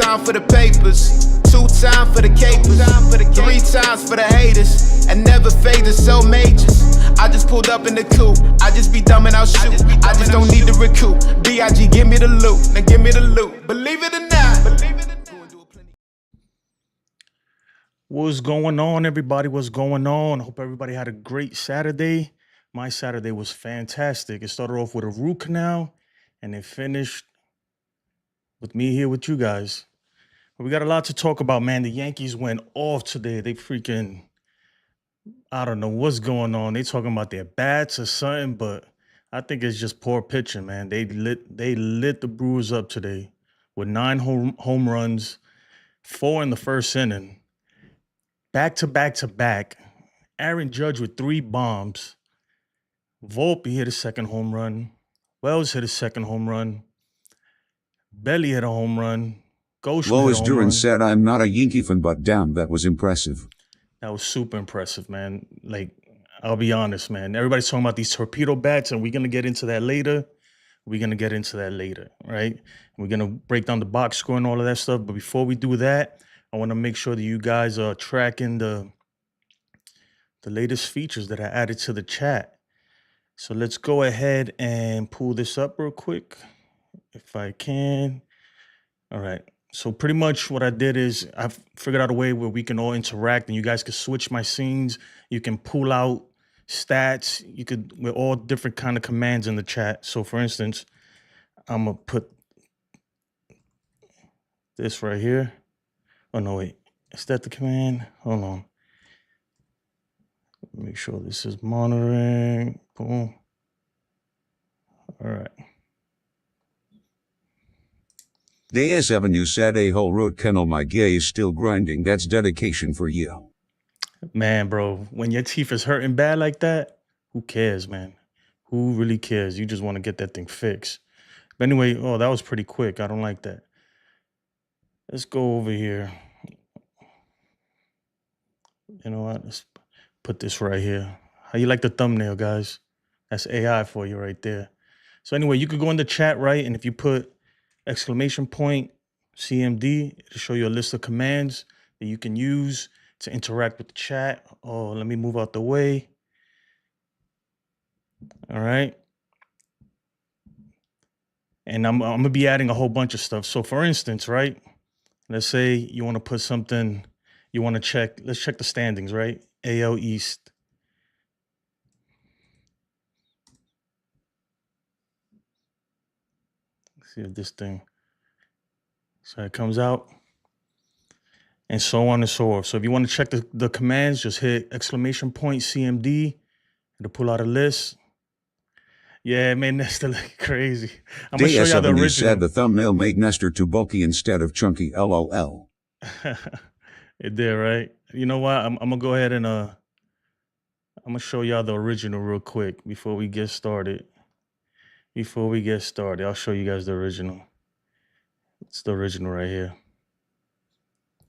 time for the papers, 2 times for the capers, 3 times for the haters, and never faded so majors. I just pulled up in the coupe, I just be dumbing out shoot. I just don't need to recoup. B.I.G. give me the loot, now give me the loot. Believe it or not, believe it or not. What's going on, everybody? What's going on? Hope everybody had a great Saturday. My Saturday was fantastic. It started off with a root canal, and it finished with me here with you guys. But we got a lot to talk about, man. The Yankees went off today. They freaking, I don't know what's going on. They talking about their bats or something, but I think it's just poor pitching, man. They lit the Brewers up today with 9 home runs, 4 in the first inning. Back to back to back. Aaron Judge with 3 bombs. Volpe hit a second home run. Wells hit a second home run. Belly hit a home run. Goldschmidt hit a Lois home Duran run. said, "I'm not a Yankee fan, but damn, that was impressive." That was super impressive, man. Like, I'll be honest, man. Everybody's talking about these torpedo bats, and we're going to get into that later. Right? We're going to break down the box score and all of that stuff. But before we do that, I want to make sure that you guys are tracking the latest features that I added to the chat. So let's go ahead and pull this up real quick, if I can. All right. So pretty much what I did is I've figured out a way where we can all interact, and you guys can switch my scenes. You can pull out stats. You could, with all different kind of commands in the chat. So for instance, I'm going to put this right here. Oh, no, wait. Is that the command? Hold on. Make sure this is monitoring. Boom. All right. The S Avenue said, "A whole road kennel, my gay is still grinding. That's dedication for you." Man, bro, when your teeth is hurting bad like that, who cares, man? Who really cares? You just want to get that thing fixed. But anyway, oh, that was pretty quick. I don't like that. Let's go over here. You know what? Let's put this right here. How you like the thumbnail, guys? That's AI for you right there. So anyway, you could go in the chat, right? And if you put exclamation point CMD, it'll show you a list of commands that you can use to interact with the chat. Oh, let me move out the way. All right. And I'm going to be adding a whole bunch of stuff. So for instance, right, let's say you want to put something, you want to check, let's check the standings, right? AL East. Let's see if this thing, so it comes out. And so on and so forth. So if you want to check the commands, just hit exclamation point CMD. It'll pull out a list. Yeah, man, Nestor look crazy. I'm going to show you the original. said the thumbnail made Nestor too bulky instead of chunky, LOL. It did, right? You know what? I'm going to go ahead and I'm going to show y'all the original real quick before we get started. I'll show you guys the original. It's the original right here.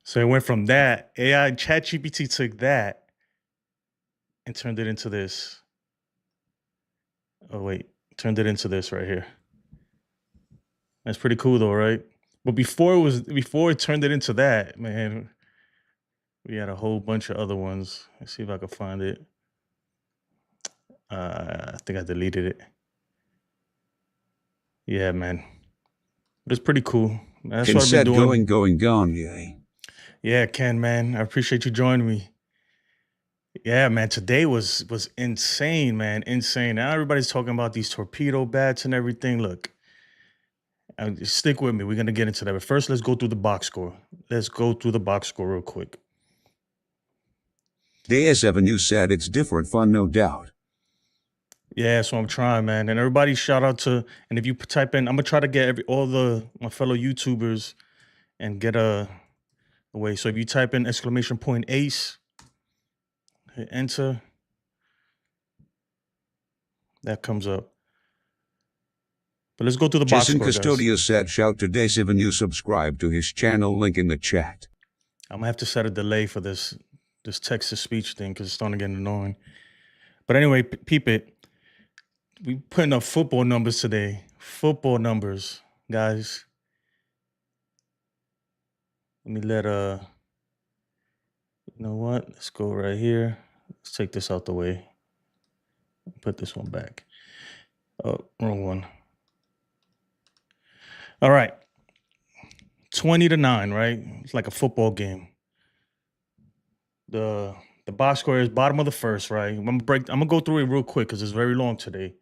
So it went from that. AI ChatGPT took that and turned it into this. Oh, wait. Turned it into this right here. That's pretty cool, though, right? But before it turned it into that, man, we had a whole bunch of other ones. Let's see if I can find it. I think I deleted it. Yeah, man. But it's pretty cool. That's Ken what I've said, been doing. going, yay. Yeah, Ken, man. I appreciate you joining me. Yeah, man. Today was insane, man. Insane. Now everybody's talking about these torpedo bats and everything. Look, stick with me. We're going to get into that. But first, let's go through the box score. Real quick. The S Avenue said, "It's different fun, no doubt." Yeah, so I'm trying, man. And everybody shout out to, and if you type in, I'm going to try to get all my fellow YouTubers and get a way. So if you type in exclamation point ACE, hit enter, that comes up. But let's go to the box Jason score, Custodio guys. said, "Shout to Dace Avenue, subscribe to his channel, link in the chat." I'm going to have to set a delay for this text-to-speech thing because it's starting to get annoying. But anyway, peep it. We putting up football numbers today. Football numbers, guys. Let me you know what? Let's go right here. Let's take this out the way. Put this one back. Oh, wrong one. All right. 20-9, right? It's like a football game. The box score is bottom of the first, right? I'm gonna go through it real quick because it's very long today.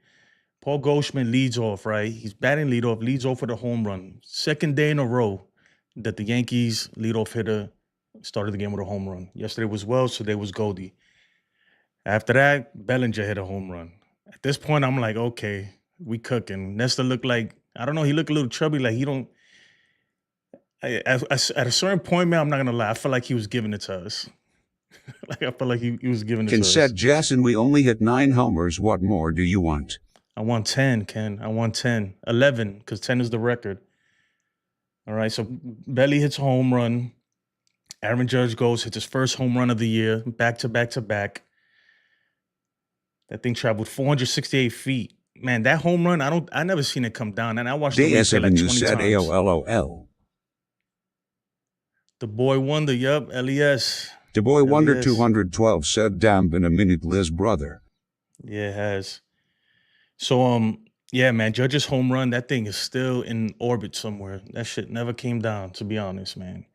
Paul Goldschmidt leads off, right? He's batting leadoff, leads off with a home run. Second day in a row that the Yankees leadoff hitter started the game with a home run. Yesterday was Wells, today was Goldie. After that, Bellinger hit a home run. At this point, I'm like, okay, we cooking. Nestor looked like, I don't know, he looked a little chubby, like he don't. At a certain point, man, I'm not gonna lie, I felt like he was giving it to us. Like I felt like he was giving it to us. Said Jason, we only hit 9 homers. What more do you want? I want 10, Ken. I want 10. 11, because 10 is the record. All right, so Belly hits a home run. Aaron Judge hits his first home run of the year, back to back to back. That thing traveled 468 feet. Man, that home run, I never seen it come down. And I watched the replay like 20 times. Said AOLOL. The boy wonder, yup, LES. The boy wonder 212 said, damn, been a minute, Liz, brother. Yeah, it has. So, yeah, man, Judge's home run, that thing is still in orbit somewhere. That shit never came down, to be honest, man.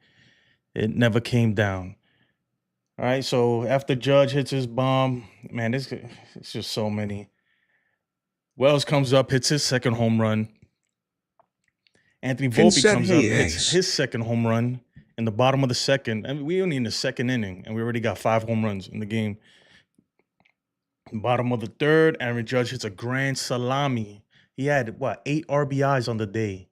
It never came down. All right, so after Judge hits his bomb, man, it's just so many. Wells comes up, hits his second home run. Anthony Volpe comes up, hits his second home run in the bottom of the second. I mean, we only in the second inning, and we already got 5 home runs in the game. Bottom of the third, Aaron Judge hits a grand salami. He had, 8 RBIs on the day.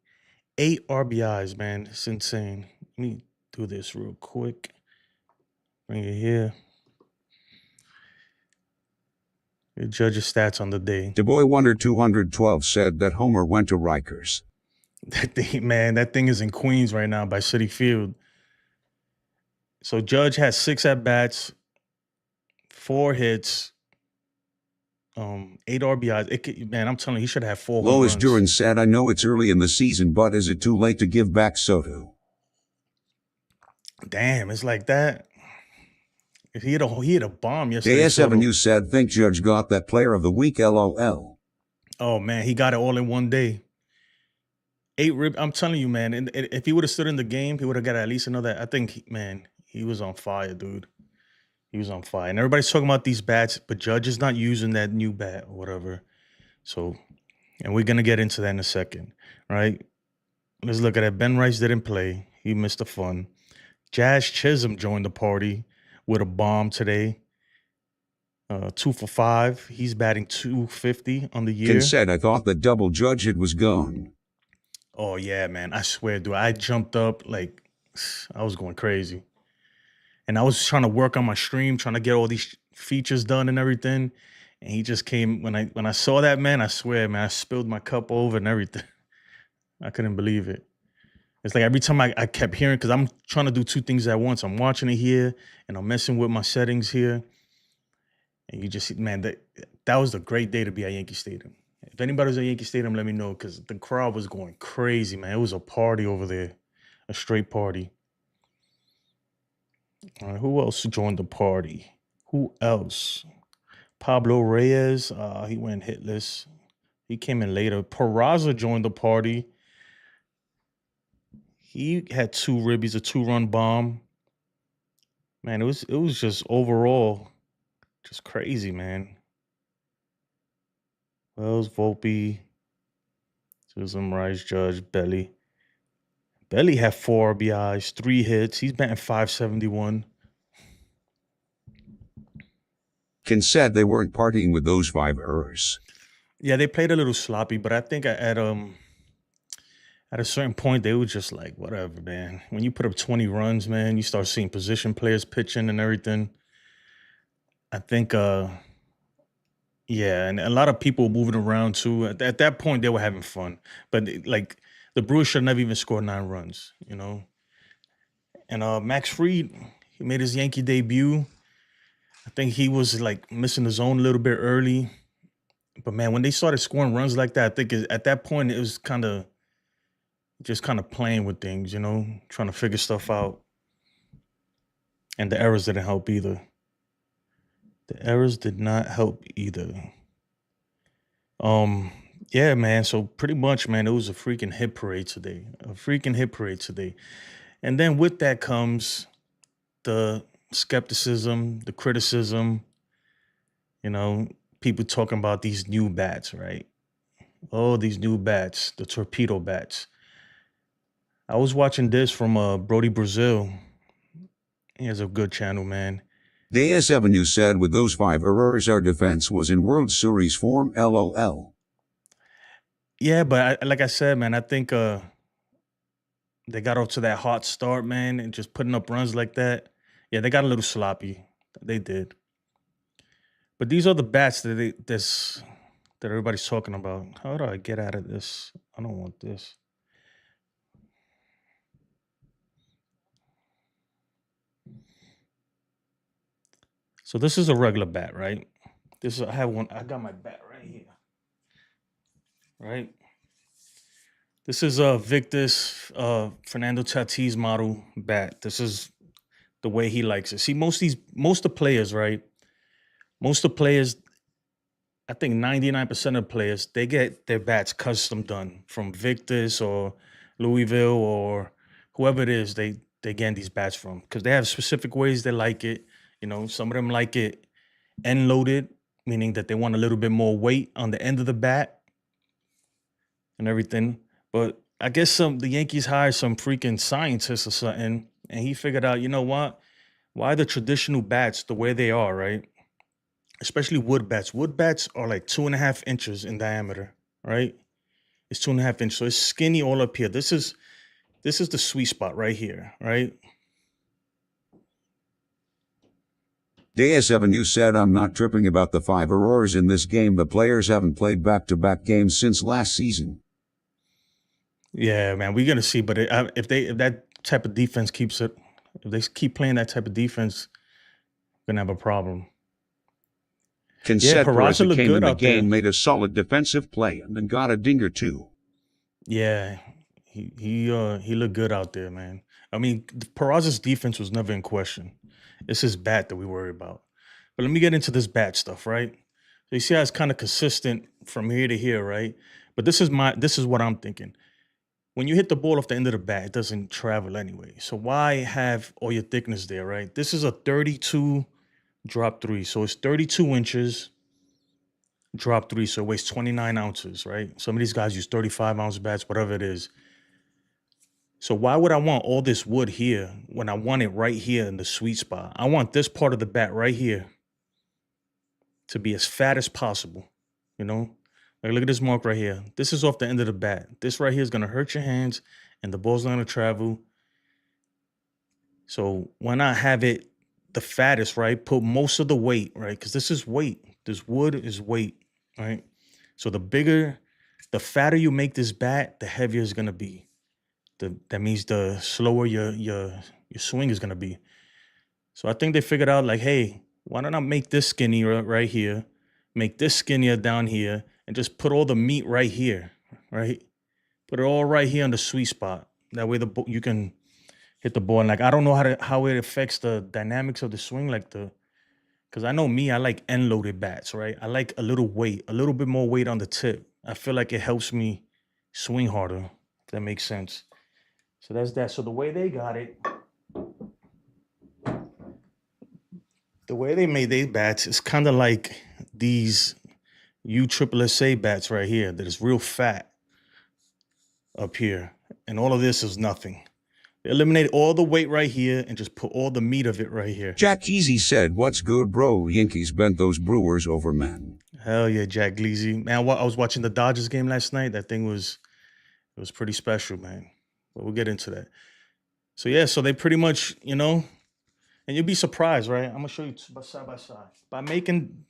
8 RBIs, man. It's insane. Let me do this real quick. Bring it here. Your Judge's stats on the day. The boy wonder 212 said that Homer went to Rikers. That thing, man, that thing is in Queens right now by Citi Field. So Judge has 6 at-bats, 4 hits, 8 RBIs. Man, I'm telling you, he should have 4 home runs. Lois Duran said, I know it's early in the season, but is it too late to give back Soto? Damn, it's like that. If he hit a bomb yesterday. AS7U said, think Judge got that player of the week, LOL. Oh, man, he got it all in one day. 8 rib. I'm telling you, man, and if he would have stood in the game, he would have got at least another. I think, man, he was on fire, dude. He was on fire. And everybody's talking about these bats, but Judge is not using that new bat or whatever. So, and we're going to get into that in a second, right? Let's look at it. Ben Rice didn't play. He missed the fun. Jazz Chisholm joined the party with a bomb today. 2 for 5. He's batting .250 on the year. Ken said, I thought that double Judge it was gone. Oh, yeah, man. I swear, dude. I jumped up like I was going crazy. And I was trying to work on my stream, trying to get all these features done and everything. And he just came. When I saw that, man, I swear, man, I spilled my cup over and everything. I couldn't believe it. It's like every time I kept hearing, because I'm trying to do 2 things at once. I'm watching it here, and I'm messing with my settings here. And you just see, man, that was a great day to be at Yankee Stadium. If anybody was at Yankee Stadium, let me know, because the crowd was going crazy, man. It was a party over there, a straight party. All right, who else joined the party? Who else? Pablo Reyes, he went hitless. He came in later. Peraza joined the party. He had 2 ribbies, a 2-run bomb. Man, it was just overall just crazy, man. Wells, Volpe, Chisholm, Rice, Judge, Belly. Belly had 4 RBIs, 3 hits. He's batting .571. Ken said they weren't partying with those 5 errors. Yeah, they played a little sloppy, but I think at a certain point they were just like, whatever, man. When you put up 20 runs, man, you start seeing position players pitching and everything. I think, yeah, and a lot of people moving around too. At that point, they were having fun, but like the Brewers should never even score 9 runs, you know. And Max Fried, he made his Yankee debut. I think he was like missing the zone a little bit early, but man, when they started scoring runs like that, I think at that point it was kind of playing with things, you know, trying to figure stuff out. And the errors didn't help either. The errors did not help either. Yeah, man. So pretty much, man, it was a freaking hit parade today. A freaking hit parade today. And then with that comes the skepticism, the criticism, you know, people talking about these new bats, right? Oh, these new bats, the torpedo bats. I was watching this from Brody Brazil. He has a good channel, man. The AS7 said with those 5 errors our defense was in World Series form, LOL. Yeah, but like I said, man, I think they got off to that hot start, man, and just putting up runs like that. Yeah, they got a little sloppy. They did. But these are the bats that everybody's talking about. How do I get out of this? I don't want this. So this is a regular bat, right? I have one. I got my bat right here. Right? This is a Victus Fernando Tatis model bat. This is the way he likes it. See, most of the players, right? Most of the players, I think 99% of players, they get their bats custom done from Victus or Louisville or whoever it is they get these bats from, because they have specific ways they like it. You know, some of them like it end loaded, meaning that they want a little bit more weight on the end of the bat and everything. But I guess the Yankees hired some freaking scientist or something, and he figured out, you know what? Why the traditional bats the way they are, right? Especially wood bats. Wood bats are like 2.5 inches in diameter, right? It's 2.5 inches. So it's skinny all up here. This is the sweet spot right here, right? The AS7 said I'm not tripping about the 5 errors in this game. The players haven't played back-to-back games since last season. Yeah, man, we're gonna see. But if that type of defense keeps it, if they keep playing that type of defense, we're gonna have a problem. Peraza Peraza looked came good in the out there. game, made a solid defensive play, and then got a dinger too. Yeah, he looked good out there, man. I mean, Peraza's defense was never in question. It's his bat that we worry about. But let me get into this bat stuff, right? So you see how it's kind of consistent from here to here, right? But this is what I'm thinking. When you hit the ball off the end of the bat, it doesn't travel anyway. So why have all your thickness there, right? This is a 32 drop 3. So it's 32 inches drop 3. So it weighs 29 ounces, right? Some of these guys use 35-ounce bats, whatever it is. So why would I want all this wood here when I want it right here in the sweet spot? I want this part of the bat right here to be as fat as possible, you know? Like, look at this mark right here. This is off the end of the bat. This right here is going to hurt your hands, and the ball's not going to travel. So why not have it the fattest, right? Put most of the weight, right? Because this is weight. This wood is weight, right? So the fatter you make this bat, the heavier it's going to be. That means the slower your swing is going to be. So I think they figured out, like, hey, why don't I make this skinnier right here, make this skinnier down here, and just put all the meat right here, right? Put it all right here on the sweet spot. That way you can hit the ball. And like, I don't know how it affects the dynamics of the swing, because I know me, I like end loaded bats, right? I like a little bit more weight on the tip. I feel like it helps me swing harder, if that makes sense. So that's that. So the way they got it, the way they made their bats is kind of like these USSSA bats right here that is real fat up here. And all of this is nothing. They eliminate all the weight right here and just put all the meat of it right here. Jack Easy said, what's good, bro? Yankees bent those Brewers over, man. Hell yeah, Jack Gleazy. Man, I was watching the Dodgers game last night. That thing was pretty special, man. But we'll get into that. So yeah, so they pretty much, and you'll be surprised, right? I'm gonna show you side by side. By making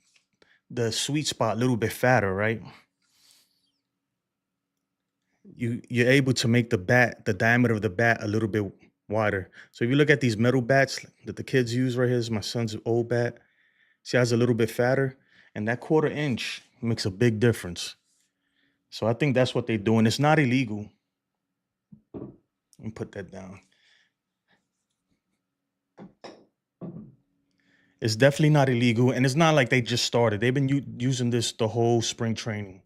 the sweet spot a little bit fatter, right? You're able to make the diameter of the bat a little bit wider. So if you look at these metal bats that the kids use right here, this is my son's old bat. See how it's a little bit fatter? And that 1/4 inch makes a big difference. So I think that's what they're doing. It's not illegal. Let me put that down. It's definitely not illegal, and it's not like they just started. They've been using this the whole spring training,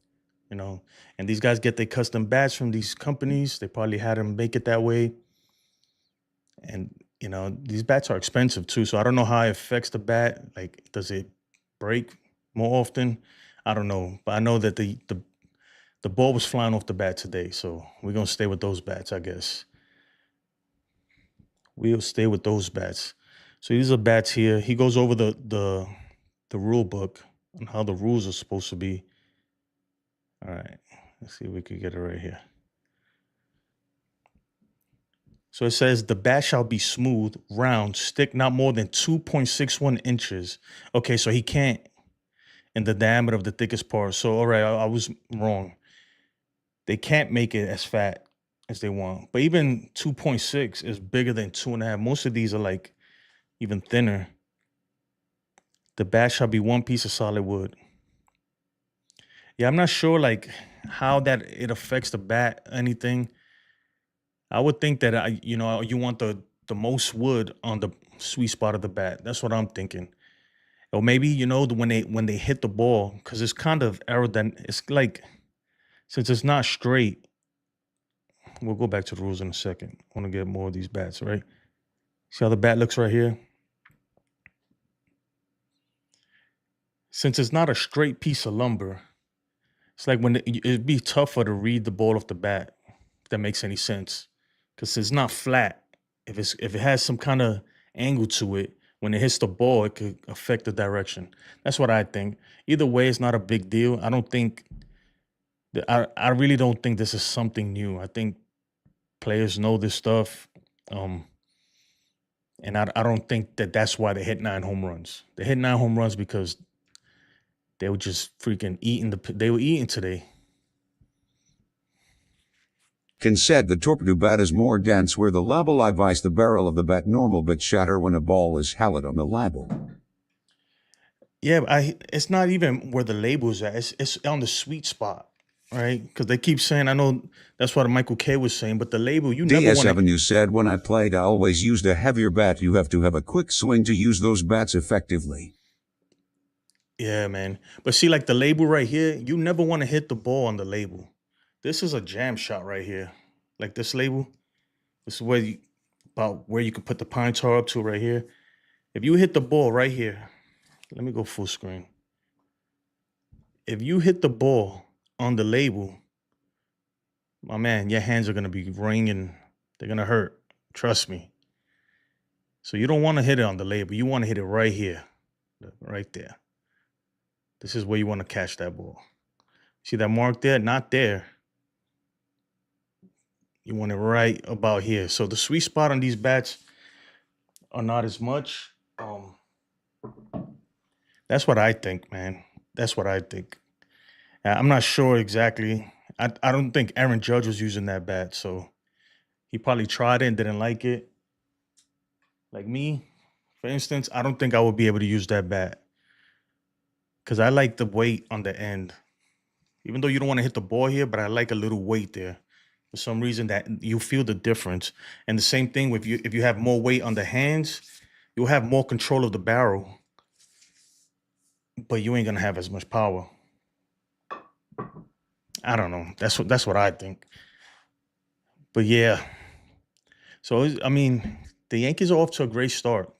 you know. And these guys get their custom bats from these companies. They probably had them make it that way. And, you know, these bats are expensive too. So I don't know how it affects the bat. Like, does it break more often? I don't know. But I know that the ball was flying off the bat today. So we're going to stay with those bats, I guess. We'll stay with those bats. So these are bats here. He goes over the rule book and how the rules are supposed to be. All right. Let's see if we can get it right here. So it says the bat shall be smooth, round, stick not more than 2.61 inches. Okay, so he can't in the diameter of the thickest part. So, all right, I was wrong. They can't make it as fat as they want. But even 2.6 is bigger than 2.5. Most of these are like even thinner. The bat shall be one piece of solid wood. Yeah, I'm not sure like how that it affects the bat, anything. I would think that you want the most wood on the sweet spot of the bat. That's what I'm thinking. Or maybe when they hit the ball, because it's kind of aerodynamic. It's like since it's not straight. We'll go back to the rules in a second. I want to get more of these bats, right? See how the bat looks right here. Since it's not a straight piece of lumber, it's like it'd be tougher to read the ball off the bat. If that makes any sense. Because it's not flat. If it has some kind of angle to it, when it hits the ball, it could affect the direction. That's what I think. Either way, it's not a big deal. I don't think I really don't think this is something new. I think players know this stuff. And I don't think that's why they hit 9 home runs. They hit 9 home runs because they were just freaking they were eating today. Can said the torpedo bat is more dense where the label vice the barrel of the bat normal but shatter when a ball is held on the label. Yeah, it's not even where the label's at. It's on the sweet spot, right? Because they keep saying, I know that's what Michael K was saying, but the label, you never want to... DS7 said, when I played, I always used a heavier bat. You have to have a quick swing to use those bats effectively. Yeah, man. But see, like the label right here, you never want to hit the ball on the label. This is a jam shot right here. Like this label. This is where you can put the pine tar up to right here. If you hit the ball right here, let me go full screen. If you hit the ball on the label, my man, your hands are going to be ringing. They're going to hurt. Trust me. So you don't want to hit it on the label. You want to hit it right here. Right there. This is where you want to catch that ball. See that mark there? Not there. You want it right about here. So the sweet spot on these bats are not as much. That's what I think, man. That's what I think. I'm not sure exactly. I don't think Aaron Judge was using that bat, so he probably tried it and didn't like it. Like me, for instance, I don't think I would be able to use that bat because I like the weight on the end. Even though you don't want to hit the ball here, but I like a little weight there. For some reason that you feel the difference. And the same thing with if you have more weight on the hands, you'll have more control of the barrel. But you ain't gonna have as much power. I don't know. That's what I think. But yeah. So I mean, the Yankees are off to a great start.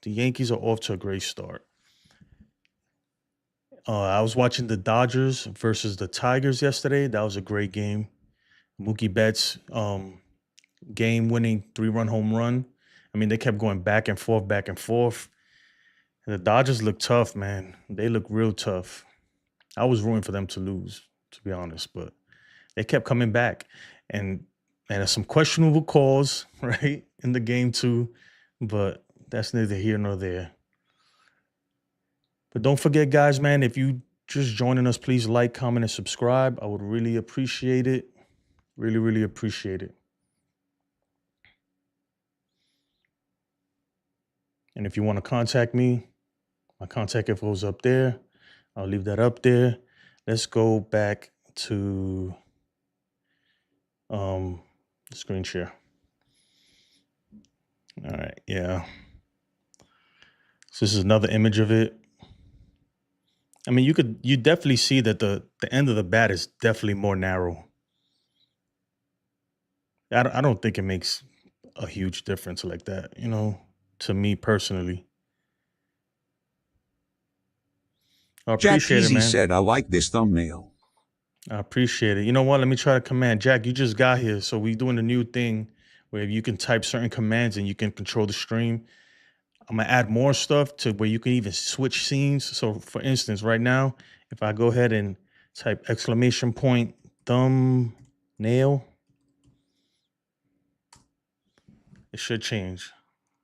I was watching the Dodgers versus the Tigers yesterday. That was a great game. Mookie Betts, game-winning 3-run home run. I mean, they kept going back and forth. And the Dodgers look tough, man. They look real tough. I was rooting for them to lose, to be honest, but they kept coming back. And there's some questionable calls, right, in the game too, but that's neither here nor there. But don't forget, guys, man, if you just joining us, please like, comment, and subscribe. I would really appreciate it. Really, really appreciate it. And if you want to contact me, my contact info is up there. I'll leave that up there. Let's go back to the screen share. All right, yeah. So this is another image of it. I mean, you definitely see that the end of the bat is definitely more narrow. I don't think it makes a huge difference like that, to me personally. I Jack appreciate it, Easy man. said, I like this thumbnail. I appreciate it. You know what? Let me try to command. Jack, you just got here. So we doing a new thing where you can type certain commands and you can control the stream. I'm going to add more stuff to where you can even switch scenes. So for instance, right now, if I go ahead and type !, thumbnail, it should change,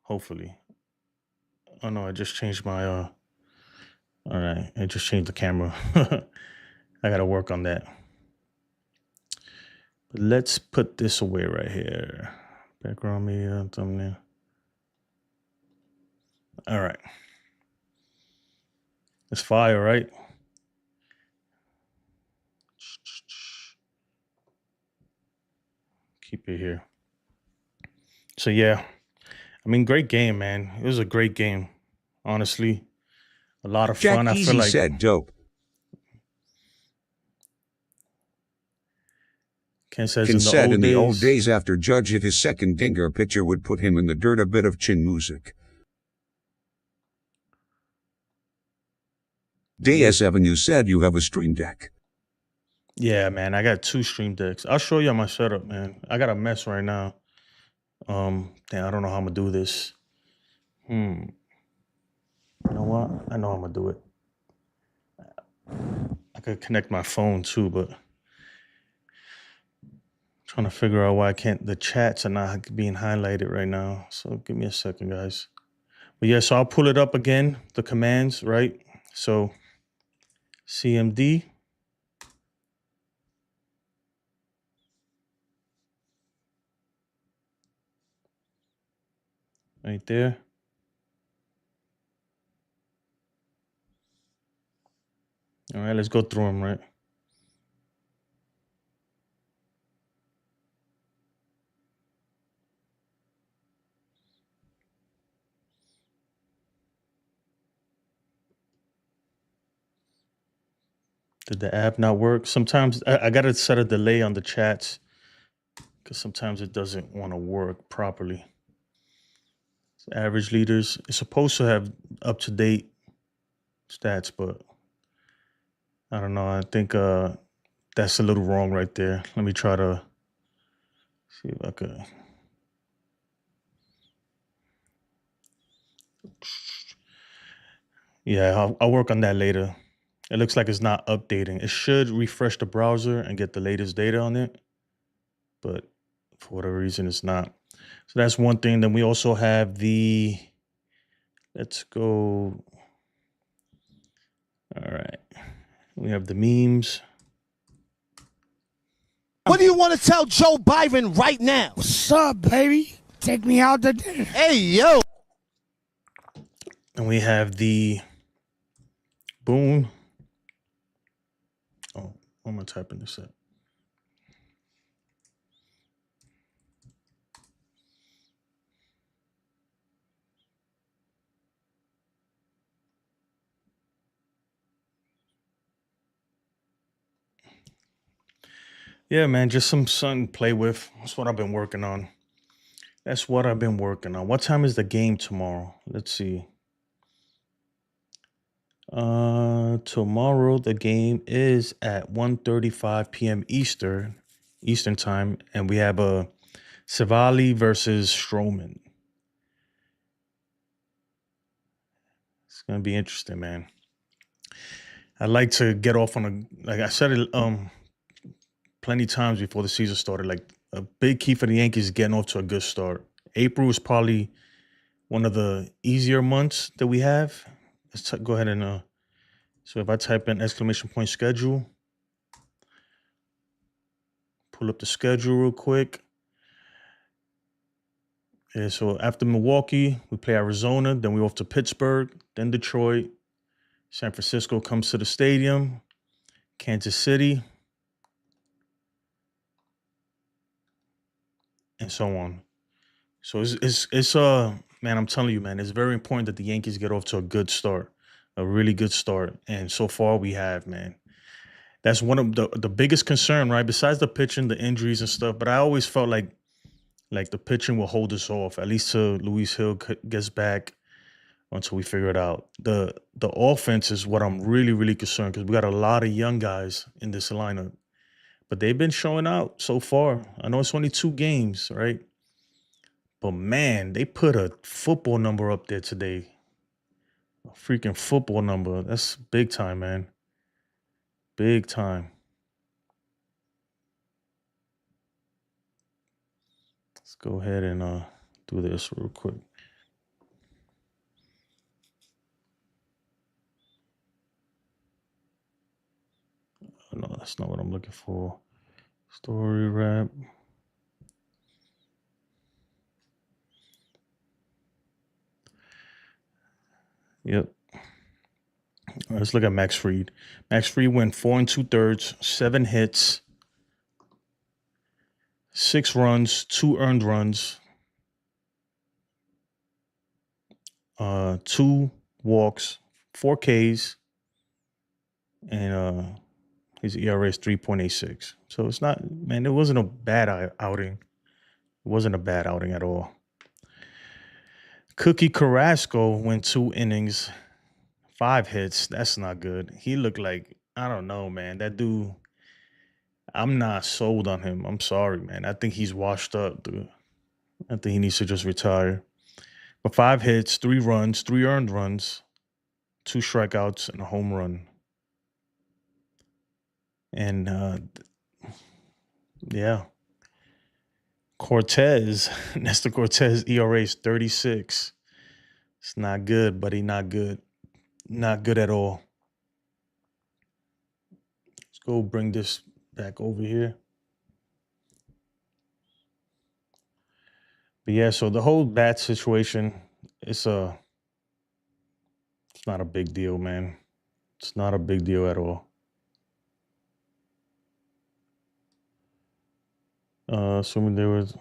hopefully. Oh no, I just changed my, all right, I just changed the camera. I got to work on that. But let's put this away right here. Background media, thumbnail. All right. It's fire, right? Keep it here. So yeah, I mean, great game, man. It was a great game, honestly. A lot of Jack fun. I feel Easy like said, dope. Ken says Ken in the said old in the old days. days after Judge hit his second dinger pitcher would put him in the dirt, a bit of chin music. DS Avenue said you have a stream deck. Yeah, man, I got 2 stream decks. I'll show you my setup, man. I got a mess right now. Damn, I don't know how I'm gonna do this. You know what? I know I'm gonna do it. I could connect my phone too, but trying to figure out why I can't. The chats are not being highlighted right now. So give me a second, guys. But yeah, so I'll pull it up again. The commands, right? So CMD. Right there. All right, let's go through them, right? Did the app not work? Sometimes I got to set a delay on the chats because sometimes it doesn't want to work properly. Average leaders, it's supposed to have up-to-date stats, but I don't know. I think that's a little wrong right there. Let me try to see if I could. Yeah, I'll work on that later. It looks like it's not updating. It should refresh the browser and get the latest data on it, but for whatever reason, it's not. So that's one thing. Then we also have the, let's go. All right. We have the memes. What do you want to tell Joe Biden right now? What's up, baby? Take me out to dinner. Hey, yo. And we have the boom. Oh, why am I typing this up? Yeah, man, just some something to play with. That's what I've been working on. What time is the game tomorrow? Let's see. Tomorrow the game is at 1:35 p.m. Eastern time, and we have a Savali versus Stroman. It's gonna be interesting, man. I'd like to get off on a, like I said it plenty times before the season started. Like a big key for the Yankees is getting off to a good start. April is probably one of the easier months that we have. Let's go ahead and so if I type in ! Schedule, pull up the schedule real quick. Yeah, so after Milwaukee, we play Arizona, then we're off to Pittsburgh, then Detroit. San Francisco comes to the stadium, Kansas City, and so on. So it's man, I'm telling you, man, it's very important that the Yankees get off to a good start, a really good start. And so far we have, man. That's one of the biggest concern, right? Besides the pitching, the injuries and stuff. But I always felt like the pitching will hold us off, at least till Luis Hill gets back, until we figure it out. The offense is what I'm really, really concerned, because we got a lot of young guys in this lineup. But they've been showing out so far. I know it's only 2 games, right? But man, they put a football number up there today. A freaking football number. That's big time, man. Big time. Let's go ahead and do this real quick. Oh, no, that's not what I'm looking for. Story wrap. Yep. All right, let's look at Max Fried. Max Fried went 4 2/3, 7 hits, 6 runs, 2 earned runs, 2 walks, 4 Ks, and his ERA is 3.86. So it's not, man, it wasn't a bad outing. It wasn't a bad outing at all. Cookie Carrasco went 2 innings, 5 hits. That's not good. He looked like, I don't know, man. That dude, I'm not sold on him. I'm sorry, man. I think he's washed up, dude. I think he needs to just retire. But 5 hits, 3 runs, 3 earned runs, 2 strikeouts, and a home run. And yeah. Cortes, Nestor Cortes, ERA is 36. It's not good, buddy. Not good. Not good at all. Let's go bring this back over here. But yeah, so the whole bat situation, it's not a big deal, man. It's not a big deal at all. Assuming there was.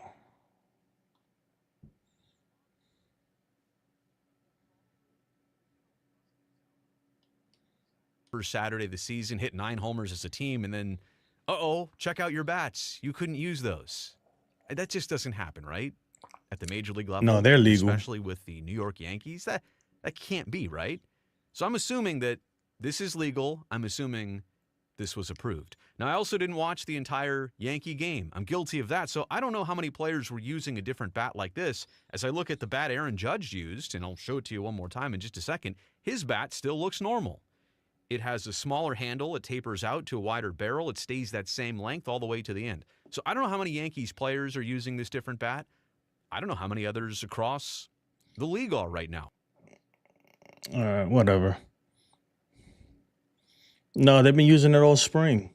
First Saturday of the season, hit 9 homers as a team, and then, check out your bats. You couldn't use those. That just doesn't happen, right? At the major league level. No, they're legal. Especially with the New York Yankees. That can't be, right? So I'm assuming that this is legal. I'm assuming this was approved. Now, I also didn't watch the entire Yankee game. I'm guilty of that. So I don't know how many players were using a different bat like this. As I look at the bat Aaron Judge used, and I'll show it to you one more time in just a second, his bat still looks normal. It has a smaller handle. It tapers out to a wider barrel. It stays that same length all the way to the end. So I don't know how many Yankees players are using this different bat. I don't know how many others across the league are right now. All right, whatever. No, they've been using it all spring.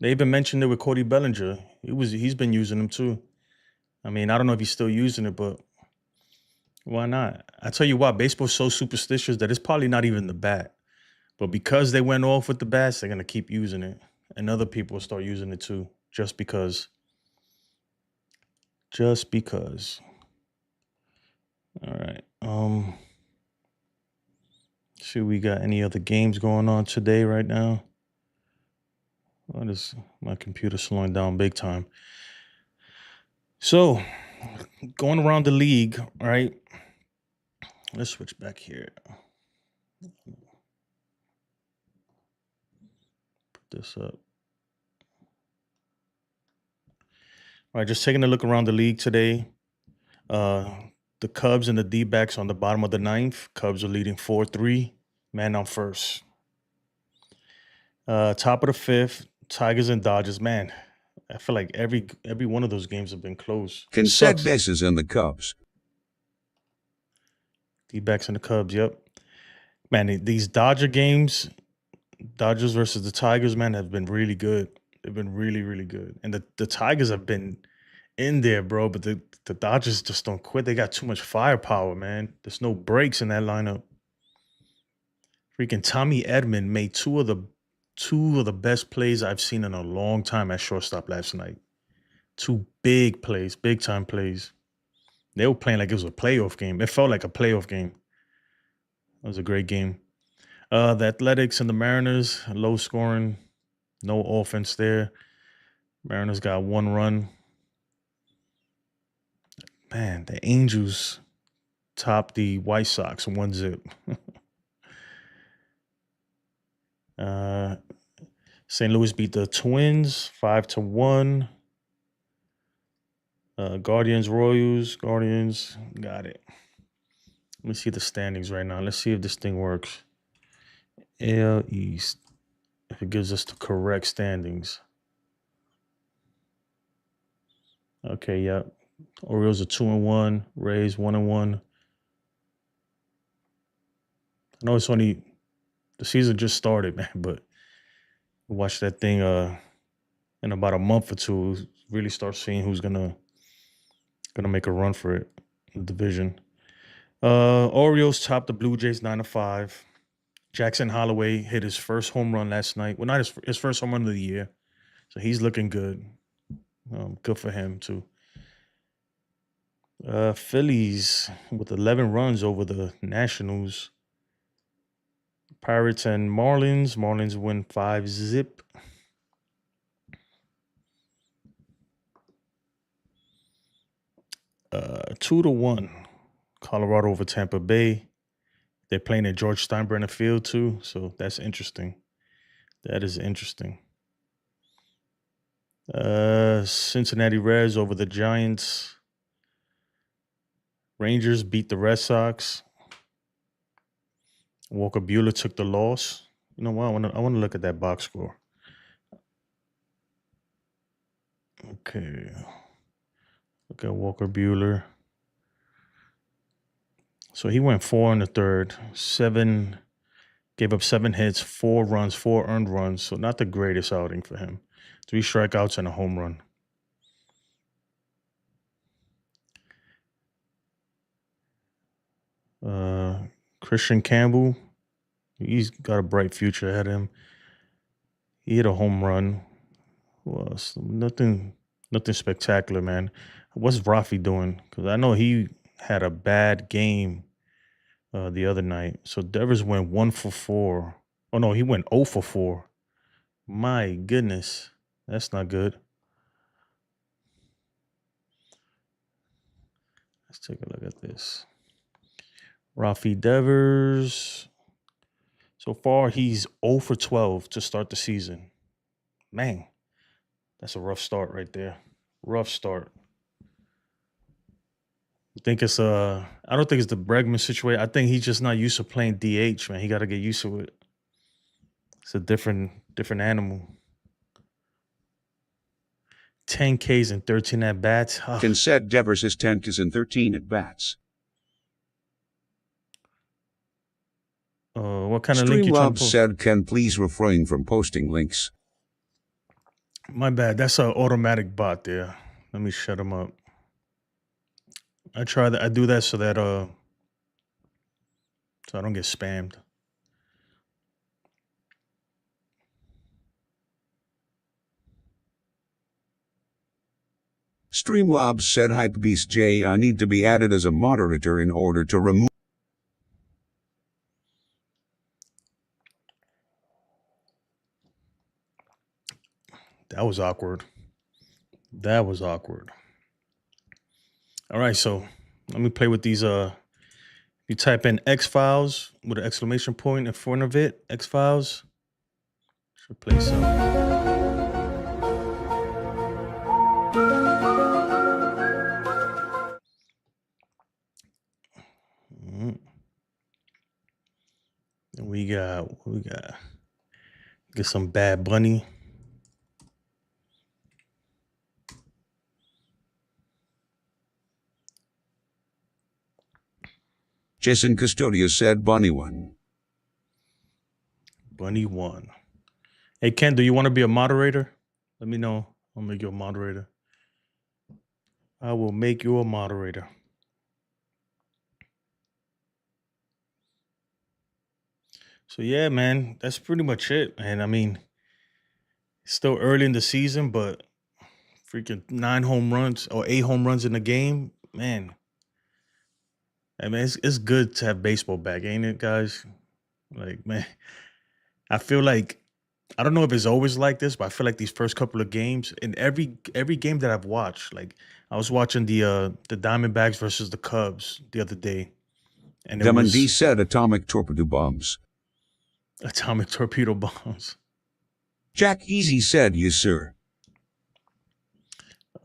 They even mentioned it with Cody Bellinger. He's been using them too. I mean, I don't know if he's still using it, but why not? I tell you what, baseball's so superstitious that it's probably not even the bat. But because they went off with the bats, they're going to keep using it. And other people will start using it too, just because. Just because. All right. See, we got any other games going on today right now? What is my computer slowing down big time? So, going around the league, all right? Let's switch back here. Put this up. All right, just taking a look around the league today. The Cubs and the D-backs on the bottom of the ninth. Cubs are leading 4-3. Man on first. Top of the fifth, Tigers and Dodgers. Man, I feel like every one of those games have been close. Consensus in the Cubs. D-backs and the Cubs, yep. Man, these Dodger games, Dodgers versus the Tigers, man, have been really good. They've been really, really good. And the Tigers have been in there, bro, but the Dodgers just don't quit. They got too much firepower, man. There's no breaks in that lineup. Freaking Tommy Edman made two of the best plays I've seen in a long time at shortstop last night. 2 big plays, big time plays. They were playing like it was a playoff game. It felt like a playoff game. It was a great game. The Athletics and the Mariners, low scoring, no offense there. Mariners got 1 run. Man, the Angels topped the White Sox 1-0. St. Louis beat the Twins 5-1. Guardians, Royals, Guardians, got it. Let me see the standings right now. Let's see if this thing works. AL East, if it gives us the correct standings. Okay, yep. Orioles are 2-1. Rays 1-1. I know it's only the season just started, man, but watch that thing in about a month or two. Really start seeing who's gonna make a run for it in the division. Orioles topped the Blue Jays 9-5. Jackson Holloway hit his first home run last night. Well, not his first home run of the year, so he's looking good. Good for him too. Phillies with 11 runs over the Nationals. Pirates and Marlins. Marlins win 5-0. Uh, 2-1. Colorado over Tampa Bay. They're playing at George Steinbrenner Field too, so that's interesting. That is interesting. Cincinnati Reds over the Giants. Rangers beat the Red Sox. Walker Buehler took the loss. You know what? I want to look at that box score. Okay. Look at Walker Buehler. So he went 4 in the third. Gave up 7 hits, 4 runs, 4 earned runs. So not the greatest outing for him. 3 strikeouts and a home run. Christian Campbell, he's got a bright future ahead of him. He hit a home run. Well, nothing spectacular, man. What's Rafi doing? Because I know he had a bad game the other night. So Devers went 1 for 4. Oh no, he went 0 for 4. My goodness, that's not good. Let's take a look at this. Rafi Devers. So far, he's 0 for 12 to start the season. Man, that's a rough start right there. Rough start. I think it's I don't think it's the Bregman situation. I think he's just not used to playing DH, man. He got to get used to it. It's a different animal. 10 Ks and 13 at bats. Can said Devers is 10 Ks and 13 at bats. What kind of link you trying to Streamlabs post? said, can please refrain from posting links. My bad. That's an automatic bot there. Let me shut him up. I try that. I do that so that so I don't get spammed. Streamlabs said, Hypebeast J, I need to be added as a moderator in order to remove. That was awkward. That was awkward. All right, so let me play with these. You type in X Files with an exclamation point in front of it. X Files. Should play some. And we got get some Bad Bunny. Jason Custodio said, Bunny won. Bunny won. Hey, Ken, do you want to be a moderator? Let me know. I'll make you a moderator. I will make you a moderator. So, yeah, man, that's pretty much it. And I mean, it's still early in the season, but freaking 9 home runs or 8 home runs in the game, man, I mean, it's good to have baseball back, ain't it, guys? Like, man, I feel like I don't know if it's always like this, but I feel like these first couple of games, in every game that I've watched, like I was watching the Diamondbacks versus the Cubs the other day, and it Demon D was said atomic torpedo bombs. atomic torpedo bombs. Jack Easy said, yes, sir.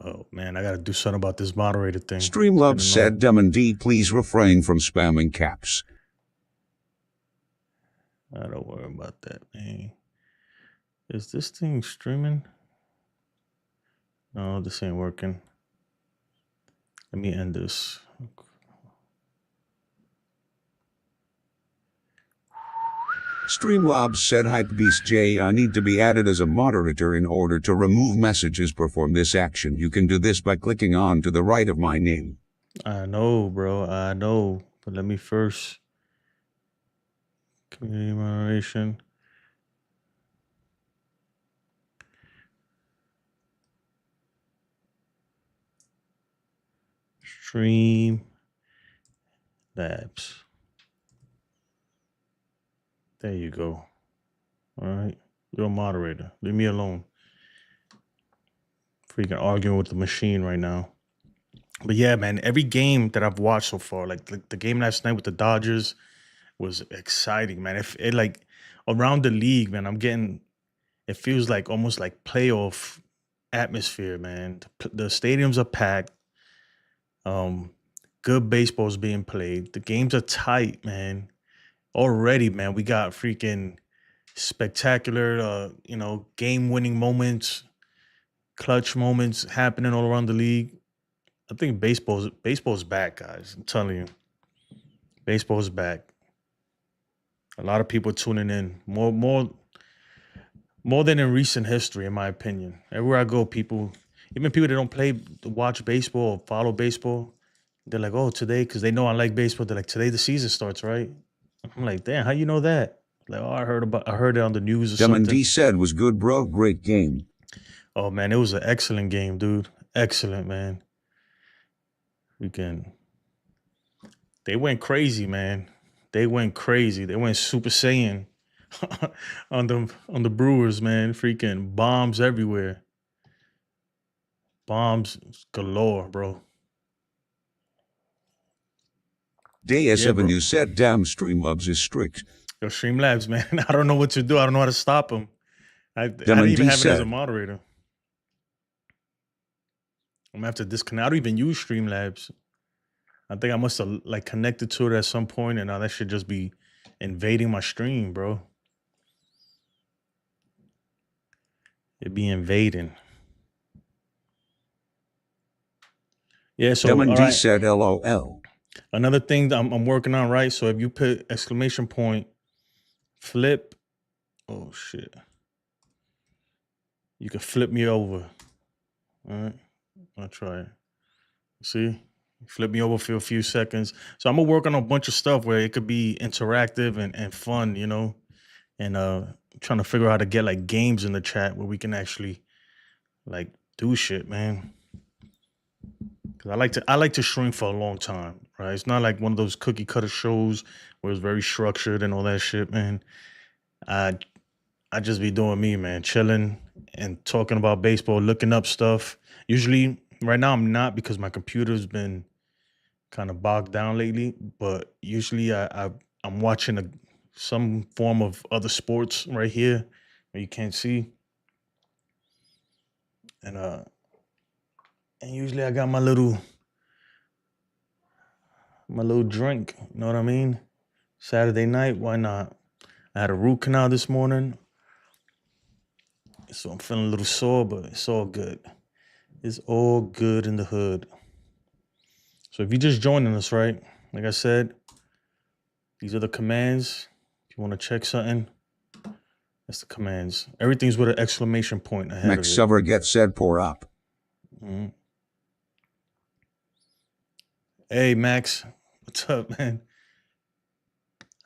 Oh man, I gotta do something about this moderator thing. Streamlove It's said, Demon D, please refrain from spamming caps. I don't worry about that, man. Is this thing streaming? No, this ain't working. Let me end this. Streamlabs said, Hypebeast J, I need to be added as a moderator in order to remove messages. Perform this action. You can do this by clicking on to the right of my name. I know, bro. I know. But let me first. Community moderation. Stream Labs. There you go. All right. You're a moderator. Leave me alone. Freaking arguing with the machine right now. But yeah, man, every game that I've watched so far, like the game last night with the Dodgers was exciting, man. It like around the league, man, it feels like almost like playoff atmosphere, man. The stadiums are packed. Good baseball is being played. The games are tight, man. Already, man, we got freaking spectacular, game-winning moments, clutch moments happening all around the league. I think baseball's back, guys. I'm telling you, baseball's back. A lot of people tuning in more than in recent history, in my opinion. Everywhere I go, even people that don't watch baseball or follow baseball, they're like, "Oh, today," because they know I like baseball. They're like, "Today the season starts, right?" I'm like, "Damn, how you know that?" Like, "Oh, I heard it on the news or Demon something." D said, was good, bro. Great game. Oh man, it was an excellent game, dude. Excellent, man. They went crazy, man. They went crazy. They went Super Saiyan on the Brewers, man. Freaking bombs everywhere. Bombs galore, bro. Day Yeah, S7, bro. you said, damn, Streamlabs is strict. Yo, Streamlabs, man. I don't know what to do. I don't know how to stop him. I didn't Demon even D have it as a said, moderator. I'm gonna have to disconnect. I don't even use Streamlabs. I think I must have like connected to it at some point, and now that should just be invading my stream, bro. It'd be invading. Yeah, so Demon all D right. said, LOL. Another thing that I'm working on, right? So if you put exclamation point, flip, oh shit. You can flip me over. All right. I'll try it. See? Flip me over for a few seconds. So I'm gonna work on a bunch of stuff where it could be interactive and fun, and trying to figure out how to get like games in the chat where we can actually like do shit, man. Cause I like to stream for a long time, right? It's not like one of those cookie cutter shows where it's very structured and all that shit, man. I just be doing me, man, chilling and talking about baseball, looking up stuff. Usually, right now I'm not because my computer's been kind of bogged down lately. But usually, I'm watching some form of other sports right here where you can't see, and usually I got my little drink. You know what I mean? Saturday night, why not? I had a root canal this morning, so I'm feeling a little sore, but it's all good. It's all good in the hood. So if you're just joining us, right? Like I said, these are the commands. If you want to check something, that's the commands. Everything's with an exclamation point ahead Max of it. Silver gets said, pour up. Mm-hmm. Hey, Max. What's up, man?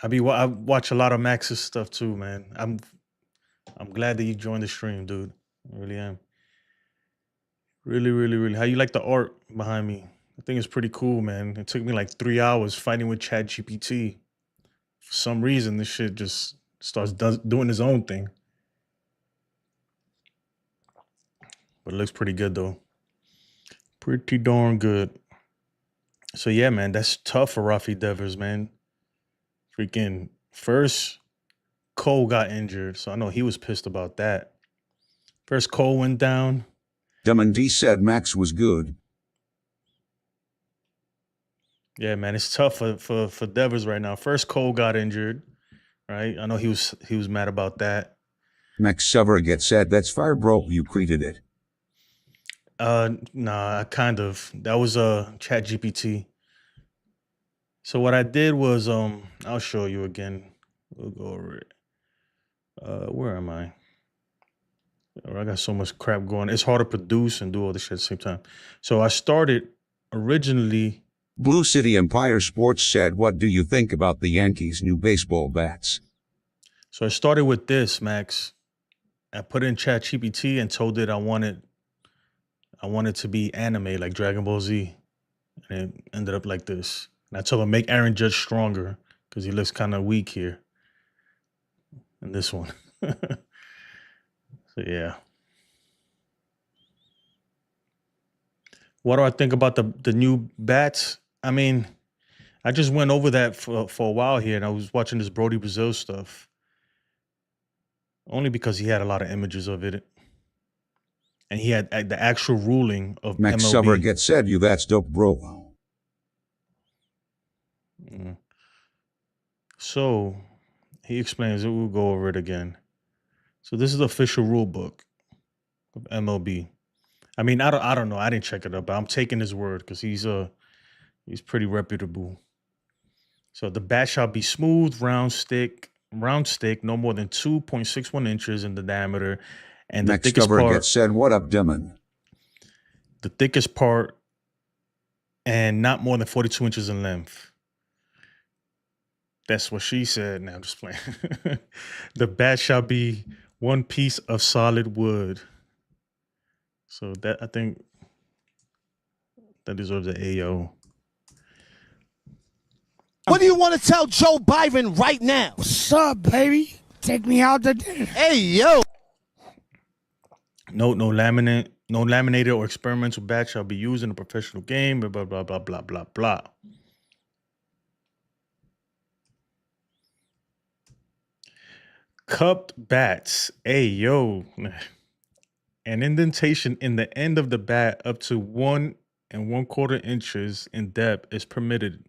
I watch a lot of Max's stuff too, man. I'm glad that you joined the stream, dude. I really am. Really, really, really. How you like the art behind me? I think it's pretty cool, man. It took me like 3 hours fighting with ChatGPT. For some reason, this shit just starts doing his own thing. But it looks pretty good, though. Pretty darn good. So, yeah, man, that's tough for Rafi Devers, man. Freaking first, Cole got injured, so I know he was pissed about that. First, Cole went down. Dumb D said Max was good. Yeah, man, it's tough for Devers right now. First, Cole got injured, right? I know he was mad about that. Max Severget said that's fire, bro. You created it. Nah, kind of. That was ChatGPT. So what I did was I'll show you again. We'll go over it. Where am I? Oh, I got so much crap going. It's hard to produce and do all this shit at the same time. So I started originally. Blue City Empire Sports said, what do you think about the Yankees' new baseball bats? So I started with this, Max. I put in ChatGPT and told it I wanted to be anime like Dragon Ball Z. And it ended up like this. And I told him make Aaron Judge stronger because he looks kind of weak here. And this one. So yeah. What do I think about the new bats? I mean, I just went over that for a while here, and I was watching this Brody Brazil stuff. Only because he had a lot of images of it. And he had the actual ruling of Max MLB. Severget said, you that's dope, bro. So he explains it. We'll go over it again. So this is the official rule book of MLB. I mean, I don't know. I didn't check it up, but I'm taking his word because he's pretty reputable. So the bat shall be smooth, round stick, no more than 2.61 inches in the diameter, and the Max thickest part. Said, what up, Demon? The thickest part, and not more than 42 inches in length. That's what she said. Now I'm just playing. The bat shall be one piece of solid wood. So that, I think that deserves an AO. What do you want to tell Joe Biden right now? What's up, baby? Take me out to dinner. Hey, yo. No laminated or experimental bat shall be used in a professional game, blah, blah, blah, blah, blah, blah, blah. Cupped bats. Hey, yo. An indentation in the end of the bat up to 1 1/4 inches in depth is permitted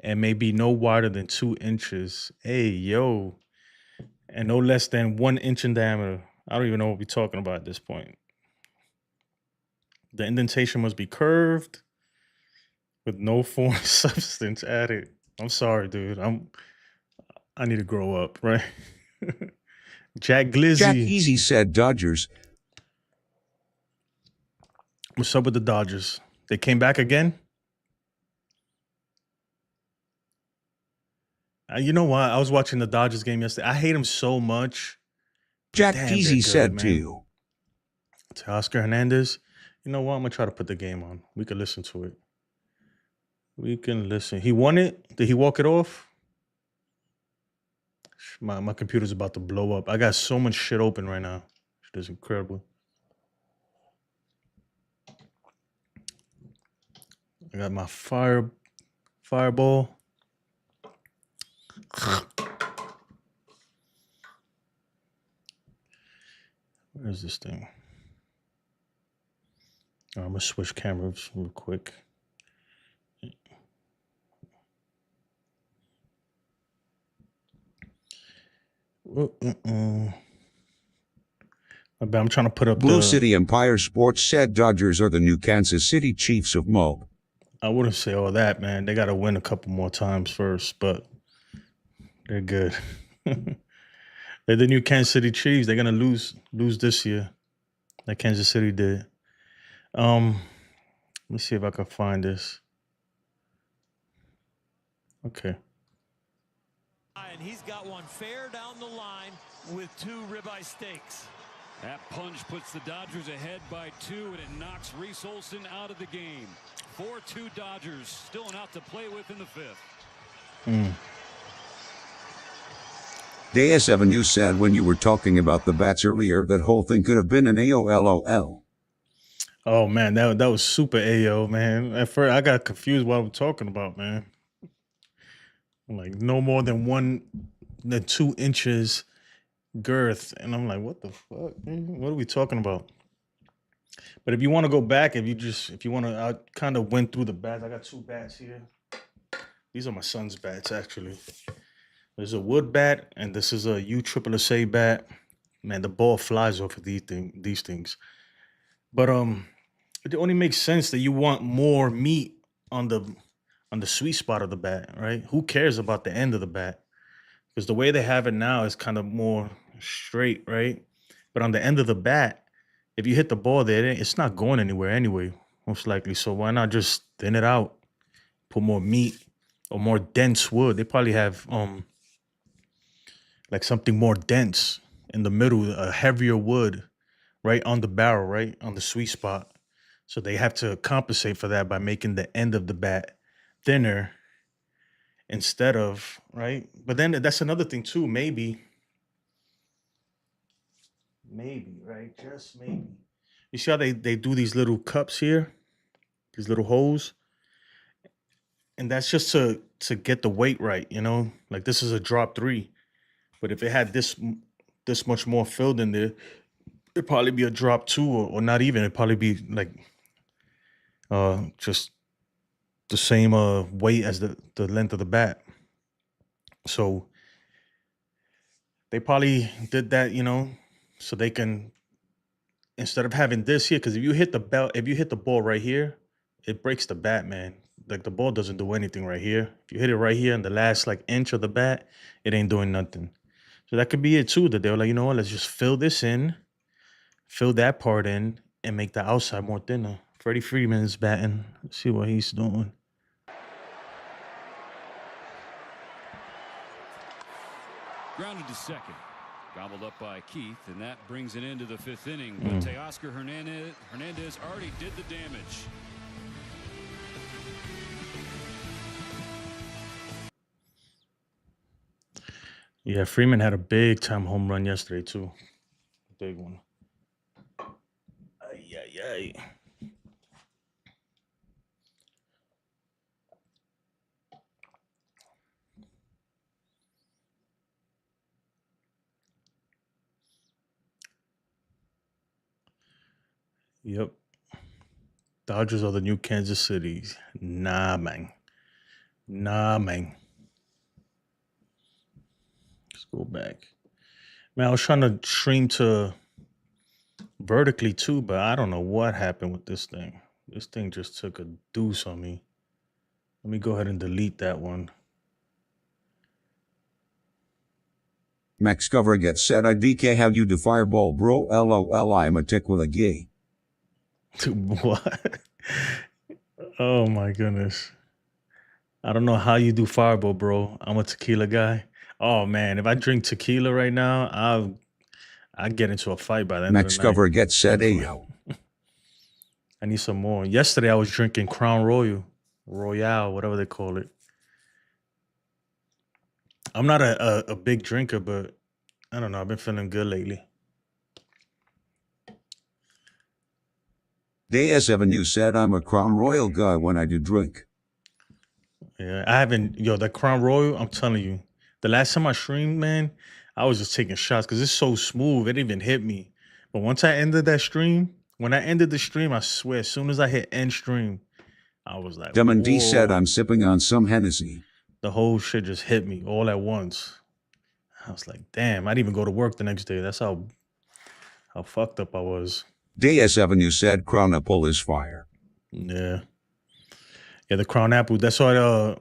and may be no wider than 2 inches. Hey, yo. And no less than 1 inch in diameter. I don't even know what we're talking about at this point. The indentation must be curved with no foreign substance added. I'm sorry, dude. I need to grow up, right? Jack Glizzy. Jack Easy said Dodgers. What's up with the Dodgers? They came back again? You know what? I was watching the Dodgers game yesterday. I hate them so much. Jack Damn, Easy they're said good, too. To Oscar Hernandez. You know what? I'm going to try to put the game on. We can listen to it. We can listen. He won it? Did he walk it off? My computer's about to blow up. I got so much shit open right now. It is incredible. I got my fireball. Where's this thing? I'm going to switch cameras real quick. I'm trying to put up Blue City Empire Sports said Dodgers are the new Kansas City Chiefs of Mo. I wouldn't say all that, man. They got to win a couple more times first, but they're good. They're the new Kansas City Chiefs. They're gonna lose this year, like Kansas City did. Let me see if I can find this. Okay. And he's got one fair down the line with 2 ribeye steaks. That punch puts the Dodgers ahead by 2, and it knocks Reese Olson out of the game. 4-2 Dodgers. Still an out to play with in the fifth. Day7, you said when you were talking about the bats earlier that whole thing could have been an AOLOL. Oh man, that was super AO, man. At first, I got confused what I'm talking about, man. Like no more than 2 inches girth, and I'm like, what the fuck, man? What are we talking about? But if you want to go back, if you want to, I kind of went through the bats. I got 2 bats here. These are my son's bats, actually. There's a wood bat, and this is a USSSA bat. Man, the ball flies off of these things. But it only makes sense that you want more meat on the sweet spot of the bat, right? Who cares about the end of the bat? Because the way they have it now is kind of more straight, right? But on the end of the bat, if you hit the ball there, it's not going anywhere anyway, most likely. So why not just thin it out, put more meat or more dense wood? They probably have like something more dense in the middle, a heavier wood right on the barrel, right on the sweet spot. So they have to compensate for that by making the end of the bat thinner instead of, right? But then that's another thing too, maybe, right? Just maybe. You see how they do these little cups here, these little holes? And that's just to get the weight right, you know? Like this is a drop 3. But if it had this much more filled in there, it'd probably be a drop 2 or not even. It'd probably be like just the same weight as the length of the bat. So they probably did that, you know, so they can, instead of having this here, because if you hit the ball right here, it breaks the bat, man. Like the ball doesn't do anything right here. If you hit it right here in the last like inch of the bat, it ain't doing nothing. So that could be it too, that they were like, you know what, let's just fill this in, fill that part in, and make the outside more thinner. Freddie Freeman's batting. Let's see what he's doing. Grounded to second. Gobbled up by Keith, and that brings it into the 5th inning. But Teoscar Hernandez already did the damage. Yeah, Freeman had a big time home run yesterday too. Big one. Ay. Yep. Dodgers are the new Kansas City. Nah, man. Let's go back. Man, I was trying to stream to vertically too, but I don't know what happened with this thing. This thing just took a deuce on me. Let me go ahead and delete that one. Max Cover gets said, IDK, how you do fireball, bro? LOL, I'm a tick with a gay. What? Oh my goodness. I don't know how you do fireball, bro. I'm a tequila guy. Oh man, if I drink tequila right now, I'll get into a fight by the end Max of the night. Cover gets said, Ayo. I need some more. Yesterday I was drinking Crown Royale, whatever they call it. I'm not a big drinker, but I don't know. I've been feeling good lately. Day7, you said I'm a Crown Royal guy when I do drink. Yeah, I haven't. Yo, that Crown Royal, I'm telling you. The last time I streamed, man, I was just taking shots because it's so smooth. It didn't even hit me. But once I ended that stream, when I ended the stream, I swear, as soon as I hit end stream, I was like, Dumb and D whoa. said I'm sipping on some Hennessy. The whole shit just hit me all at once. I was like, damn, I didn't even go to work the next day. That's how fucked up I was. Day7, you said Crown Apple is fire. Yeah. Yeah, the Crown Apple. That's why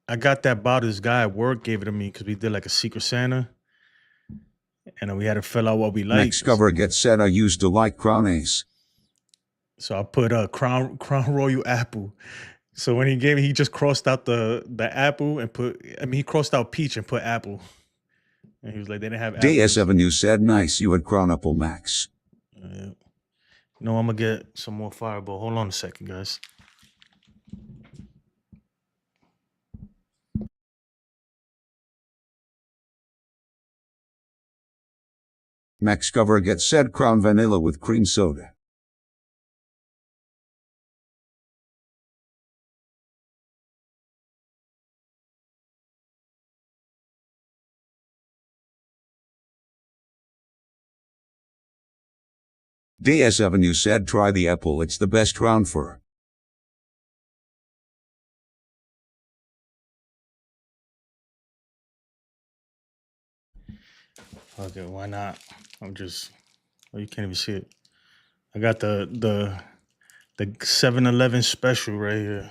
I got that bottle. This guy at work gave it to me because we did like a Secret Santa. And then we had to fill out what we liked. Max Cover gets said I used to like Crown Ace. So I put a Crown Royal Apple. So when he gave me, he just crossed out the apple and he crossed out peach and put apple. And he was like, they didn't have apples. Day7, you said nice, you had Crown Apple Max. Yeah. You know, I'm going to get some more Fireball. Hold on a second, guys. Max Cover gets said Crown Vanilla with cream soda. DS Avenue said try the apple, it's the best round for. Okay, why not? I'm just, oh, you can't even see it. I got the 7-Eleven special right here.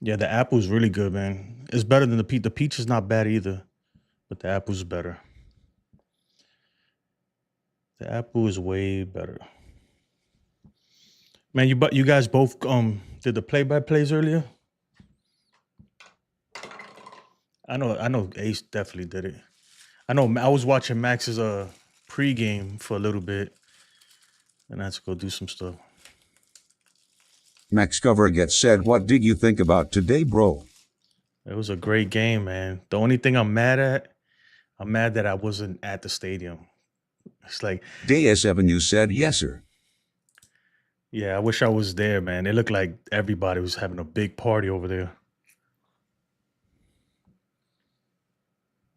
Yeah, the apple's really good, man. It's better than the peach. The peach is not bad either, but the apple's better. The apple is way better. Man, you guys both did the play-by-plays earlier? I know Ace definitely did it. I know I was watching Max's pregame for a little bit, and I had to go do some stuff. Max Cover gets said, what did you think about today, bro? It was a great game, man. The only thing I'm mad that I wasn't at the stadium. It's like DS Avenue said, yes, sir. Yeah, I wish I was there, man. It looked like everybody was having a big party over there.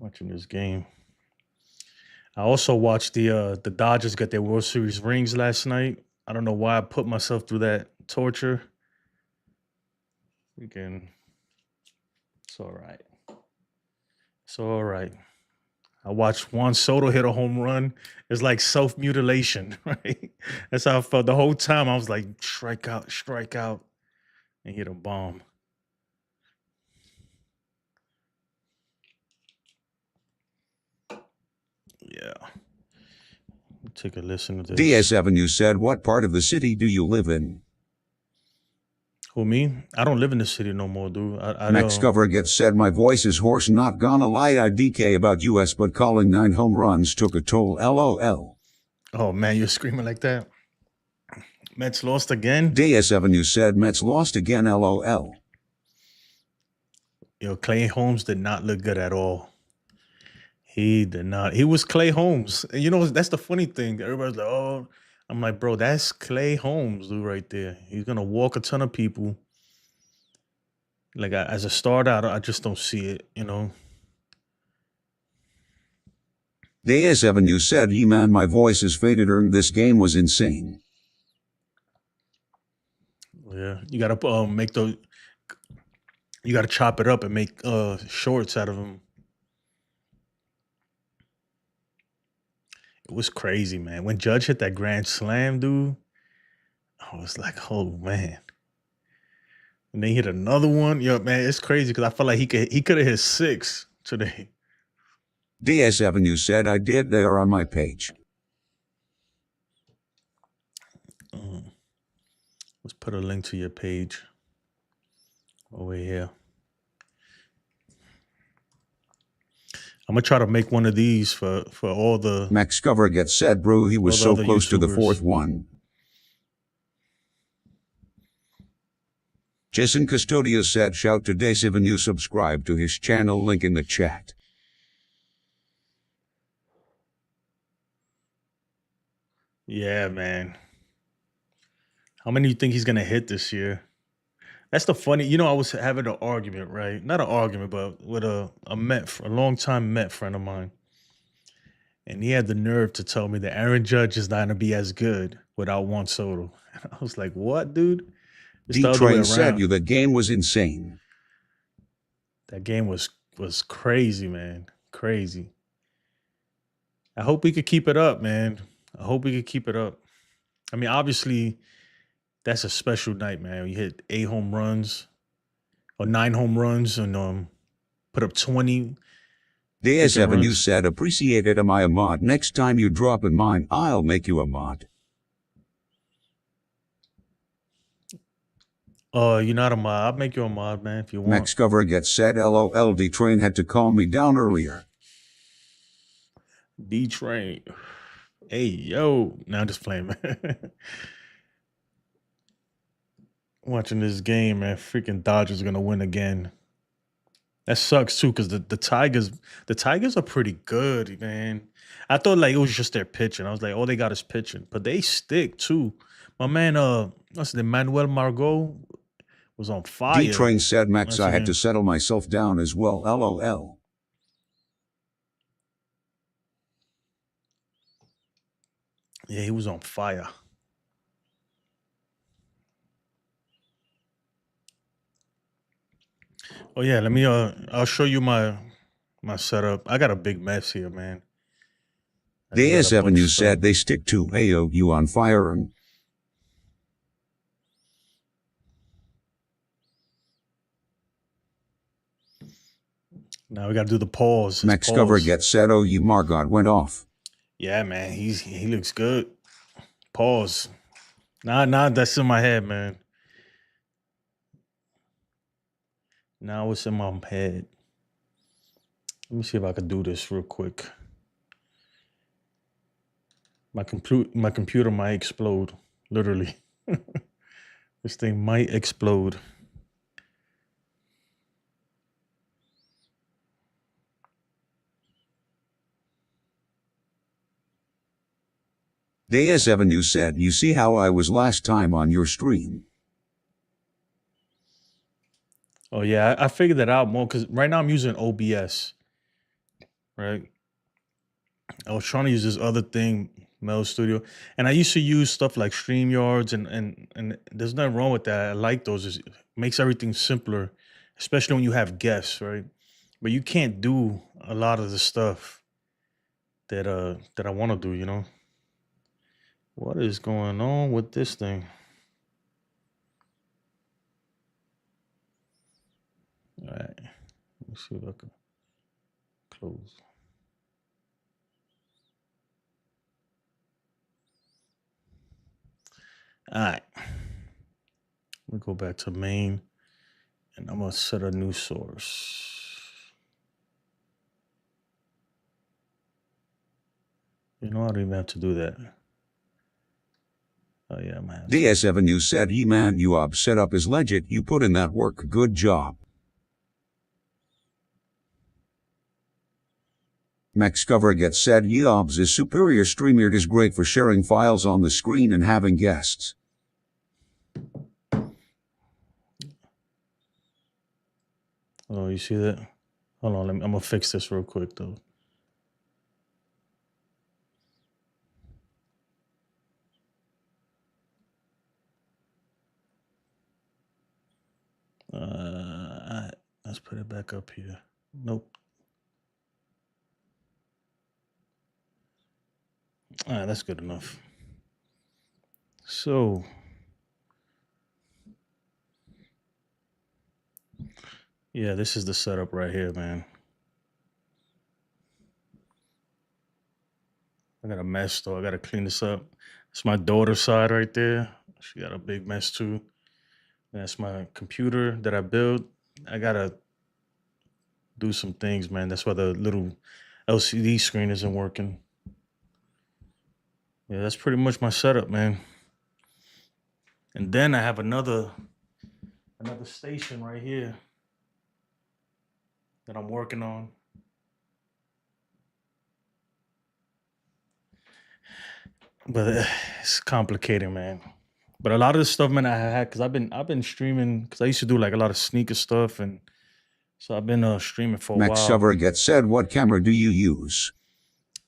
Watching this game. I also watched the Dodgers get their World Series rings last night. I don't know why I put myself through that torture. It's all right. It's all right. I watched Juan Soto hit a home run. It's like self-mutilation, right? That's how I felt the whole time. I was like, strike out, and hit a bomb. Yeah. Take a listen to this. DS Avenue said, what part of the city do you live in? Who, me? I don't live in the city no more, dude. Max Cover gets said, my voice is hoarse, not gonna lie, I DK about US, but calling 9 home runs took a toll, LOL. Oh, man, you're screaming like that? Mets lost again? DS Avenue said, Mets lost again, LOL. Yo, Clay Holmes did not look good at all. He did not. He was Clay Holmes. And you know, that's the funny thing. Everybody's like, oh, I'm like, bro, that's Clay Holmes, dude, right there. He's going to walk a ton of people. Like, as a starter, I just don't see it, you know. DS Avenue said, man, my voice is faded. This game was insane. Yeah, you got to you got to chop it up and make shorts out of them. It was crazy, man. When Judge hit that grand slam, dude, I was like, oh, man. And then he hit another one. Yo, man, it's crazy because I felt like he could have hit 6 today. DS Avenue said, I did. They are on my page. Let's put a link to your page over here. I'm going to try to make one of these for all the... Max Cover gets said, bro, he was so close to the 4th one. Jason Custodio said, shout to DS Avenue, subscribe to his channel, link in the chat. Yeah, man. How many do you think he's going to hit this year? That's the funny, you know, I was having an argument, right? Not an argument, but with a longtime Met friend of mine. And he had the nerve to tell me that Aaron Judge is not going to be as good without Juan Soto. And I was like, what, dude? D-Train said you the game was insane. That game was crazy, man. Crazy. I hope we could keep it up, man. I hope we could keep it up. I mean, obviously, that's a special night, man. You hit 8 home runs or 9 home runs and put up 20. DS Avenue said, appreciate it. Am I a mod? Next time you drop in mine, I'll make you a mod. You're not a mod. I'll make you a mod, man, if you want. Max Cover gets said, LOL, D-Train had to calm me down earlier. D-Train. Hey, yo. Now I'm just playing, man. Watching this game, man. Freaking Dodgers are going to win again. That sucks too, because the Tigers are pretty good, man. I thought like it was just their pitching. I was like, all they got is pitching, but they stick too. My man, what's the Manuel Margot was on fire. D-Train said, Max, That's I had him. to settle myself down as well. LOL. Yeah, he was on fire. Oh yeah, let me I'll show you my setup. I got a big mess here, man. I The just got a bunch AS7 of said stuff. they stick to AOU on fire and Now we gotta do the pause. His Max Cover pause. gets said OU Margot went off. Yeah, man, he looks good. Pause. Nah, that's in my head, man. Now it's in my head. Let me see if I can do this real quick. My computer might explode, literally. This thing might explode. The AS7 said, you see how I was last time on your stream. Oh yeah, I figured that out more because right now I'm using OBS. Right. I was trying to use this other thing, Mel Studio, and I used to use stuff like StreamYards, and there's nothing wrong with that. I like those. It makes everything simpler, especially when you have guests, right? But you can't do a lot of the stuff that I want to do. You know, what is going on with this thing? All right, let me see if I can close. All right. We go back to main, and I'm gonna set a new source. You know, I don't even have to do that. Oh yeah, I'm gonna have to. The AS7 said, man, you set up is legit. You put in that work. Good job. Max Cover gets said, Yobs is superior. StreamYard is great for sharing files on the screen and having guests. Oh, you see that? Hold on, I'm gonna fix this real quick though. All right, let's put it back up here. Nope. All right, that's good enough. So, yeah, this is the setup right here, man. I got a mess though. I gotta clean this up. It's my daughter's side right there. She got a big mess too. That's my computer that I built. I gotta do some things, man. That's why the little LCD screen isn't working. Yeah, that's pretty much my setup, man. And then I have another station right here that I'm working on. But it's complicated, man. But a lot of the stuff, man, I had because I've been streaming because I used to do like a lot of sneaker stuff, and so I've been streaming for a Max while. Cover gets said, what camera do you use?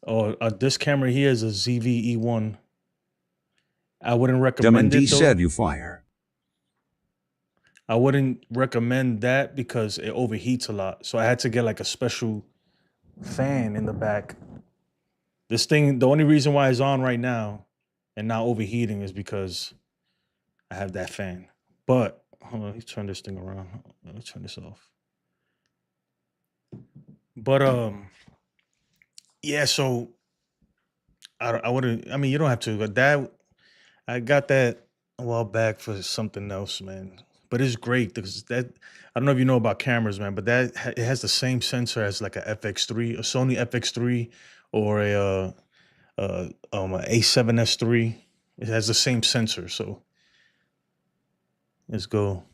Oh, this camera here is a ZV-E1. I wouldn't recommend Demon it though. said you fire. I wouldn't recommend that because it overheats a lot. So I had to get like a special fan in the back. This thing, the only reason why it's on right now and not overheating is because I have that fan. But hold on, let me turn this thing around. Let me turn this off. But yeah, so I wouldn't. I mean, you don't have to. But that I got that a while back for something else, man. But it's great because that I don't know if you know about cameras, man, but that it has the same sensor as like a FX3, a Sony FX3, or a A7S3. It has the same sensor, so let's go.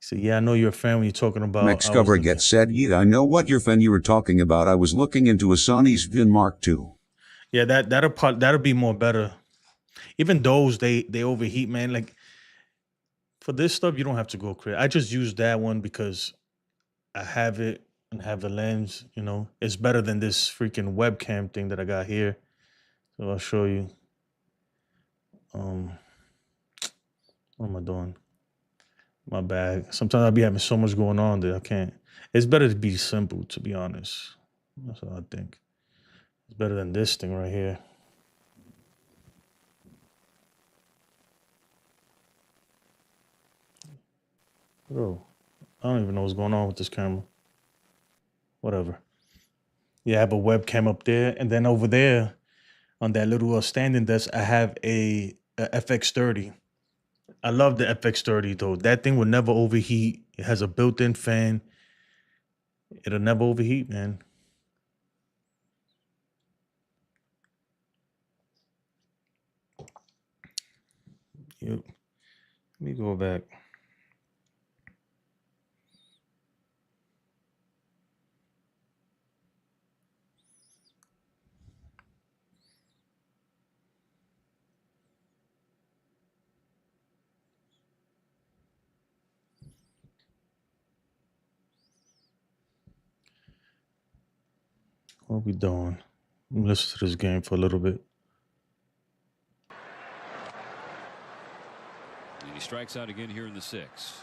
So yeah, I know you're a fan when you're talking about. Max Cover gets said, yeah, I know what your fan you were talking about. I was looking into a Sony's Vin Mark II. Yeah, that'll be more better. Even those they overheat, man. Like for this stuff, you don't have to go crazy. I just use that one because I have it and have the lens. You know, it's better than this freaking webcam thing that I got here. So I'll show you. What am I doing? My bad. Sometimes I'll be having so much going on that I can't. It's better to be simple, to be honest. That's what I think. It's better than this thing right here. Bro, I don't even know what's going on with this camera. Whatever. Yeah, I have a webcam up there, and then over there on that little standing desk, I have a FX30. I love the FX30 though. That thing will never overheat. It has a built-in fan. It'll never overheat, man. Yep. Let me go back. What are we doing? Let me listen to this game for a little bit. And he strikes out again here in the 6th.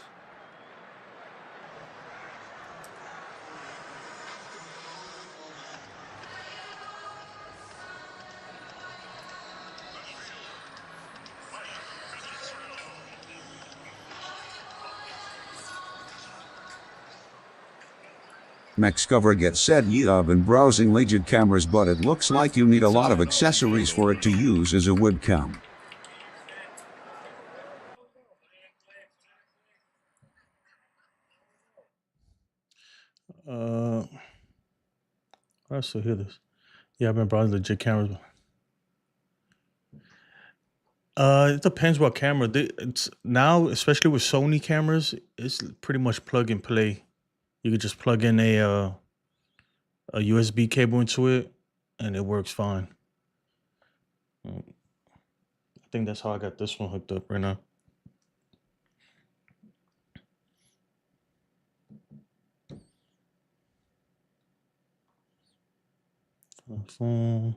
Max Cover gets said, yeah, I've been browsing legit cameras, but it looks like you need a lot of accessories for it to use as a webcam. I still hear this. Yeah, I've been browsing legit cameras. It depends what camera. It's now, especially with Sony cameras, it's pretty much plug and play. You could just plug in a USB cable into it, and it works fine. I think that's how I got this one hooked up right now. Phone.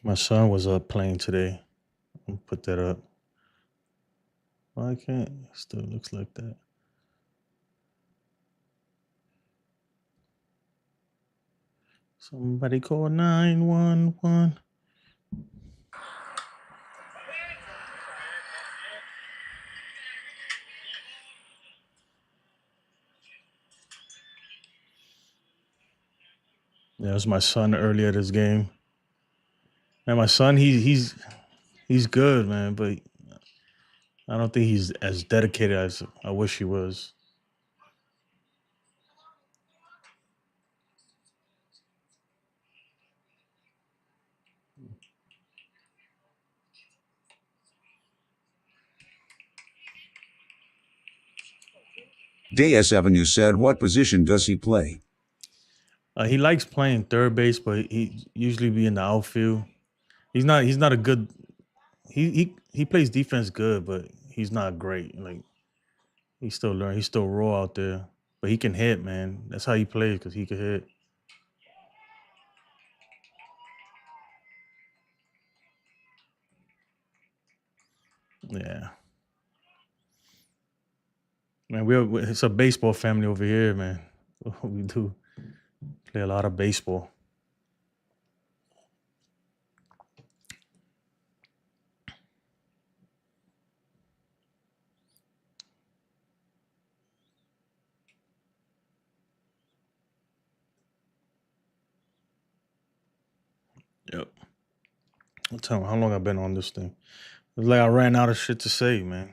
My son was playing today. I'll put that up. Why can't it still looks like that? Somebody call 911. Yeah, it was my son earlier this game. And my son, he's good, man, but I don't think he's as dedicated as I wish he was. DS Avenue said, what position does he play? He likes playing third base, but he usually be in the outfield. He's not a good. He plays defense good, but he's not great. Like he's still learning. He's still raw out there, but he can hit, man. That's how he plays because he can hit. Yeah, man. It's a baseball family over here, man. We do play a lot of baseball. Yep. I'll tell you how long I've been on this thing. It's like I ran out of shit to say, man.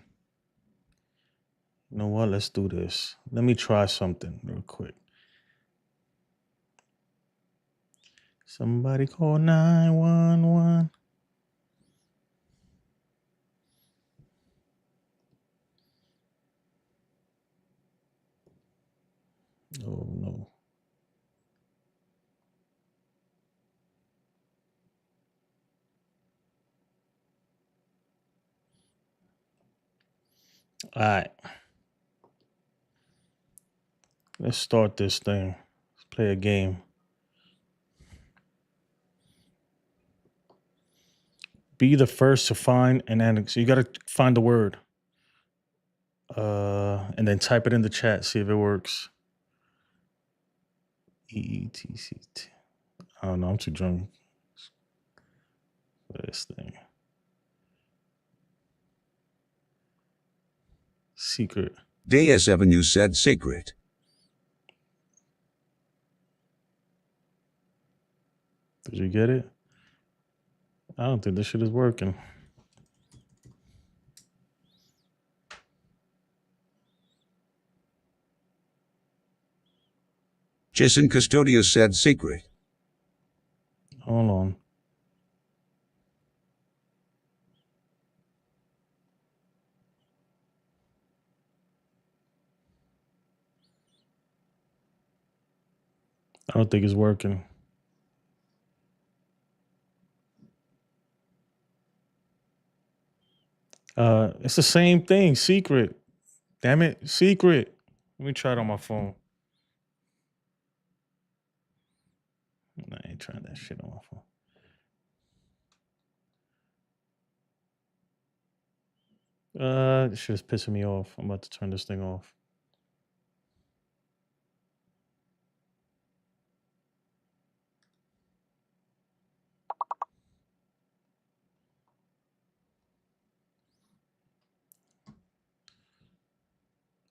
You know what? Let's do this. Let me try something real quick. Somebody call 911. Oh, no. All right. Let's start this thing. Let's play a game. Be the first to find an annex. So you got to find the word. And then type it in the chat. See if it works. EETCT. I don't know. I'm too drunk for this thing. Secret. DS7, you said secret. Did you get it? I don't think this shit is working. Jason Custodio said secret. Hold on. I don't think it's working. It's the same thing. Secret. Damn it. Secret. Let me try it on my phone. I ain't trying that shit on my phone. This shit is pissing me off. I'm about to turn this thing off.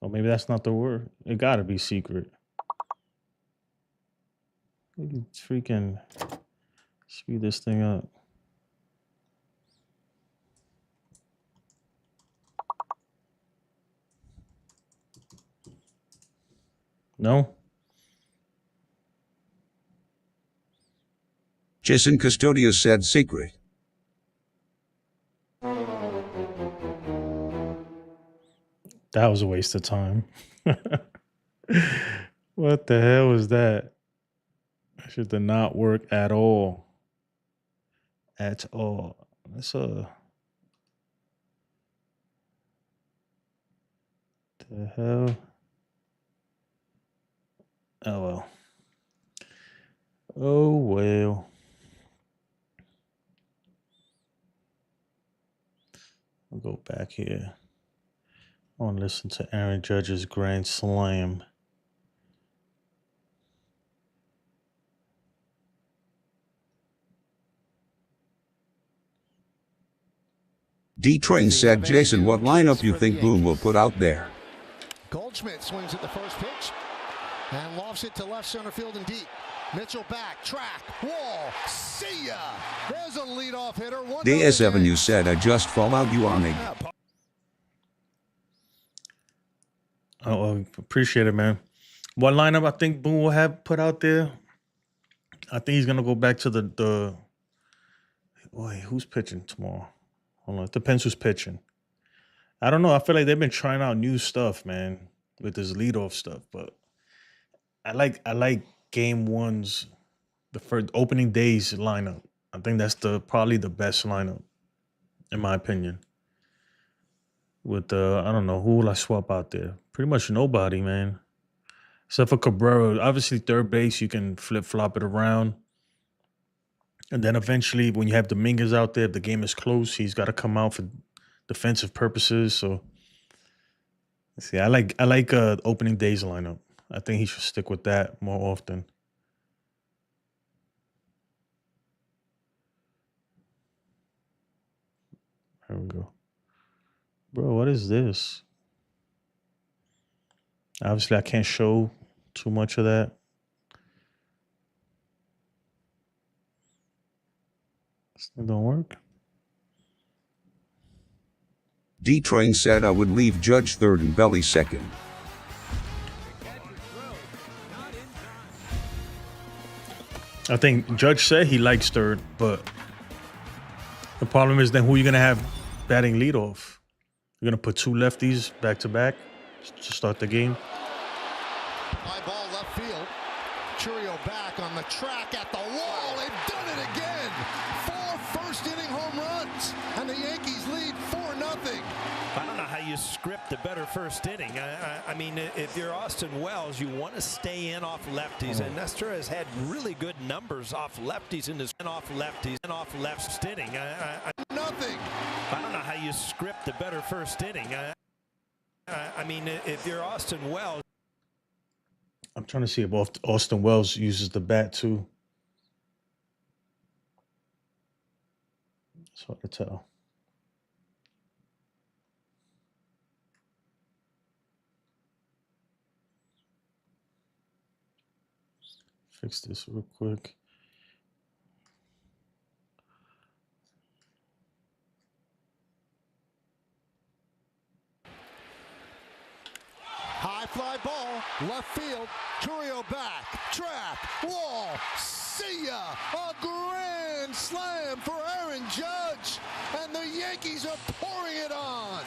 Oh, maybe that's not the word. It gotta be secret. Freaking speed this thing up. No? Jason Custodio said secret. That was a waste of time. What the hell was that? That shit did not work at all. At all. That's the hell? Oh well. Oh well. I'll go back here. I want to listen to Aaron Judge's Grand Slam. D-Train said, Jason, what lineup you think Boone will put out there? Goldschmidt swings at the first pitch and lofts it to left center field and deep. Mitchell back, track, wall, see ya! There's a leadoff hitter. DS7, you said, I just fall out you on it. Oh, appreciate it, man. What lineup I think Boone will have put out there? I think he's gonna go back to the. Wait, who's pitching tomorrow? Hold on, it depends who's pitching. I don't know. I feel like they've been trying out new stuff, man, with this leadoff stuff. But I like game one's the first opening days lineup. I think that's probably the best lineup, in my opinion. With I don't know, who will I swap out there? Pretty much nobody, man. Except for Cabrera. Obviously, third base, you can flip-flop it around. And then eventually, when you have Dominguez out there, if the game is close, he's got to come out for defensive purposes. So, see, I like opening days lineup. I think he should stick with that more often. There we go. Bro, what is this? Obviously, I can't show too much of that. This thing don't work. D-Train said I would leave Judge third and Belly second. I think Judge said he likes third, but the problem is then who are you going to have batting leadoff? You're going to put two lefties back to back to start the game? High ball left field. Curio back on the track at the wall. They've done it again. 4 first-inning home runs, and the Yankees lead 4-0. I don't know how you script a better first inning. I mean, if you're Austin Wells, you want to stay in off lefties, and Nestor has had really good numbers off lefties in his off left inning. Nothing. I don't know how you script a better first inning. I mean, if you're Austin Wells. I'm trying to see if Austin Wells uses the bat too. It's hard to tell. Fix this real quick. High fly ball, left field. Curio back, track, wall. See ya! A grand slam for Aaron Judge, and the Yankees are pouring it on.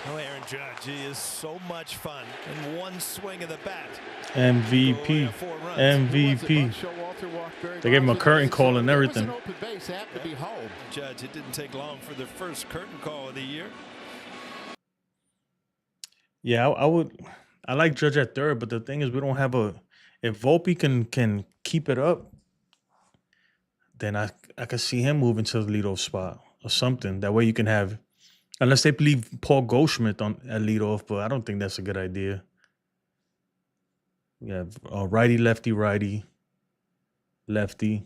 Oh, Aaron Judge, he is so much fun in one swing of the bat. MVP. MVP. They gave him a curtain call and everything. Judge, it didn't take long for the first curtain call of the year. Yeah, I like Judge at third, but the thing is we don't have if Volpe can keep it up, then I could see him moving to the leadoff spot or something. That way you can have, unless they leave Paul Goldschmidt at leadoff, but I don't think that's a good idea. You have righty, lefty, lefty.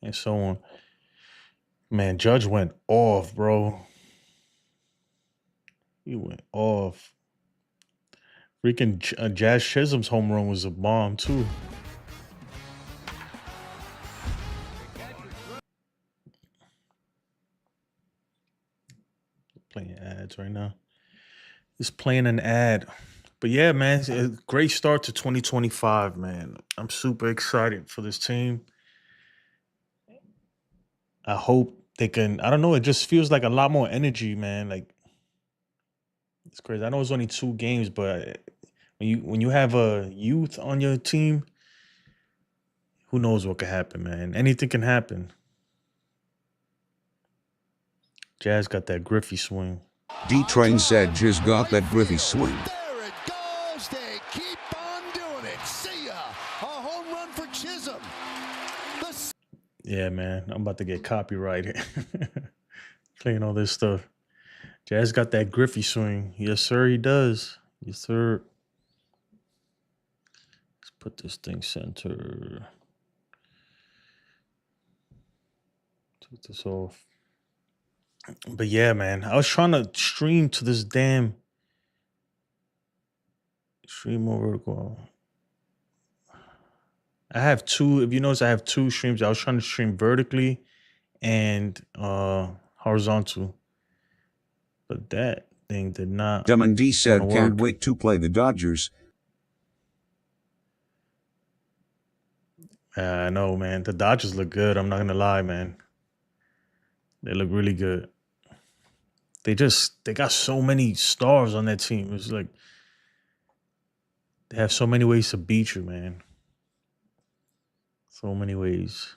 And so on. Man, Judge went off, bro. He went off. Freaking Jazz Chisholm's home run was a bomb, too. Playing ads right now. Just playing an ad. But yeah, man, it's a great start to 2025, man. I'm super excited for this team. I hope they can, I don't know, it just feels like a lot more energy, man. Like, it's crazy. I know it's only 2 games, but when you have a youth on your team, who knows what could happen, man. Anything can happen. Jazz got that Griffey swing. D-Train said Jizz got that Griffey swing. There it goes. They keep on doing it. See ya. A home run for Chisholm. Yeah, man. I'm about to get copyrighted. Playing all this stuff. Jazz got that Griffey swing. Yes, sir, he does. Yes, sir. Let's put this thing center. Take this off. But yeah, man. I was trying to stream to this damn stream more vertical. I have 2. If you notice, I have 2 streams. I was trying to stream vertically and horizontal. But that thing did not. Dumb and D said, work. can't wait to play the Dodgers. I know, man. The Dodgers look good. I'm not going to lie, man. They look really good. They got so many stars on that team. It's like they have so many ways to beat you, man. So many ways.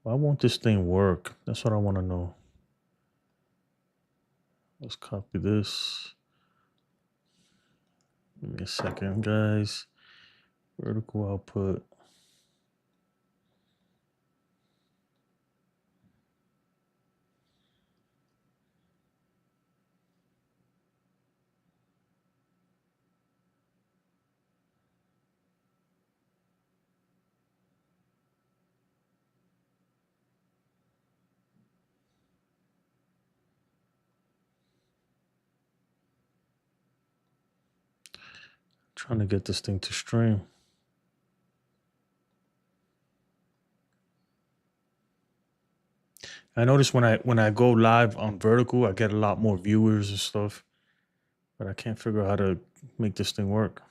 Why won't this thing work? That's what I want to know. Let's copy this. Give me a second, guys. Vertical output. Trying to get this thing to stream. I notice when I go live on vertical, I get a lot more viewers and stuff. But I can't figure out how to make this thing work.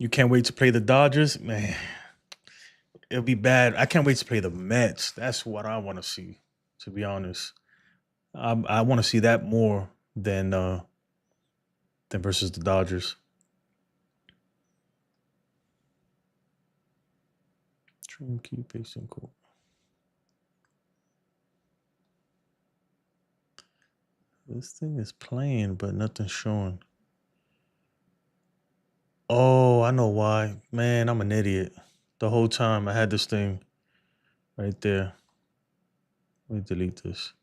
You can't wait to play the Dodgers? Man, it'll be bad. I can't wait to play the Mets. That's what I want to see, to be honest. I want to see that more than versus the Dodgers. Trim key pacing cool. This thing is playing, but nothing's showing. Oh, I know why. Man, I'm an idiot. The whole time I had this thing right there. Let me delete this.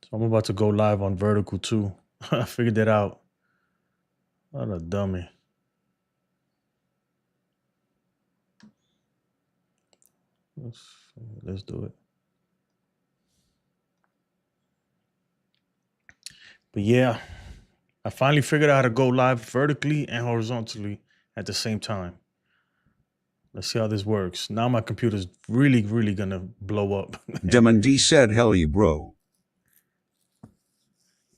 So I'm about to go live on vertical too. I figured that out. What a dummy. Let's do it. But yeah, I finally figured out how to go live vertically and horizontally at the same time. Let's see how this works. Now my computer's really, really gonna blow up. Demon D said, hell you, bro.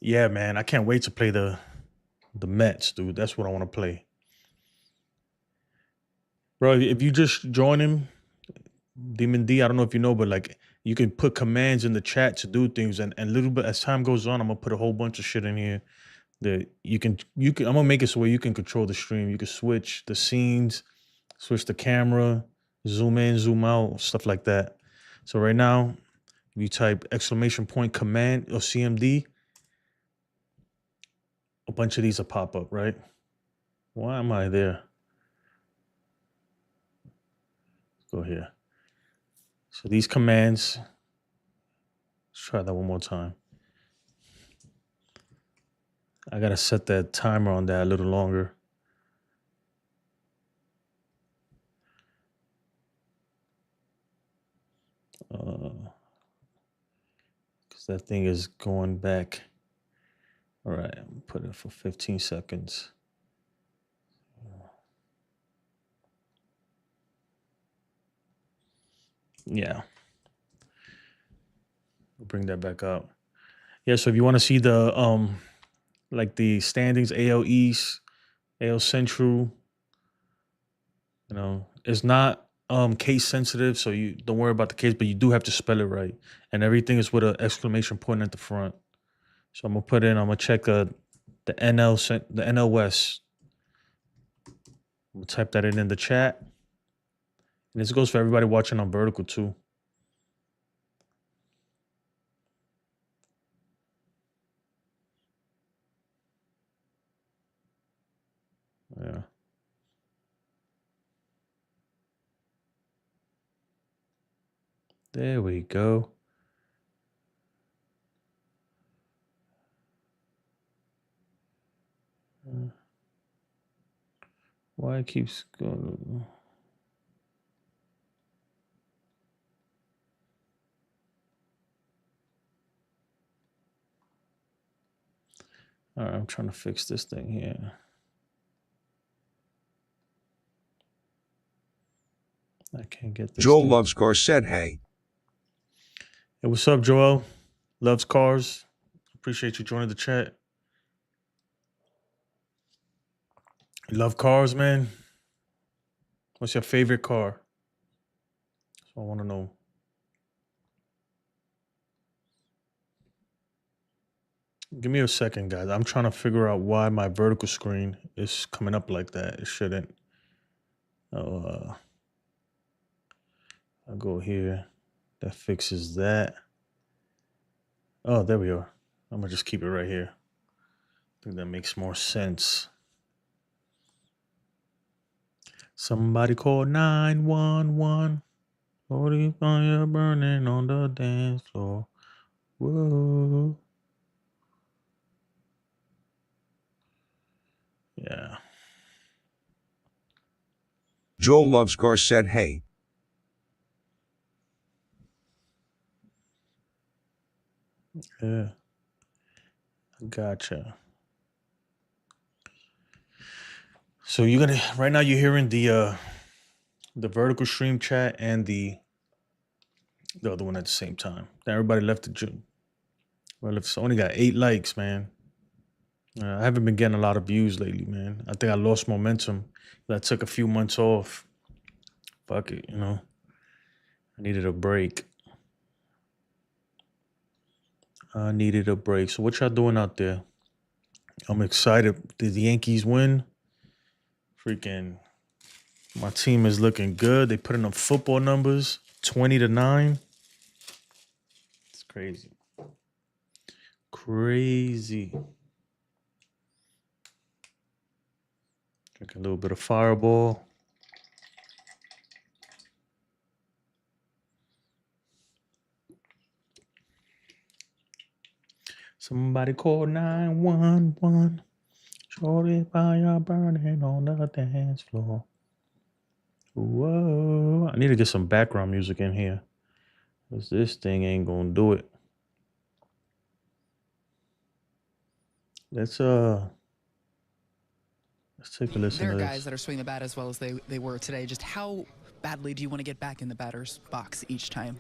Yeah, man, I can't wait to play the Mets, dude. That's what I want to play. Bro, if you just join him, Demon D, I don't know if you know, but like you can put commands in the chat to do things, and a little bit as time goes on, I'm gonna put a whole bunch of shit in here that you can I'm gonna make it so where you can control the stream. You can switch the scenes, switch the camera, zoom in, zoom out, stuff like that. So right now, if you type ! command or CMD, a bunch of these will pop up, right? Why am I there? Go here. So these commands, let's try that one more time. I gotta set that timer on that a little longer. Because that thing is going back. All right, I'm gonna put it for 15 seconds. Yeah. We'll bring that back up. Yeah, so if you want to see the like the standings, AL East, AL Central, you know, it's not case sensitive, so you don't worry about the case, but you do have to spell it right. And everything is with an exclamation point at the front. So I'm gonna check the NL West. We'll type that in the chat. And this goes for everybody watching on vertical too. Yeah. There we go. Why it keeps going? All right, I'm trying to fix this thing here. I can't get this. Joel Loves Cars said, hey. Hey, what's up, Joel? Loves Cars. Appreciate you joining the chat. You love cars, man? What's your favorite car? So I want to know. Give me a second, guys. I'm trying to figure out why my vertical screen is coming up like that. It shouldn't. Oh, I'll go here. That fixes that. Oh, there we are. I'm going to just keep it right here. I think that makes more sense. Somebody call 911. What if fire burning on the dance floor? Whoa. Yeah. Joel Loves Cars said, hey. Yeah. Gotcha. So you're gonna right now you're hearing the vertical stream chat and the The other one at the same time. Everybody left the gym. Well, it's only got 8 likes, man. I haven't been getting a lot of views lately, man. I think I lost momentum. I took a few months off. Fuck it, you know. I needed a break. So what y'all doing out there? I'm excited. Did the Yankees win? Freaking, my team is looking good. They putting up football numbers, 20-9. It's crazy. Crazy. Drink a little bit of Fireball. Somebody call 911. Shorty fire burning on the dance floor. Whoa. I need to get some background music in here, because this thing ain't gonna do it. Let's take a listen There to are this. guys that are swinging the bat as well as they were today. Just how badly do you want to get back in the batter's box each time?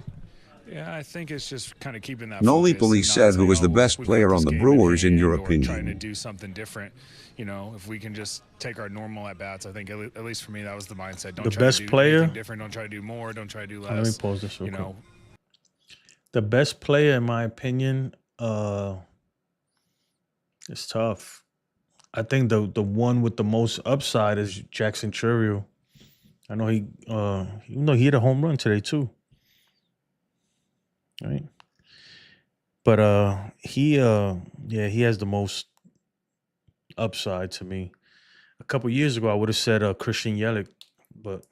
Yeah, I think it's just kind of keeping that. Noli focus Police and not said who was the saying, best we've got player this on the game in Brewers in hand, your or trying to opinion. do something different. You know, if we can just take our normal at bats, I think at least for me that was the mindset. Don't The try best to do player? anything different. Don't try to do more. Don't try to do less. Let me pause this real You quick. know, The best player, in my opinion, it's tough. I think the one with the most upside is Jackson Chourio. I know he hit a home run today too. Right? But he has the most upside to me. A couple years ago I would have said Christian Yelich, but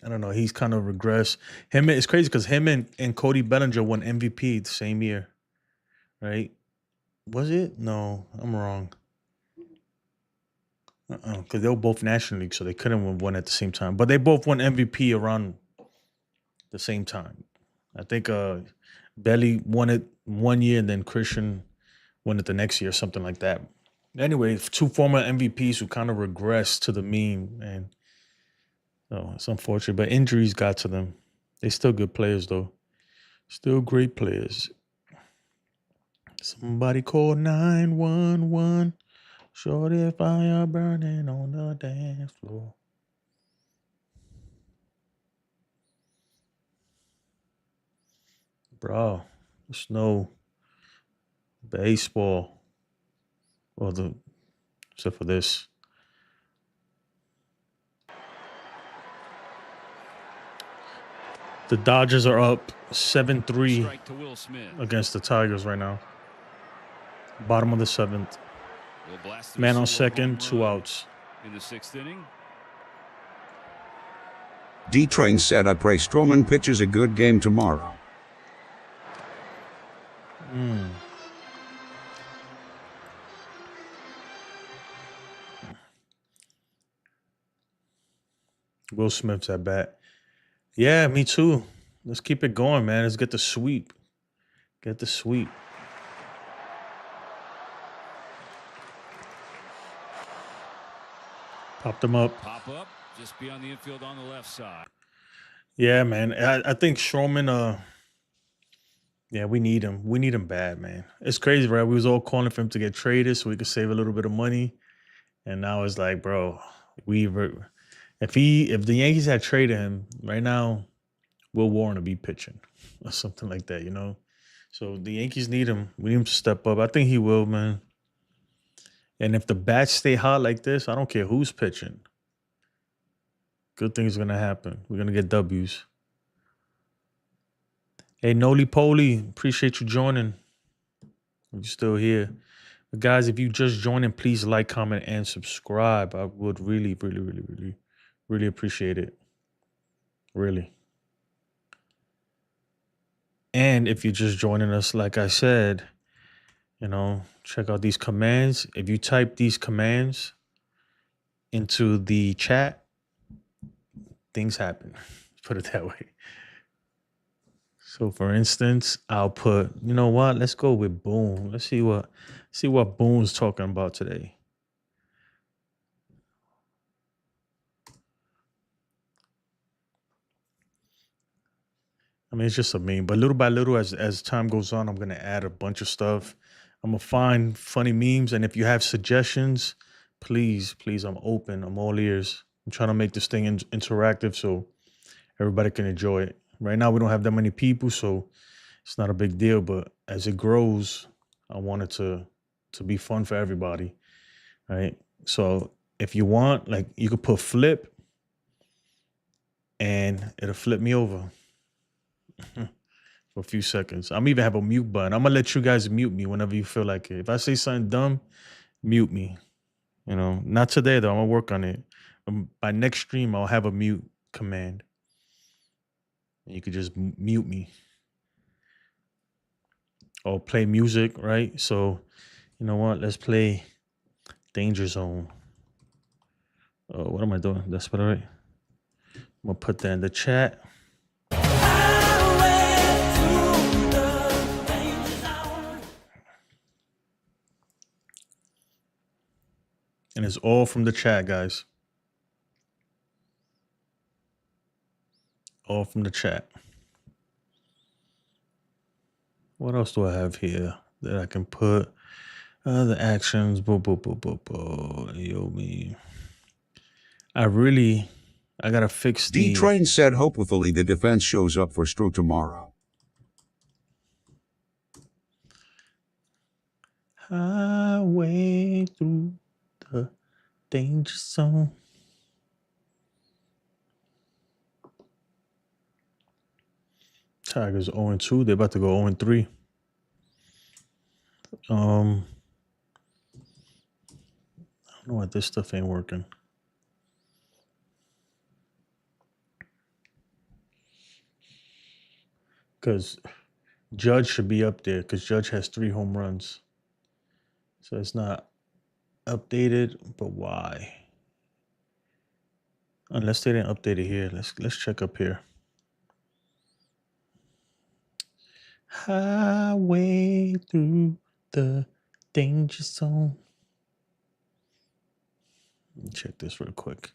I don't know. He's kind of regressed. It's crazy because him and Cody Bellinger won MVP the same year, right? Was it? No, I'm wrong. Because they were both National League, so they couldn't win one at the same time. But they both won MVP around the same time. I think Belly won it one year, and then Christian won it the next year, something like that. Anyway, 2 former MVPs who kind of regressed to the mean, and so it's unfortunate. But injuries got to them. They still good players, though. Still great players. Somebody call 911. Shorty fire burning on the dance floor. Bro, there's no baseball. Except for this. The Dodgers are up 7-3 against the Tigers right now. Bottom of the 7th. Man on second, 2 outs. In the 6th inning. D-Train said, I pray Stroman pitches a good game tomorrow. Will Smith's at bat. Yeah, me too. Let's keep it going, man. Let's get the sweep. Get the sweep. Pop them up. Pop up, just beyond the infield on the left side. Yeah, man. I think Stroman, yeah, we need him. We need him bad, man. It's crazy, right? We was all calling for him to get traded so we could save a little bit of money. And now it's like, bro, if the Yankees had traded him right now, Will Warren would be pitching or something like that, you know? So the Yankees need him. We need him to step up. I think he will, man. And if the bats stay hot like this, I don't care who's pitching. Good things are going to happen. We're going to get W's. Hey, Noli Poly, appreciate you joining. If you're still here. But guys, if you just joining, please like, comment, and subscribe. I would really, really, really, really, really appreciate it. Really. And if you're just joining us, like I said, you know, check out these commands. If you type these commands into the chat, things happen. Put it that way. So for instance, I'll put, you know what? Let's go with Boone. Let's see what Boone's talking about today. I mean, it's just a meme. But little by little, as time goes on, I'm gonna add a bunch of stuff. I'm gonna find funny memes, and if you have suggestions, please, I'm open. I'm all ears. I'm trying to make this thing interactive so everybody can enjoy it. Right now, we don't have that many people, so it's not a big deal. But as it grows, I want it to be fun for everybody, right? So if you want, like, you could put flip, and it'll flip me over for a few seconds. I'm even have a mute button. I'm gonna let you guys mute me whenever you feel like it. If I say something dumb, mute me. You know, not today though. I'm gonna work on it. By next stream, I'll have a mute command. You could just mute me or play music, right? So, you know what? Let's play Danger Zone. Oh, what am I doing? That's what, right? I'm gonna put that in the chat. And it's all from the chat, guys. All from the chat. What else do I have here that I can put? The actions. Yo, me. I gotta fix the. D-Train said hopefully the defense shows up for Stro tomorrow. Highway through the danger zone. Tigers 0-2. They're about to go 0-3. I don't know why this stuff ain't working. Because Judge should be up there because Judge has 3 home runs. So it's not updated, but why? Unless they didn't update it here. Let's check up here. Highway through the danger zone. Let me check this real quick.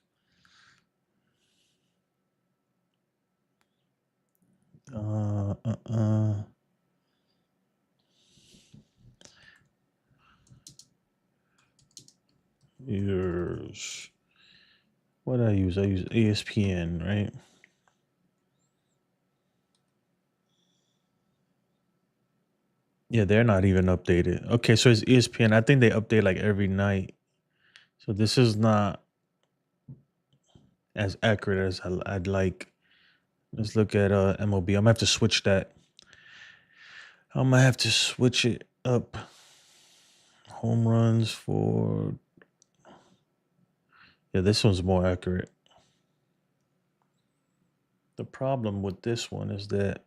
Here's what I use. I use ESPN, right? Yeah, they're not even updated. Okay, so it's ESPN. I think they update like every night. So this is not as accurate as I'd like. Let's look at MLB. I'm gonna have to switch that. I'm gonna have to switch it up. Home runs for. Yeah, this one's more accurate. The problem with this one is that.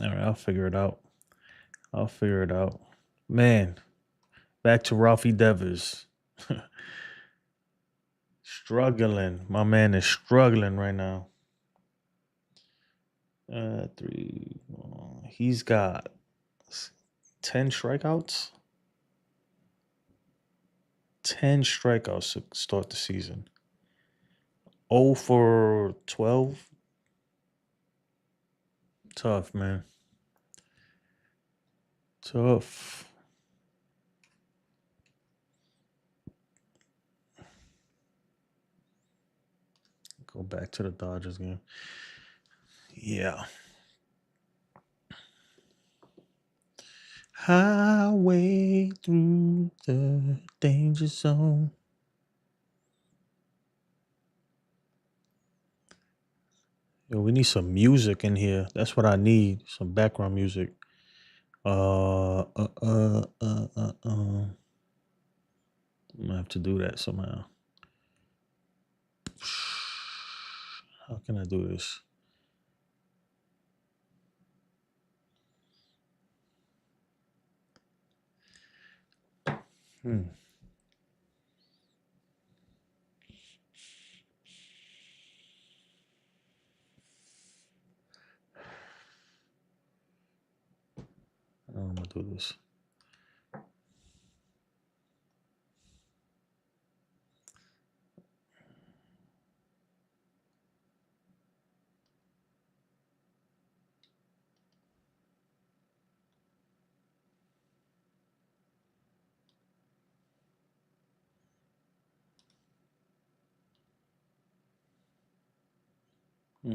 All right, I'll figure it out. Man, back to Ralphie Devers. Struggling. My man is struggling right now. 3. He's got 10 strikeouts. 10 strikeouts to start the season. 0 for 12. Tough, man. Tough. Go back to the Dodgers game. Yeah. Highway through the danger zone. Yo, we need some music in here. That's what I need. Some background music. I'm gonna have to do that somehow. How can I do this? I don't know how to do this. All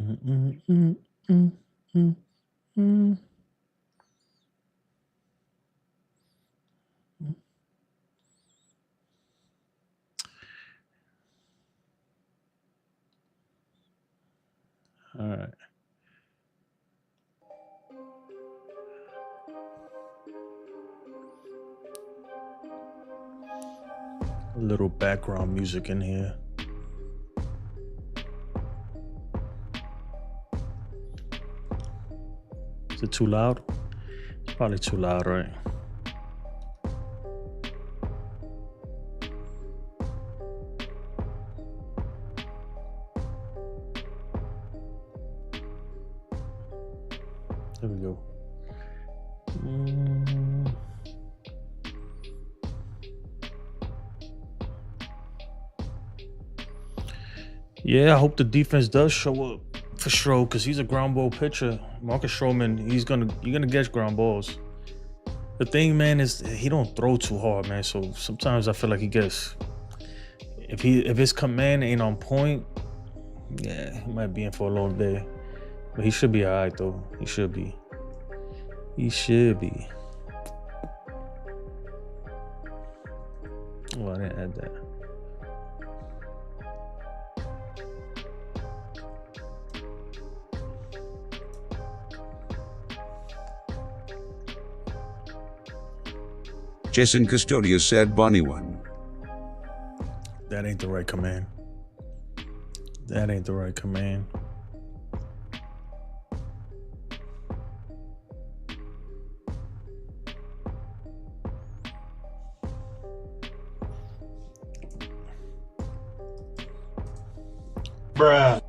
right. A little background music in here. Is it too loud? It's probably too loud, right? There we go. Yeah, I hope the defense does show up for Stroh because he's a ground ball pitcher. Marcus Stroman, you're gonna get ground balls. The thing, man, is he don't throw too hard, man. So sometimes I feel like he gets if his command ain't on point, yeah, he might be in for a long day. But he should be all right though. He should be. Oh, I didn't add that. Jason Custodio said Bunny one. That ain't the right command. That ain't the right command. Bruh.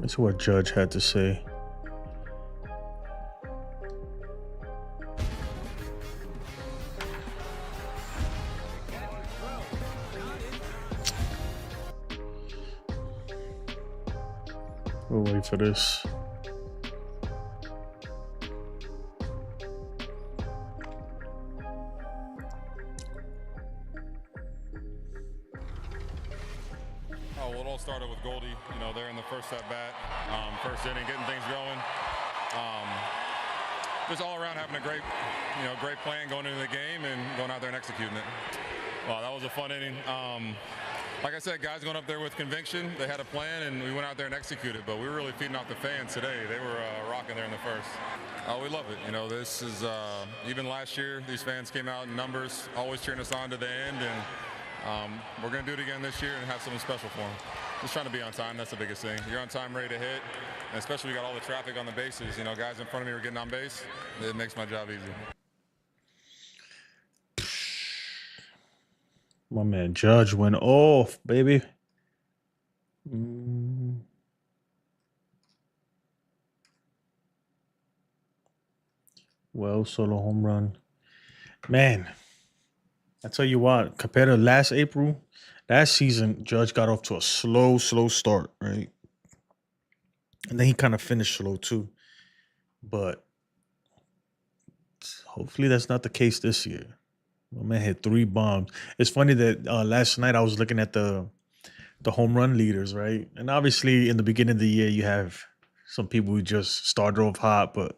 That's what Judge had to say. We'll wait for this. Oh, well, it all started with Goldie, there in the first at-bat, first inning, getting things going. Just all around having a great plan going into the game and going out there and executing it. Wow, that was a fun inning. Like I said, guys going up there with conviction. They had a plan, and we went out there and executed. But we were really feeding off the fans today. They were rocking there in the first. Oh, we love it. This is even last year. These fans came out in numbers, always cheering us on to the end, and we're going to do it again this year and have something special for them. Just trying to be on time. That's the biggest thing. You're on time, ready to hit, and especially we got all the traffic on the bases. Guys in front of me were getting on base. It makes my job easy. My man Judge went off, baby. Well, solo home run. Man, I tell you what, compared to last season, Judge got off to a slow start, right? And then he kind of finished slow too. But hopefully that's not the case this year. My man hit 3 bombs. It's funny that last night I was looking at the home run leaders, right? And obviously in the beginning of the year, you have some people who just started off hot, but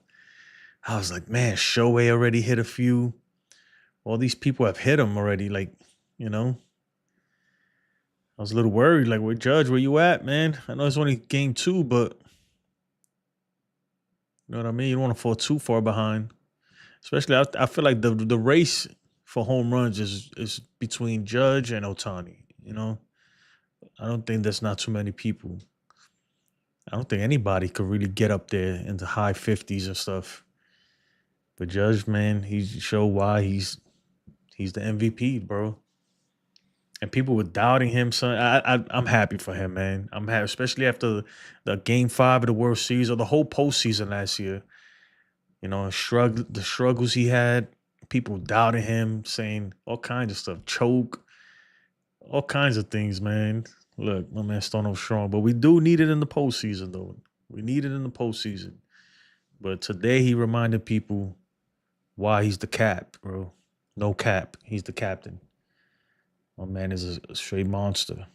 I was like, man, Shohei already hit a few. All these people have hit him already, I was a little worried, like, where Judge, where you at, man? I know it's only game 2, but you know what I mean? You don't want to fall too far behind. Especially, I feel like the race for home runs is between Judge and Ohtani, I don't think there's not too many people. I don't think anybody could really get up there in the high 50s and stuff. But Judge, man, he showed why he's the MVP, bro. and people were doubting him. Son, I'm happy for him, man. I'm happy, especially after the Game 5 of the World Series or the whole postseason last year. You know, the struggles he had, people doubting him, saying all kinds of stuff, choke, all kinds of things, man. Look, my man starting off strong, but we do need it in the postseason, though. We need it in the postseason. But today he reminded people why he's the cap, bro. No cap. He's the captain. My man is a straight monster.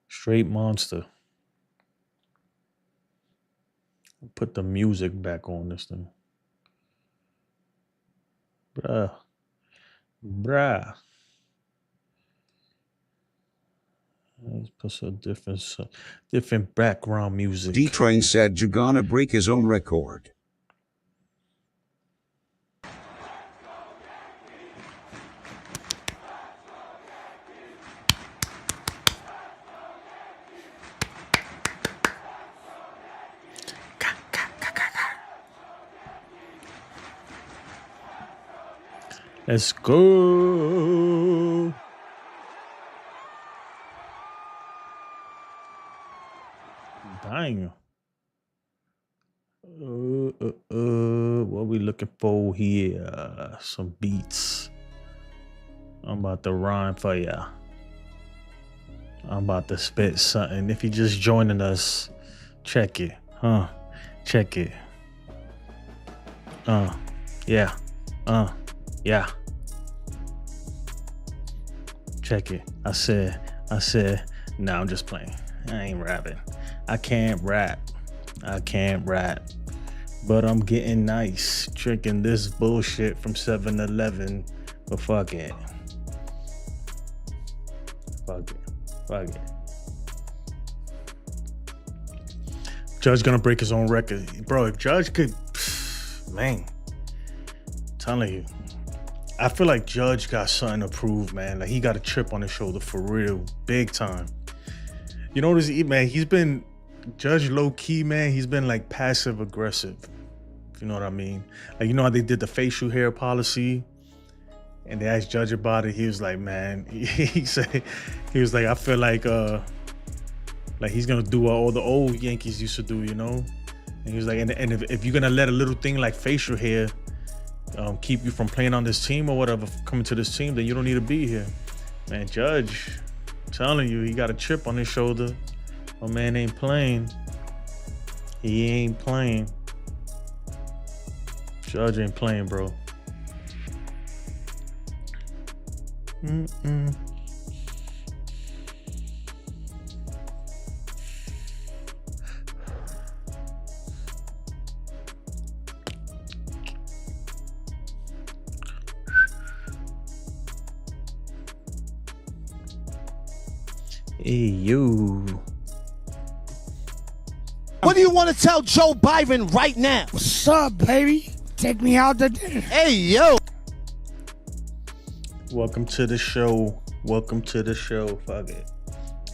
Straight monster. Put the music back on this thing. Bruh. Let's put some different background music. D-Train said you're gonna break his own record. Let's go. Dang. What we looking for here? Some beats. I'm about to rhyme for ya. I'm about to spit something. If you're just joining us, check it. Check it. Yeah. Yeah. Check it. I said, nah, I'm just playing. I ain't rapping. I can't rap. But I'm getting nice. Drinking this bullshit from 7-Eleven. But fuck it. Fuck it. Judge gonna break his own record. Bro, if Judge could, man, I'm telling you. I feel like Judge got something to prove, man. Like he got a chip on his shoulder for real, big time. You know what, man? He's been Judge low key, man. He's been like passive aggressive. If you know what I mean? Like you know how they did the facial hair policy, and they asked Judge about it. He was like, man, he was like, I feel like he's gonna do what all the old Yankees used to do, you know? And he was like, and if you're gonna let a little thing like facial hair keep you from playing on this team or whatever, coming to this team, then you don't need to be here. Man, Judge, I'm telling you, he got a chip on his shoulder. My man ain't playing. He ain't playing. Judge ain't playing, bro. Hey, you. What do you want to tell Joe Biden right now? What's up, baby? Take me out to dinner. Hey, yo. Welcome to the show. Fuck it.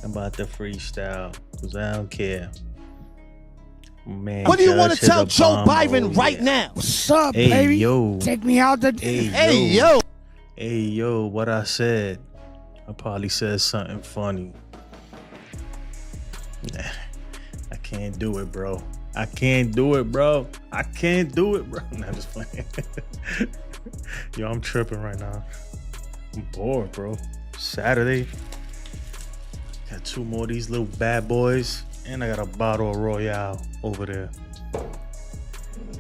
I'm about to freestyle because I don't care. Man, what do you want to tell Joe Biden right now? What's up, hey, baby? Yo. Take me out to dinner. Hey, yo. Hey, yo, what I said. I probably said something funny. Nah, I can't do it, bro. Nah, just playing. Yo, I'm tripping right now. I'm bored, bro. Saturday. Got 2 more of these little bad boys. And I got a bottle of Royale over there.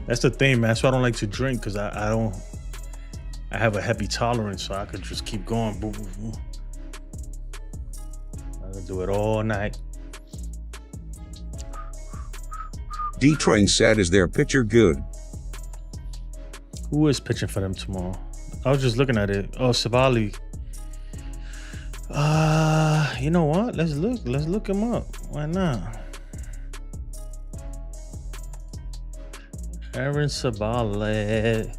That's the thing, man. That's why I don't like to drink, because I have a heavy tolerance, so I could just keep going. Boom, boom, boom. I can do it all night. D-Train said, is their pitcher good? Who is pitching for them tomorrow? I was just looking at it. Oh, Savali. You know what? Let's look him up. Why not? Aaron Savali.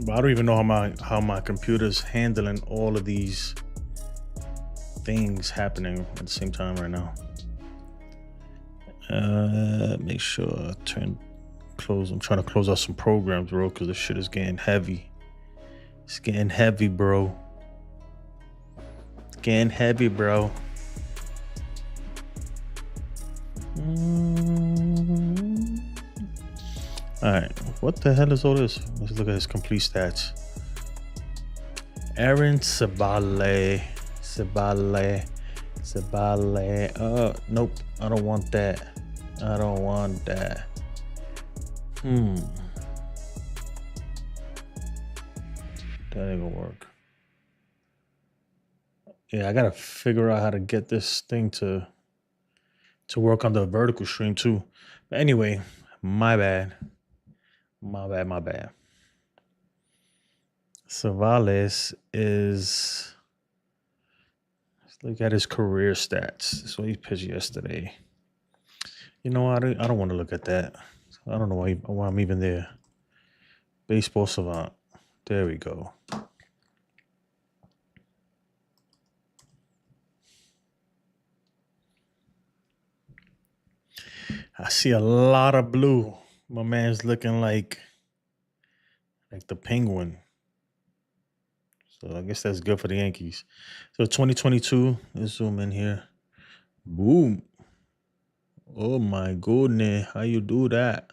But I don't even know how my computer's handling all of these things happening at the same time right now. Make sure I close. I'm trying to close out some programs, bro, because this shit is getting heavy. It's getting heavy, bro. It's getting heavy, bro. All right, what the hell is all this? Let's look at his complete stats. Aaron Sabale. Nope, I don't want that. I don't want that. That ain't gonna work. Yeah, I gotta figure out how to get this thing to work on the vertical stream too. But anyway, my bad. Savales is, let's look at his career stats. So he pitched yesterday. You know what? I don't want to look at that. I don't know why I'm even there. Baseball Savant. There we go. I see a lot of blue. My man's looking like the Penguin. So I guess that's good for the Yankees. So 2022, let's zoom in here. Boom. Oh my goodness. How you do that?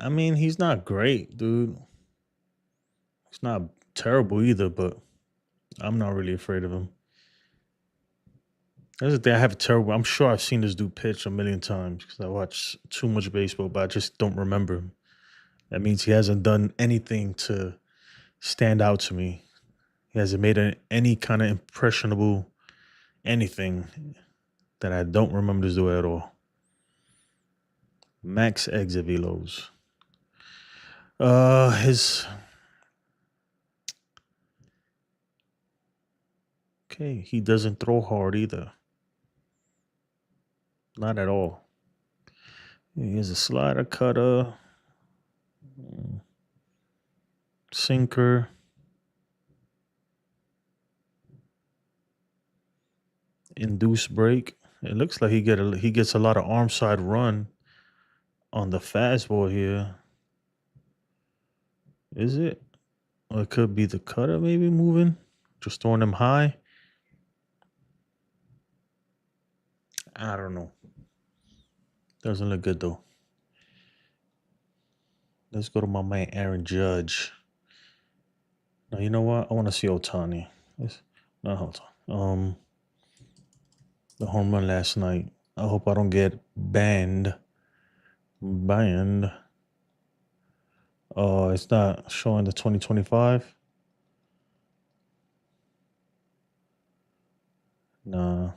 I mean, he's not great, dude. He's not terrible either, but I'm not really afraid of him. That's the thing. I have a terrible. I'm sure I've seen this dude pitch a million times because I watch too much baseball, but I just don't remember him. That means he hasn't done anything to stand out to me. He hasn't made any kind of impressionable anything that I don't remember this dude at all. Max exit velos. Okay, he doesn't throw hard either. Not at all. Here's a slider, cutter, sinker, induced break. It looks like he gets a lot of arm side run on the fastball here. Is it? Or it could be the cutter maybe moving, just throwing him high. I don't know. Doesn't look good though. Let's go to my man Aaron Judge. Now you know what? I want to see Ohtani. No, hold on. The home run last night. I hope I don't get banned. Oh, it's not showing the 2025. Nah.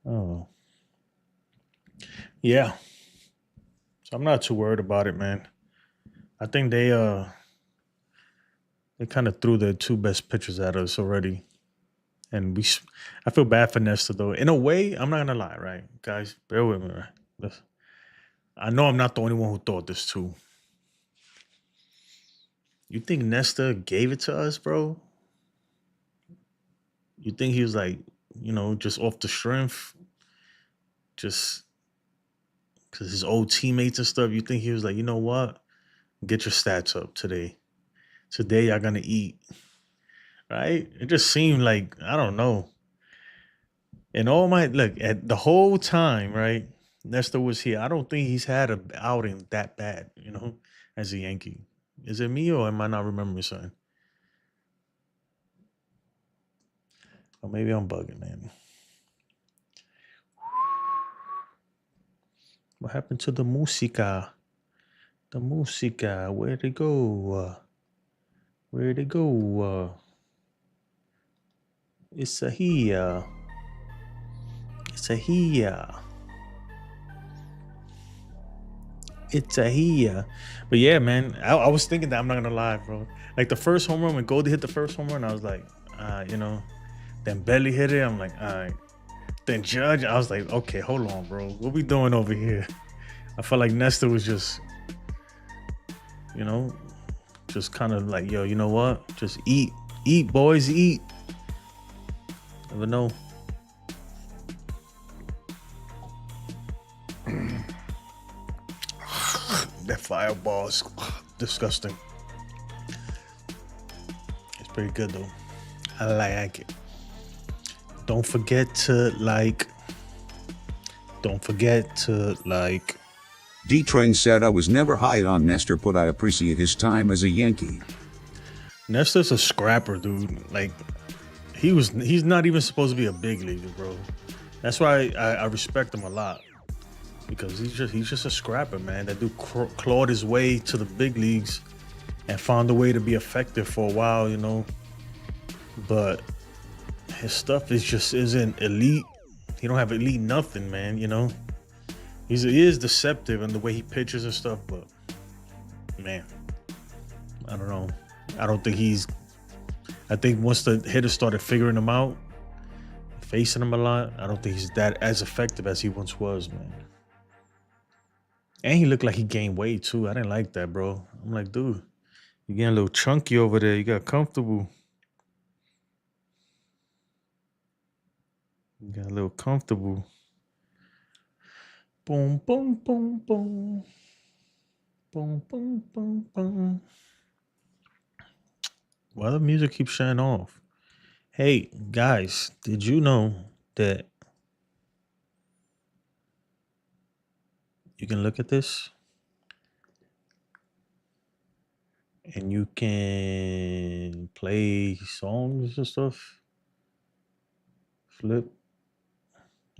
Oh. Yeah. So I'm not too worried about it, man. I think they kind of threw their two best pitchers at us already. And I feel bad for Nestor though. In a way, I'm not gonna lie, right? Guys, bear with me, right? Listen. I know I'm not the only one who thought this too. You think Nestor gave it to us, bro? You think he was like, just off the strength? Just because his old teammates and stuff, you think he was like, you know what? Get your stats up today. Today y'all gonna eat. Right? It just seemed like, I don't know. And at the whole time, right? Nestor was here. I don't think he's had an outing that bad, as a Yankee. Is it me or am I not remembering something? Or maybe I'm bugging, man. What happened to the música? The música, where'd it go? It's a here. It's a here. But yeah, man, I was thinking that, I'm not gonna lie, bro. Like the first home run, when Goldie hit the first home run, I was like, Then Belly hit it, I'm like, all right. Then Judge, I was like, okay, hold on, bro. What we doing over here? I felt like Nestor was just, just kind of like, yo, you know what? Just eat, boys, eat. Never know. That fireball is disgusting. It's pretty good though. I like it. Don't forget to like. D-Train said I was never high on Nestor, but I appreciate his time as a Yankee. Nestor's a scrapper, dude. Like, he's not even supposed to be a big leaguer, bro. That's why I respect him a lot. Because he's just a scrapper, man. That dude clawed his way to the big leagues and found a way to be effective for a while, you know. But his stuff isn't elite. He don't have elite nothing, man, you know. He is deceptive in the way he pitches and stuff, but man, I don't know. I think once the hitters started figuring him out, facing him a lot, I don't think he's that as effective as he once was, man. And he looked like he gained weight too. I didn't like that, bro. I'm like, dude, you're getting a little chunky over there. You got comfortable. You got a little comfortable. Boom, boom, boom, boom. Boom, boom, boom, boom. Why the music keeps shutting off? Hey, guys, did you know that you can look at this and you can play songs and stuff? Flip.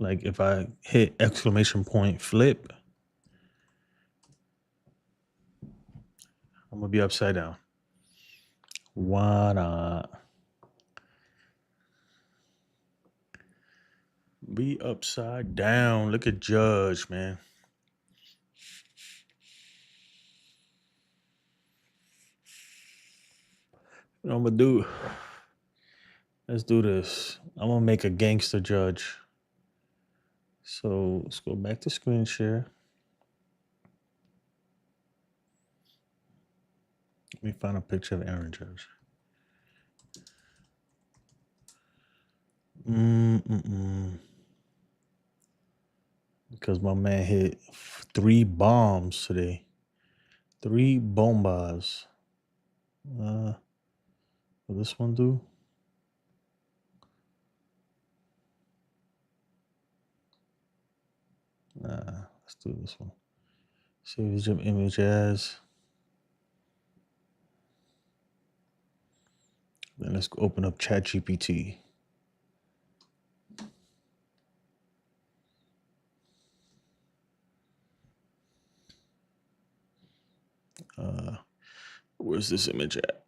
Like if I hit exclamation point flip, I'm gonna be upside down. Why not? Be upside down. Look at Judge, man. You know what I'm gonna do? Let's do this. I'm gonna make a gangster Judge. So let's go back to screen share. Let me find a picture of Aaron Judge. Because my man hit 3 bombs today. 3 bombas. What this one do? Let's do this one. Save your image as. Then let's go open up ChatGPT. Where's this image at?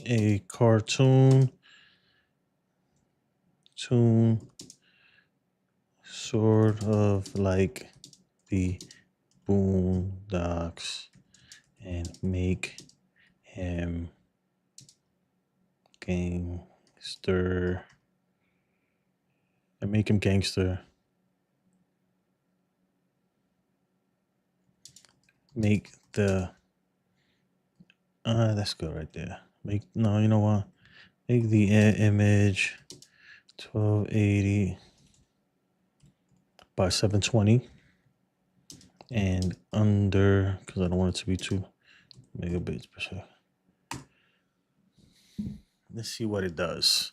A cartoon sort of like the Boondocks and make him gangster. Make the that's good right there. You know what? Make the image 1280 by 720 and under, because I don't want it to be 2 megabits per second. Let's see what it does.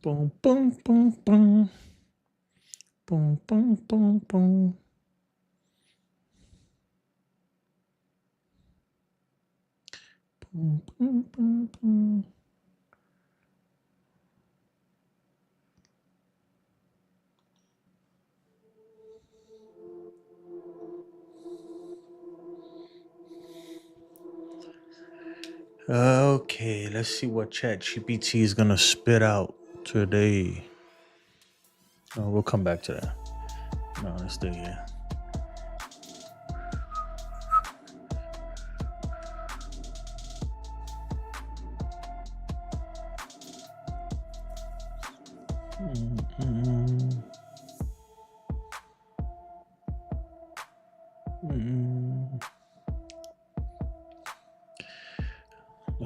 Boom, boom, boom, boom. Boom, boom, boom, boom. Boom, boom, boom, boom. Okay, let's see what ChatGPT is gonna spit out today. Oh, we'll come back to that. No, let's stay here.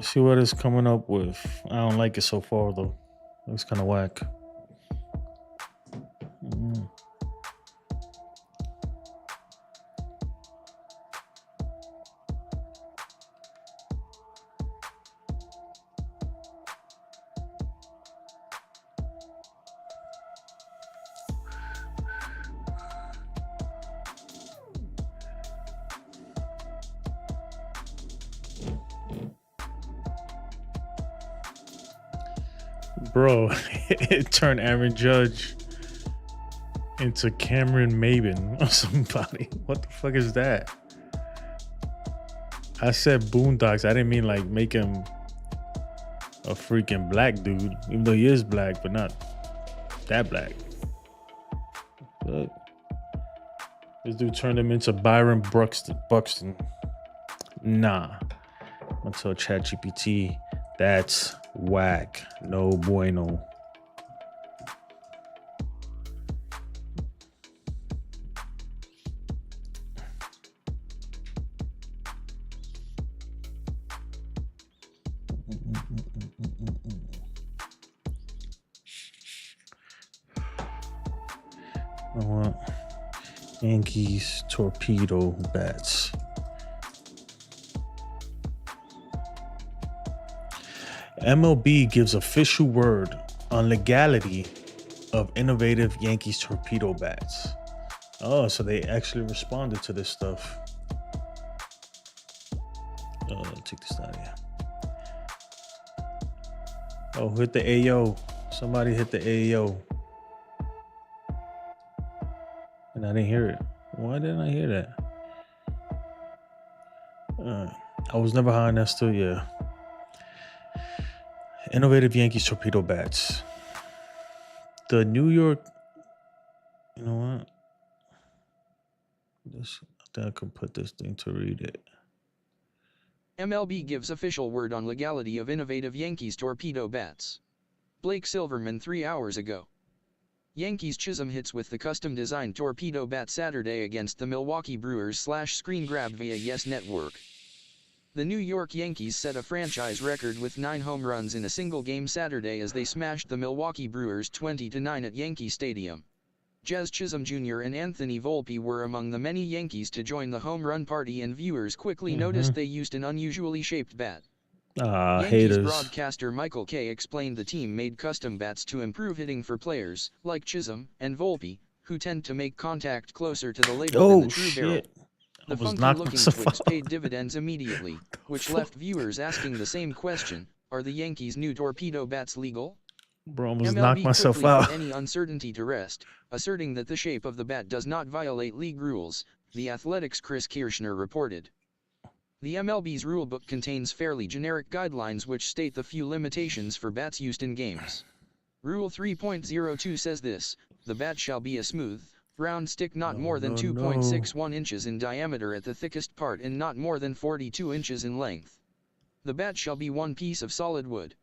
Let's see what it's coming up with. I don't like it so far though. It's kind of whack. Bro, it turned Aaron Judge into Cameron Maben or somebody. What the fuck is that? I said Boondocks. I didn't mean like make him a freaking black dude, even though he is black, but not that black. Look. This dude turned him into Byron Buxton. Nah. I'm gonna tell ChatGPT that's whack. No bueno. I want Yankees torpedo bats. MLB gives official word on legality of innovative Yankees torpedo bats. Oh, so they actually responded to this stuff. Oh, take this out of here. Oh, hit the AO. Somebody hit the AO. And I didn't hear it. Why didn't I hear that? I was never high on that still, yeah. Innovative Yankees torpedo bats. The New York, you know what? I think I could put this thing to read it. MLB gives official word on legality of innovative Yankees torpedo bats. Blake Silverman 3 hours ago. Yankees Chisholm hits with the custom-designed torpedo bat Saturday against the Milwaukee Brewers / screen grab via Yes Network. The New York Yankees set a franchise record with 9 home runs in a single game Saturday as they smashed the Milwaukee Brewers 20-9 at Yankee Stadium. Jazz Chisholm Jr. and Anthony Volpe were among the many Yankees to join the home run party, and viewers quickly noticed they used an unusually shaped bat. Yankees Haters. broadcaster Michael Kay explained the team made custom bats to improve hitting for players, like Chisholm and Volpe, who tend to make contact closer to the label than the true barrel. The funky-looking twigs paid dividends immediately, which left viewers asking the same question: are the Yankees' new torpedo bats legal? Bro, almost MLB knocked myself quickly out. put any uncertainty to rest, asserting that the shape of the bat does not violate league rules, The Athletic's Chris Kirschner reported. The MLB's rulebook contains fairly generic guidelines which state the few limitations for bats used in games. Rule 3.02 says this: the bat shall be a smooth, round stick not more than 2.61 inches in diameter at the thickest part and not more than 42 inches in length. The bat shall be one piece of solid wood.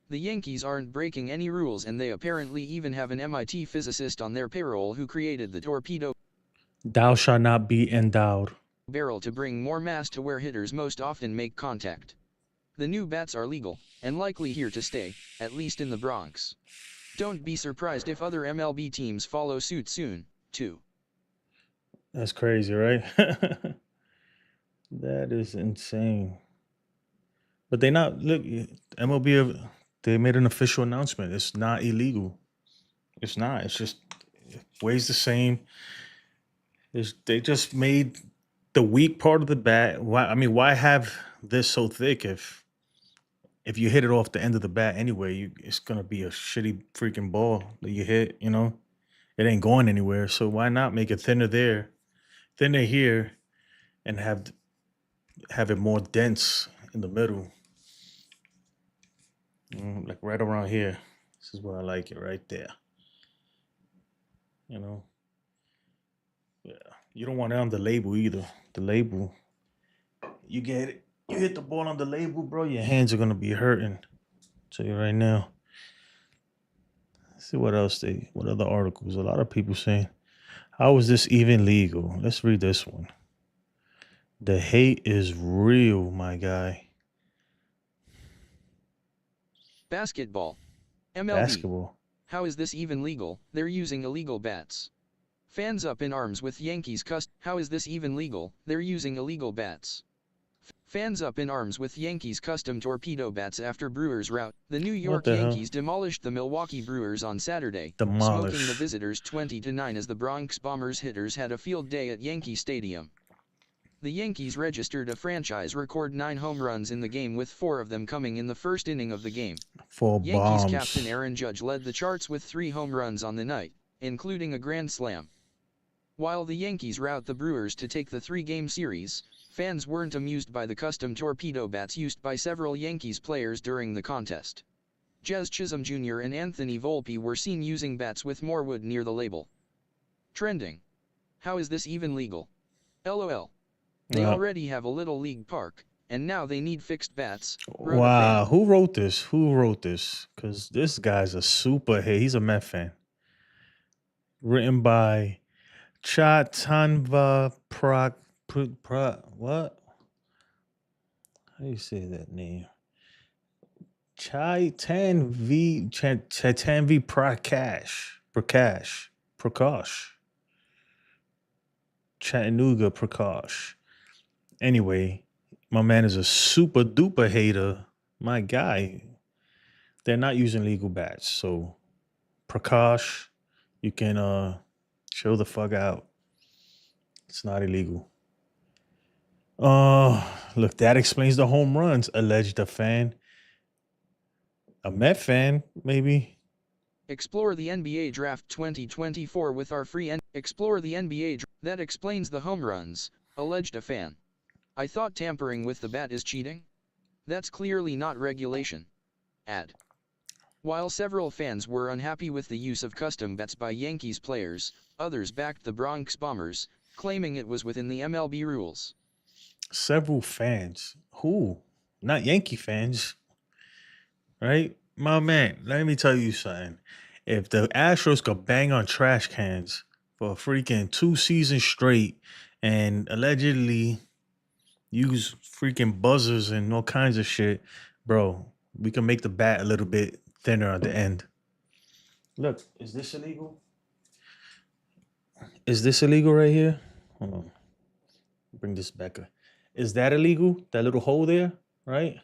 The Yankees aren't breaking any rules, and they apparently even have an MIT physicist on their payroll who created the torpedo Thou shalt not be endowed. barrel to bring more mass to where hitters most often make contact. The new bats are legal, and likely here to stay, at least in the Bronx. Don't be surprised if other MLB teams follow suit soon, too. That's crazy, right? That is insane. But they not, look, MLB, they made an official announcement. It's not illegal. It's not. It's just, it weighs the same. They just made the weak part of the bat. Why have this so thick if you hit it off the end of the bat anyway, it's gonna be a shitty freaking ball that you hit, you know? It ain't going anywhere. So why not make it thinner there, thinner here, and have it more dense in the middle? Like right around here. This is where I like it, right there. You know? Yeah. You don't want it on the label either. The label, you get it. You hit the ball on the label, bro, your hands are gonna be hurting. I'll tell you right now. Let's see what else what other articles? A lot of people saying, how is this even legal? Let's read this one. The hate is real, my guy. Basketball. MLB. Basketball. How is this even legal? They're using illegal bats. Fans up in arms with Yankees How is this even legal? They're using illegal bats. Fans up in arms with Yankees custom torpedo bats after Brewers rout. The New York Yankees demolished the Milwaukee Brewers on Saturday, smoking the visitors 20-9 as the Bronx Bombers hitters had a field day at Yankee Stadium. The Yankees registered a franchise record 9 home runs in the game, with 4 of them coming in the first inning of the game. 4 Yankees bombs. captain Aaron Judge led the charts with 3 home runs on the night, including a grand slam. While the Yankees rout the Brewers to take the 3-game series, fans weren't amused by the custom torpedo bats used by several Yankees players during the contest. Jazz Chisholm Jr. and Anthony Volpe were seen using bats with more wood near the label. Trending. How is this even legal? LOL. They already have a little league park, and now they need fixed bats. Wow, who wrote this? Who wrote this? Because this guy's a super hit. He's a Met fan. Written by Chatanva what? How do you say that name? Chatanvi Prakash. Chattanooga Prakash. Anyway, my man is a super duper hater. My guy. They're not using legal bats. So, Prakash, you can chill the fuck out. It's not illegal. Look, that explains the home runs, alleged a fan. A Met fan, maybe. Explore the NBA Draft 2024 with our free Explore the NBA that explains the home runs, alleged a fan. I thought tampering with the bat is cheating? That's clearly not regulation. Ad. While several fans were unhappy with the use of custom bats by Yankees players, others backed the Bronx Bombers, claiming it was within the MLB rules. Several fans. Who? Not Yankee fans. Right? My man, let me tell you something. If the Astros could bang on trash cans for freaking 2 seasons straight and allegedly use freaking buzzers and all kinds of shit, bro, we can make the bat a little bit thinner at the end. Look, is this illegal? Is this illegal right here? Hold on. Bring this back up. Is that illegal? That little hole there, right?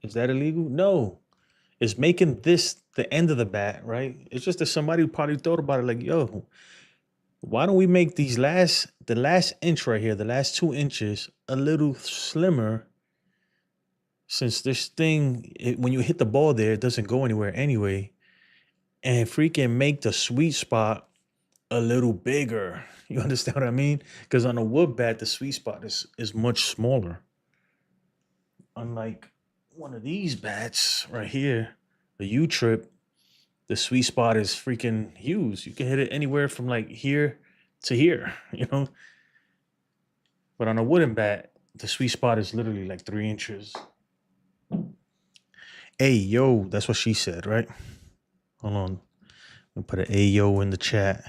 Is that illegal? No. It's making this the end of the bat, right? It's just that somebody probably thought about it like, yo, why don't we make the last inch right here, the last 2 inches, a little slimmer, since this thing, when you hit the ball there, it doesn't go anywhere anyway, and freaking make the sweet spot a little bigger. You understand what I mean? Because on a wood bat, the sweet spot is much smaller. Unlike one of these bats right here, the U-Trip, the sweet spot is freaking huge. You can hit it anywhere from like here to here, you know? But on a wooden bat, the sweet spot is literally like 3 inches. Hey, yo, that's what she said, right? Hold on. I'll put an ayo in the chat.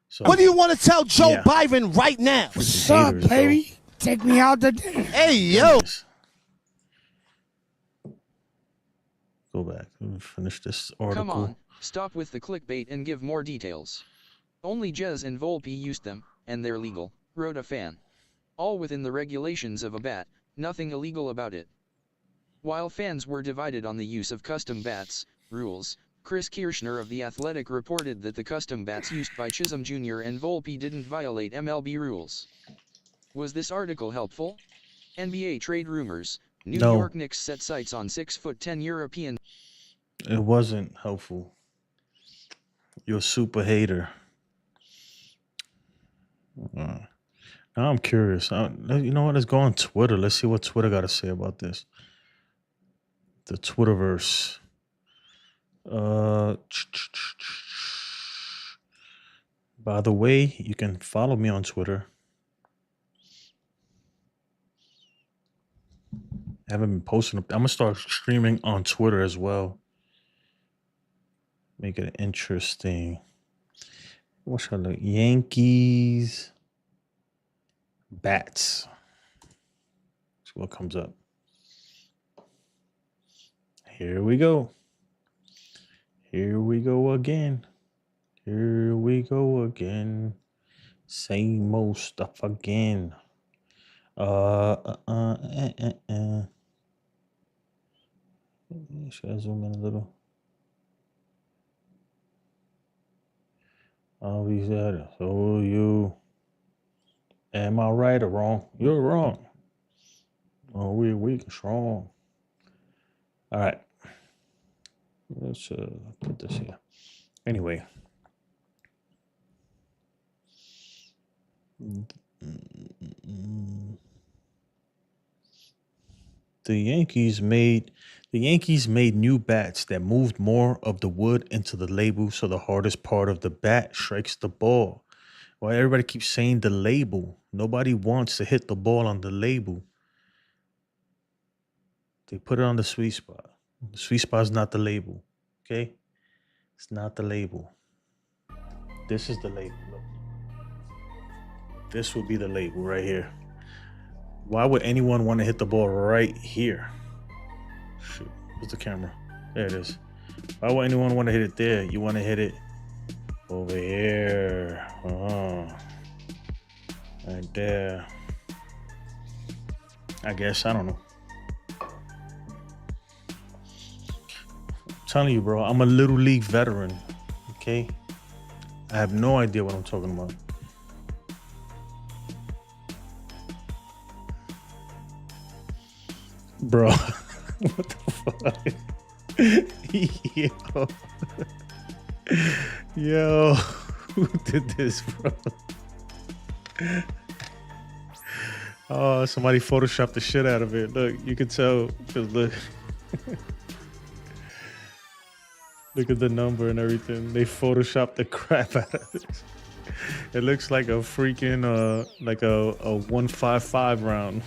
So, what do you want to tell Joe Biden right now? What's up, baby? Take me out to dinner. Hey, yo. Go back and finish this article. Come on, stop with the clickbait and give more details. Only Jez and Volpe used them, and they're legal, wrote a fan. All within the regulations of a bat, nothing illegal about it. While fans were divided on the use of custom bats rules, Chris Kirschner of The Athletic reported that the custom bats used by Chisholm Jr. and Volpe didn't violate MLB rules. Was this article helpful? NBA trade rumors. New York Knicks set sights on 6'10" European. It wasn't helpful. You're a super hater. Now I'm curious. You know what? Let's go on Twitter. Let's see what Twitter got to say about this. The Twitterverse. By the way, you can follow me on Twitter. I haven't been posting. I'm gonna start streaming on Twitter as well. Make it interesting. What should I look? Yankees bats. That's what comes up. Here we go. Here we go again. Here we go again. Same old stuff again. Should I zoom in a little? All these others. So you. Am I right or wrong? You're wrong. Oh, we're weak and strong. All right. Let's put this here. Anyway. The Yankees made new bats that moved more of the wood into the label, so the hardest part of the bat strikes the ball. Well, everybody keeps saying the label. Nobody wants to hit the ball on the label. They put it on the sweet spot. The sweet spot is not the label. Okay? It's not the label. This is the label. Look. This would be the label right here. Why would anyone want to hit the ball right here? Shoot, where's the camera? There it is. Why would anyone want to hit it there? You want to hit it over here. Right there. I guess, I don't know. I'm telling you, bro, I'm a little league veteran. Okay? I have no idea what I'm talking about. Bro, what the fuck? Yo, who did this, bro? Oh, somebody photoshopped the shit out of it. Look, you can tell, because look. Look at the number and everything. They photoshopped the crap out of it. It looks like a freaking, like a 155 round.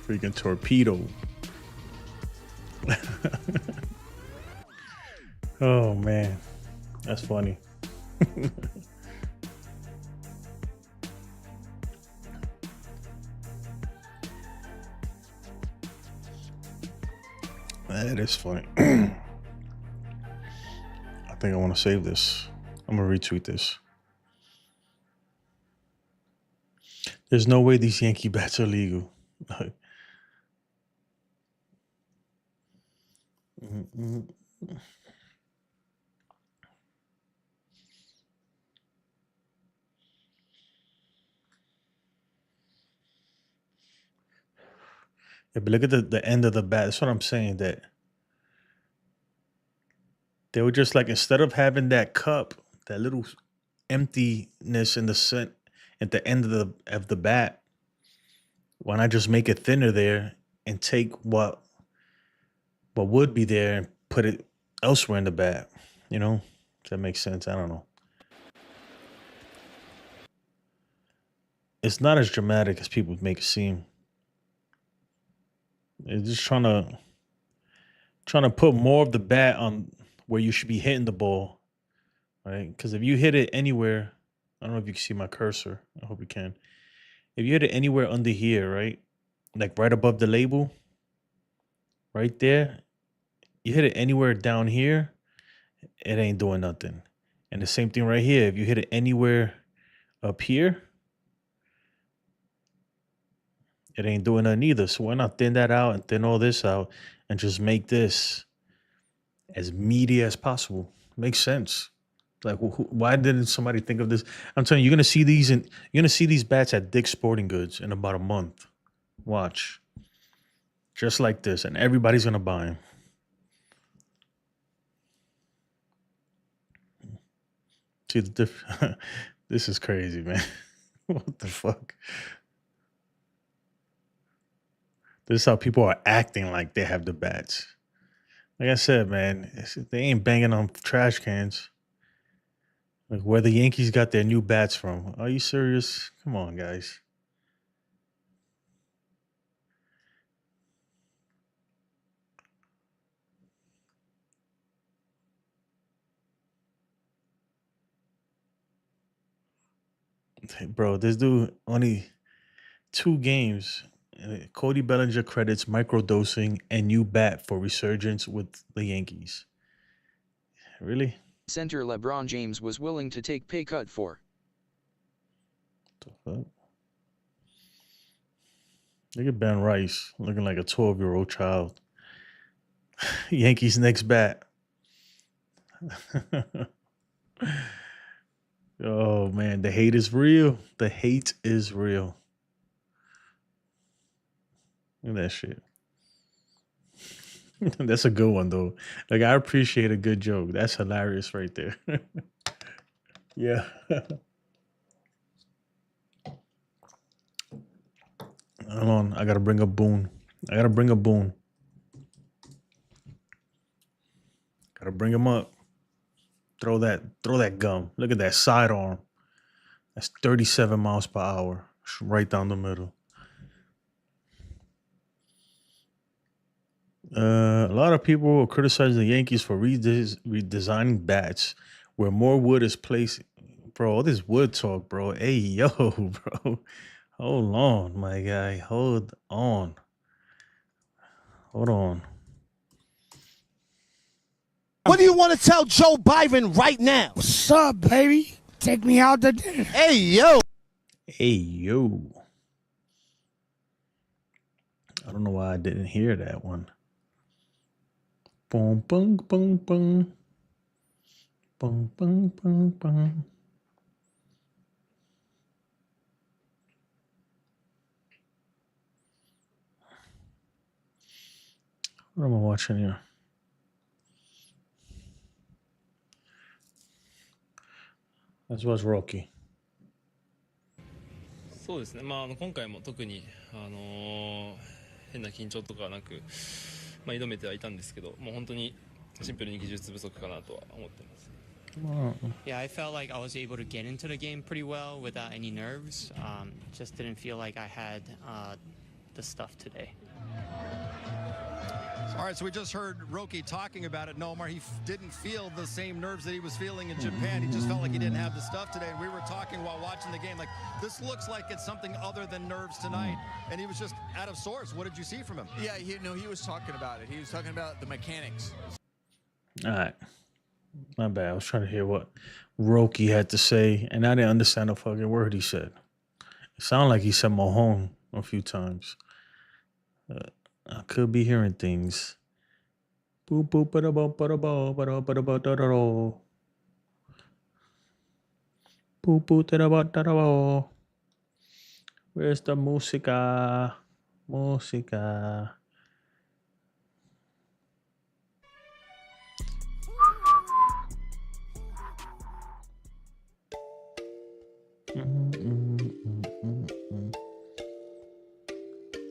Freaking torpedo. Oh man, that's funny. That is funny. I think I want to save this. I'm gonna retweet this. There's no way these Yankee bats are legal. Yeah, but look at the end of the bat. That's what I'm saying. That they were just like, instead of having that cup, that little emptiness in the center at the end of the bat, why not just make it thinner there and take what would be there and put it elsewhere in the bat? You know, if that makes sense. I don't know. It's not as dramatic as people make it seem. They're just trying to put more of the bat on where you should be hitting the ball, right? Because if you hit it anywhere, I don't know if you can see my cursor. I hope you can. If you hit it anywhere under here, right, like right above the label, right there, you hit it anywhere down here, it ain't doing nothing. And the same thing right here. If you hit it anywhere up here, it ain't doing nothing either. So why not thin that out and thin all this out and just make this as meaty as possible? Makes sense. Like, why didn't somebody think of this? I'm telling you, you're gonna see these bats at Dick's Sporting Goods in about a month. Watch, just like this, and everybody's gonna buy them. See the difference? This is crazy, man. What the fuck? This is how people are acting like they have the bats. Like I said, man, they ain't banging on trash cans. Like where the Yankees got their new bats from. Are you serious? Come on, guys. Bro, this dude only 2 games. Cody Bellinger credits microdosing and new bat for resurgence with the Yankees. Really? Center LeBron James was willing to take pay cut for. What the fuck? Look at Ben Rice looking like a 12-year-old child. Yankees next bat. Oh man, the hate is real. The hate is real. Look at that shit. That's a good one though. Like, I appreciate a good joke. That's hilarious right there. Yeah. Hold on, I gotta bring up Boone. Gotta bring him up. Throw that gum. Look at that sidearm. That's 37 miles per hour. Right down the middle. A lot of people will criticize the Yankees for redesigning bats where more wood is placed. Bro, all this wood talk, bro. Hey, yo, bro. Hold on, my guy. Hold on. What do you want to tell Joe Biden right now? What's up, baby? Take me out to dinner. Hey, yo. I don't know why I didn't hear that one. Boom, boom, boom, boom. Boom, boom, boom, boom. What am I watching here? Let's watch Rocky. そうですね。まあ今回も特に変な緊張とかなく、まあ挑めてはいたんですけど、もう本当にシンプルに技術不足かなとは思ってます。Yeah, I felt like I was able to get into the game pretty well without any nerves. Just didn't feel like I had the stuff today. All right, so we just heard Roki talking about it. No, Omar, he didn't feel the same nerves that he was feeling in Japan. He just felt like he didn't have the stuff today. And we were talking while watching the game, like, this looks like it's something other than nerves tonight. And he was just out of sorts. What did you see from him? Yeah, he was talking about it. He was talking about the mechanics. All right. My bad. I was trying to hear what Roki had to say, and I didn't understand a fucking word he said. It sounded like he said Mohon a few times. I could be hearing things. Boop boop ba da ba ba da ba ba da ba da ba da da. Boop boop da da ba da da ba. Where's the música? Música.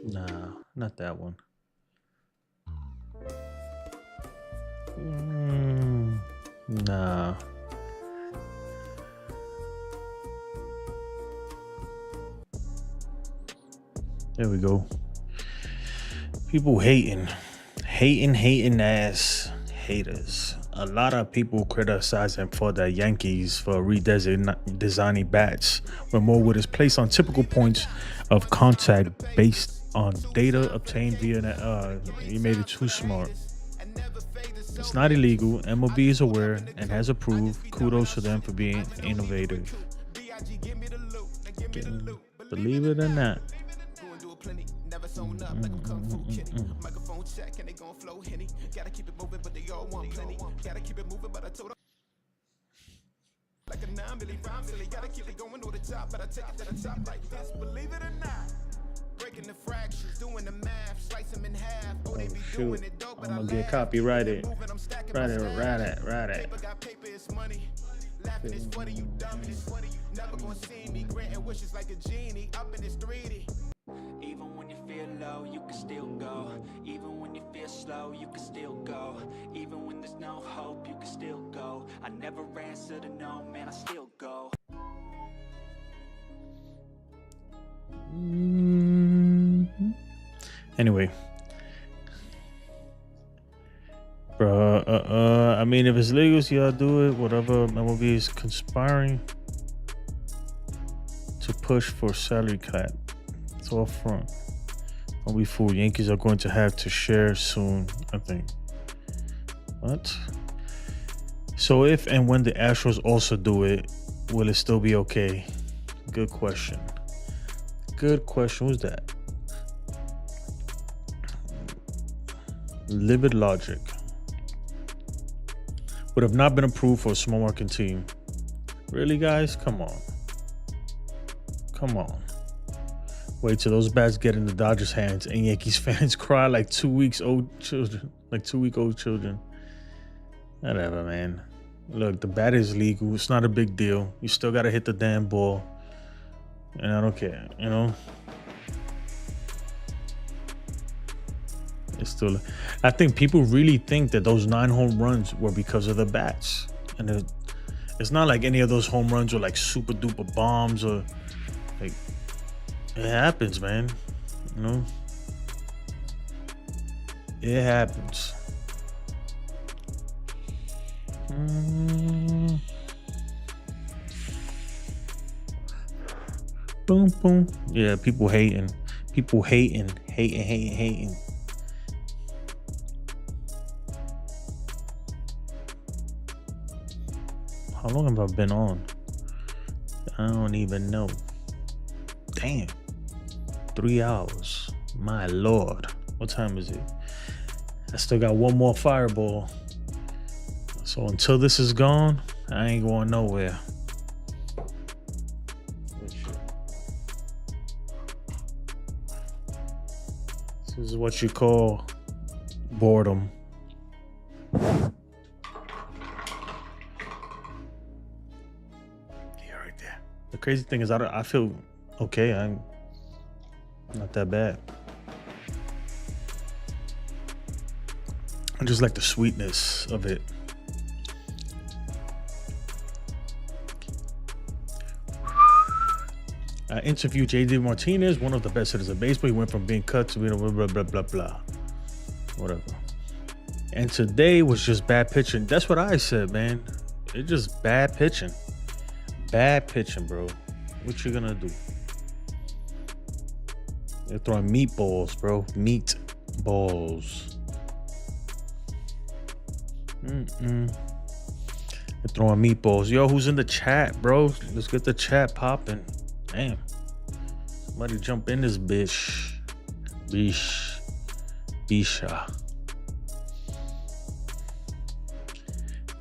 Nah, not that one. Nah. There we go. People hating ass haters. A lot of people criticizing for the Yankees for redesigning bats where more wood is placed on typical points of contact based on data obtained via you made it too smart. It's not illegal. MLB is aware and has approved. Kudos to them for being innovative. Believe it or not. Like a 9 million rhymes, really gotta keep it going to the top, but I take it to the top like this. Believe it or not, breaking the fractions, doing the math, slice them in half. Oh, they be doing it dope, but I'm gonna get copyrighted. Right it. Paper is money. Laughing is funny, you dummies. Never gonna see me granting wishes like a genie up in this 3D. Even when you feel low, you can still go. Even when you feel slow, you can still go. Even when there's no hope, you can still go. I never answer to no, man, I still go. Anyway. Bro, I mean, if it's legal, so y'all do it. Whatever MLB is conspiring to push for salary cap. It's all front. Don't be fooled. Yankees are going to have to share soon, I think. What? So if and when the Astros also do it, will it still be okay? Good question. Good question. Who's that? Livid Logic. Would have not been approved for a small market team. Really, guys? Come on. Come on. Wait till those bats get in the Dodgers' hands and Yankees fans cry like 2 weeks old children. Like 2-week-old children. Whatever, man. Look, the bat is legal. It's not a big deal. You still got to hit the damn ball. And I don't care, you know? It's still... I think people really think that those 9 home runs were because of the bats. And it's not like any of those home runs were like super duper bombs or like... It happens, man. You know? It happens. Boom, boom. Yeah, people hating. People hating. How long have I been on? I don't even know. Damn. 3 hours. My Lord. What time is it? I still got one more fireball. So until this is gone, I ain't going nowhere. This is what you call boredom. Yeah, right there. The crazy thing is I feel okay. I'm not that bad. I just like the sweetness of it. I interviewed JD Martinez, one of the best hitters in baseball. He went from being cut to being blah, blah, blah, blah. Whatever. And today was just bad pitching. That's what I said, man. It's just bad pitching. Bad pitching, bro. What you gonna do? They're throwing meatballs, bro. Meatballs. They're throwing meatballs. Yo, who's in the chat, bro? Let's get the chat popping. Damn. Somebody jump in this bitch. Bisha.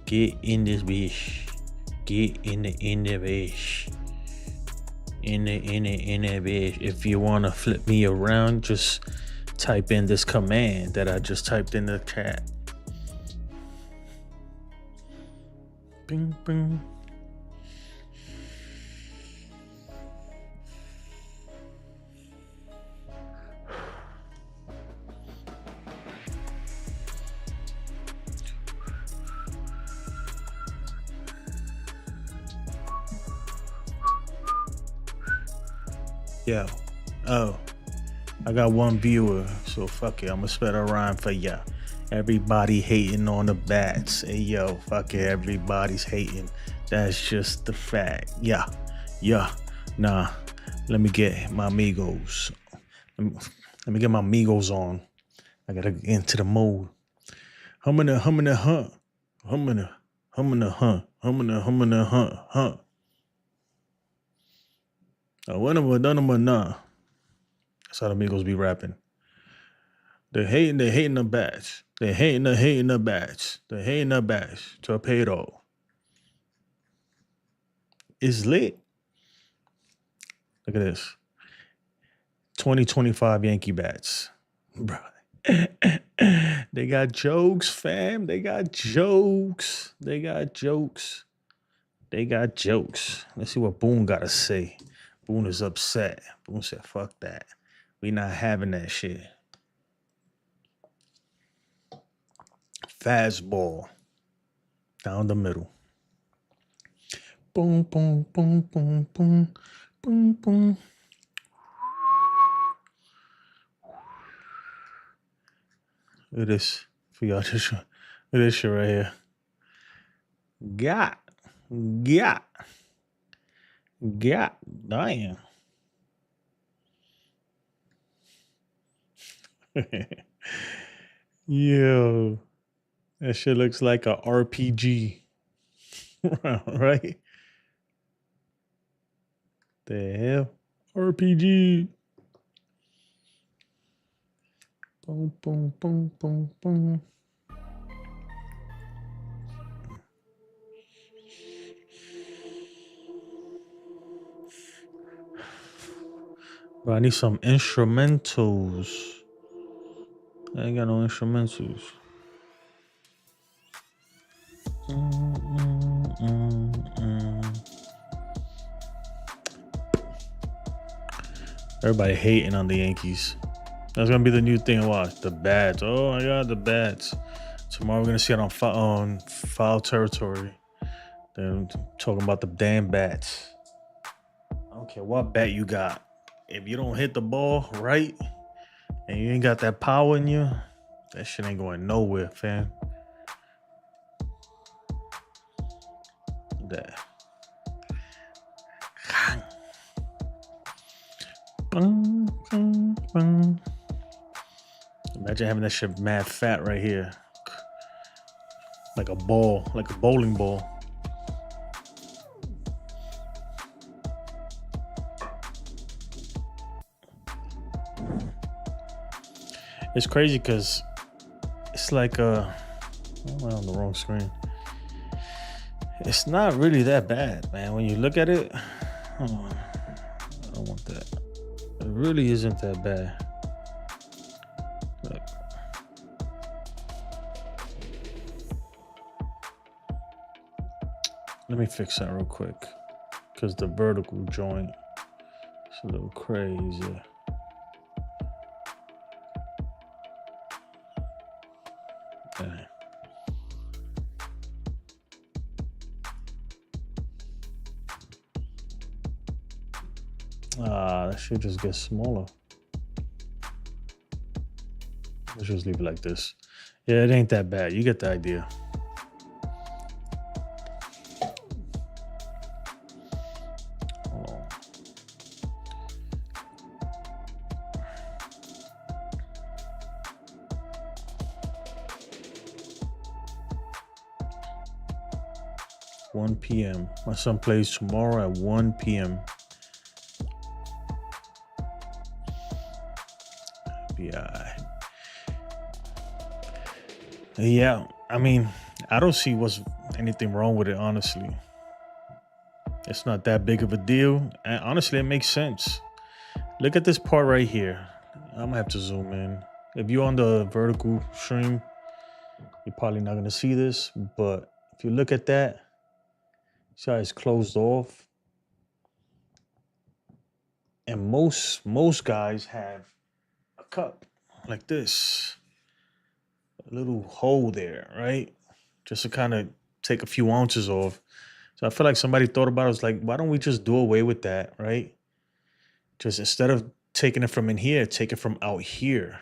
Get in this bitch. Get in the bitch. In the bitch. If you wanna flip me around, just type in this command that I just typed in the chat. Bing, bing. Yo, oh, I got one viewer, so fuck it, I'm gonna spit a rhyme for ya. Everybody hating on the bats. Hey yo, fuck it, everybody's hating. That's just the fact. Yeah, nah, let me get my amigos. Let me get my amigos on. I gotta get into the mode. Humming the hunt. Nah. That's how the amigos be rapping. They hating the bats. They hating the bats. They hating the bats. Torpedo. It's lit. Look at this. 2025 Yankee bats. Bro. They got jokes, fam. They got jokes. Let's see what Boone got to say. Boone is upset. Boone said, fuck that. We not having that shit. Fastball. Down the middle. Boom, boom, boom, boom, boom, boom, boom. Look at this. For y'all, look at this shit right here. Got. Damn. Yo, that shit looks like a RPG. Right? The hell? RPG. Boom, boom, boom, boom, boom. Bro, I need some instrumentals. I ain't got no instrumentals. Everybody hating on the Yankees. That's gonna be the new thing to watch. The bats. Oh my god, the bats. Tomorrow we're gonna see it on foul territory. They're talking about the damn bats. I don't care what bat you got. If you don't hit the ball right and you ain't got that power in you, that shit ain't going nowhere, fam. That. Imagine having that shit mad fat right here. Like a ball, like a bowling ball. It's crazy because it's like I'm on the wrong screen. It's not really that bad, man. When you look at it, I don't want that. It really isn't that bad. Look. Let me fix that real quick because the vertical joint is a little crazy. Okay. That shit just gets smaller. Let's just leave it like this. Yeah, it ain't that bad. You get the idea. Hold on. $1 p.m. My son plays tomorrow at 1 p.m. Yeah, I mean, I don't see what's anything wrong with it, honestly. It's not that big of a deal. And honestly, it makes sense. Look at this part right here. I'm gonna have to zoom in. If you're on the vertical stream, you're probably not gonna see this, but if you look at that, see how it's closed off? And most guys have a cup like this. A little hole there, right? Just to kind of take a few ounces off. So I feel like somebody thought about it, was like, why don't we just do away with that, right? Just instead of taking it from in here, take it from out here.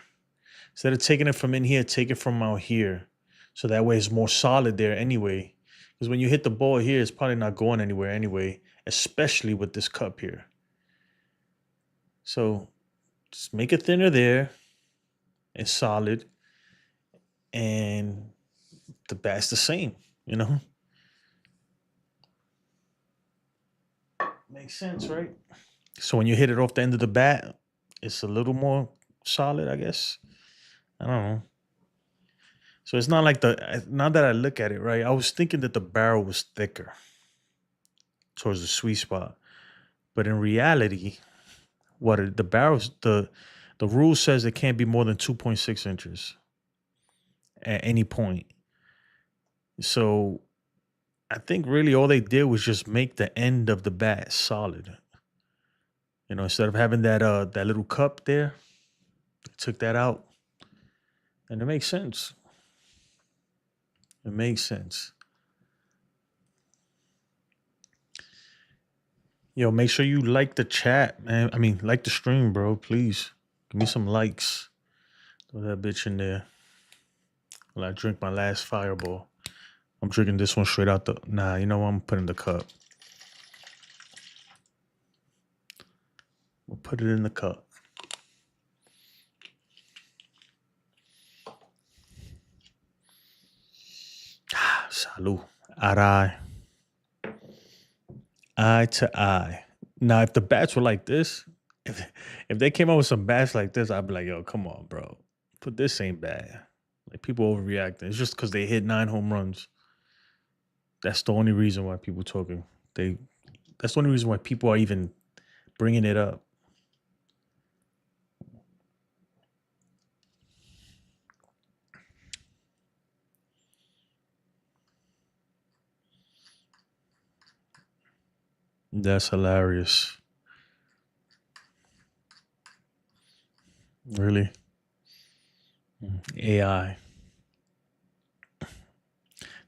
Instead of taking it from in here, take it from out here. So that way it's more solid there anyway. Because when you hit the ball here, it's probably not going anywhere anyway, especially with this cup here. So just make it thinner there. It's solid. And the bat's the same, you know? Makes sense, right? So when you hit it off the end of the bat, it's a little more solid, I guess. I don't know. So it's not like now that I look at it, right, I was thinking that the barrel was thicker towards the sweet spot. But in reality, the rule says it can't be more than 2.6 inches at any point. So I think really all they did was just make the end of the bat solid. You know, instead of having that little cup there, they took that out. And it makes sense. It makes sense. Yo, make sure you like the chat, man. I mean, like the stream, bro. Please. Give me some likes. Throw that bitch in there. While I drink my last fireball. I'm drinking this one straight out the... Nah, you know what? I'm putting in the cup. We'll put it in the cup. Salud. Eye to eye. Now, if the bats were like this, if they came out with some bats like this, I'd be like, yo, come on, bro. But this ain't bad. Like, people overreacting. It's just because they hit 9 home runs. That's the only reason why people talking. That's the only reason why people are even bringing it up. That's hilarious. Really? AI.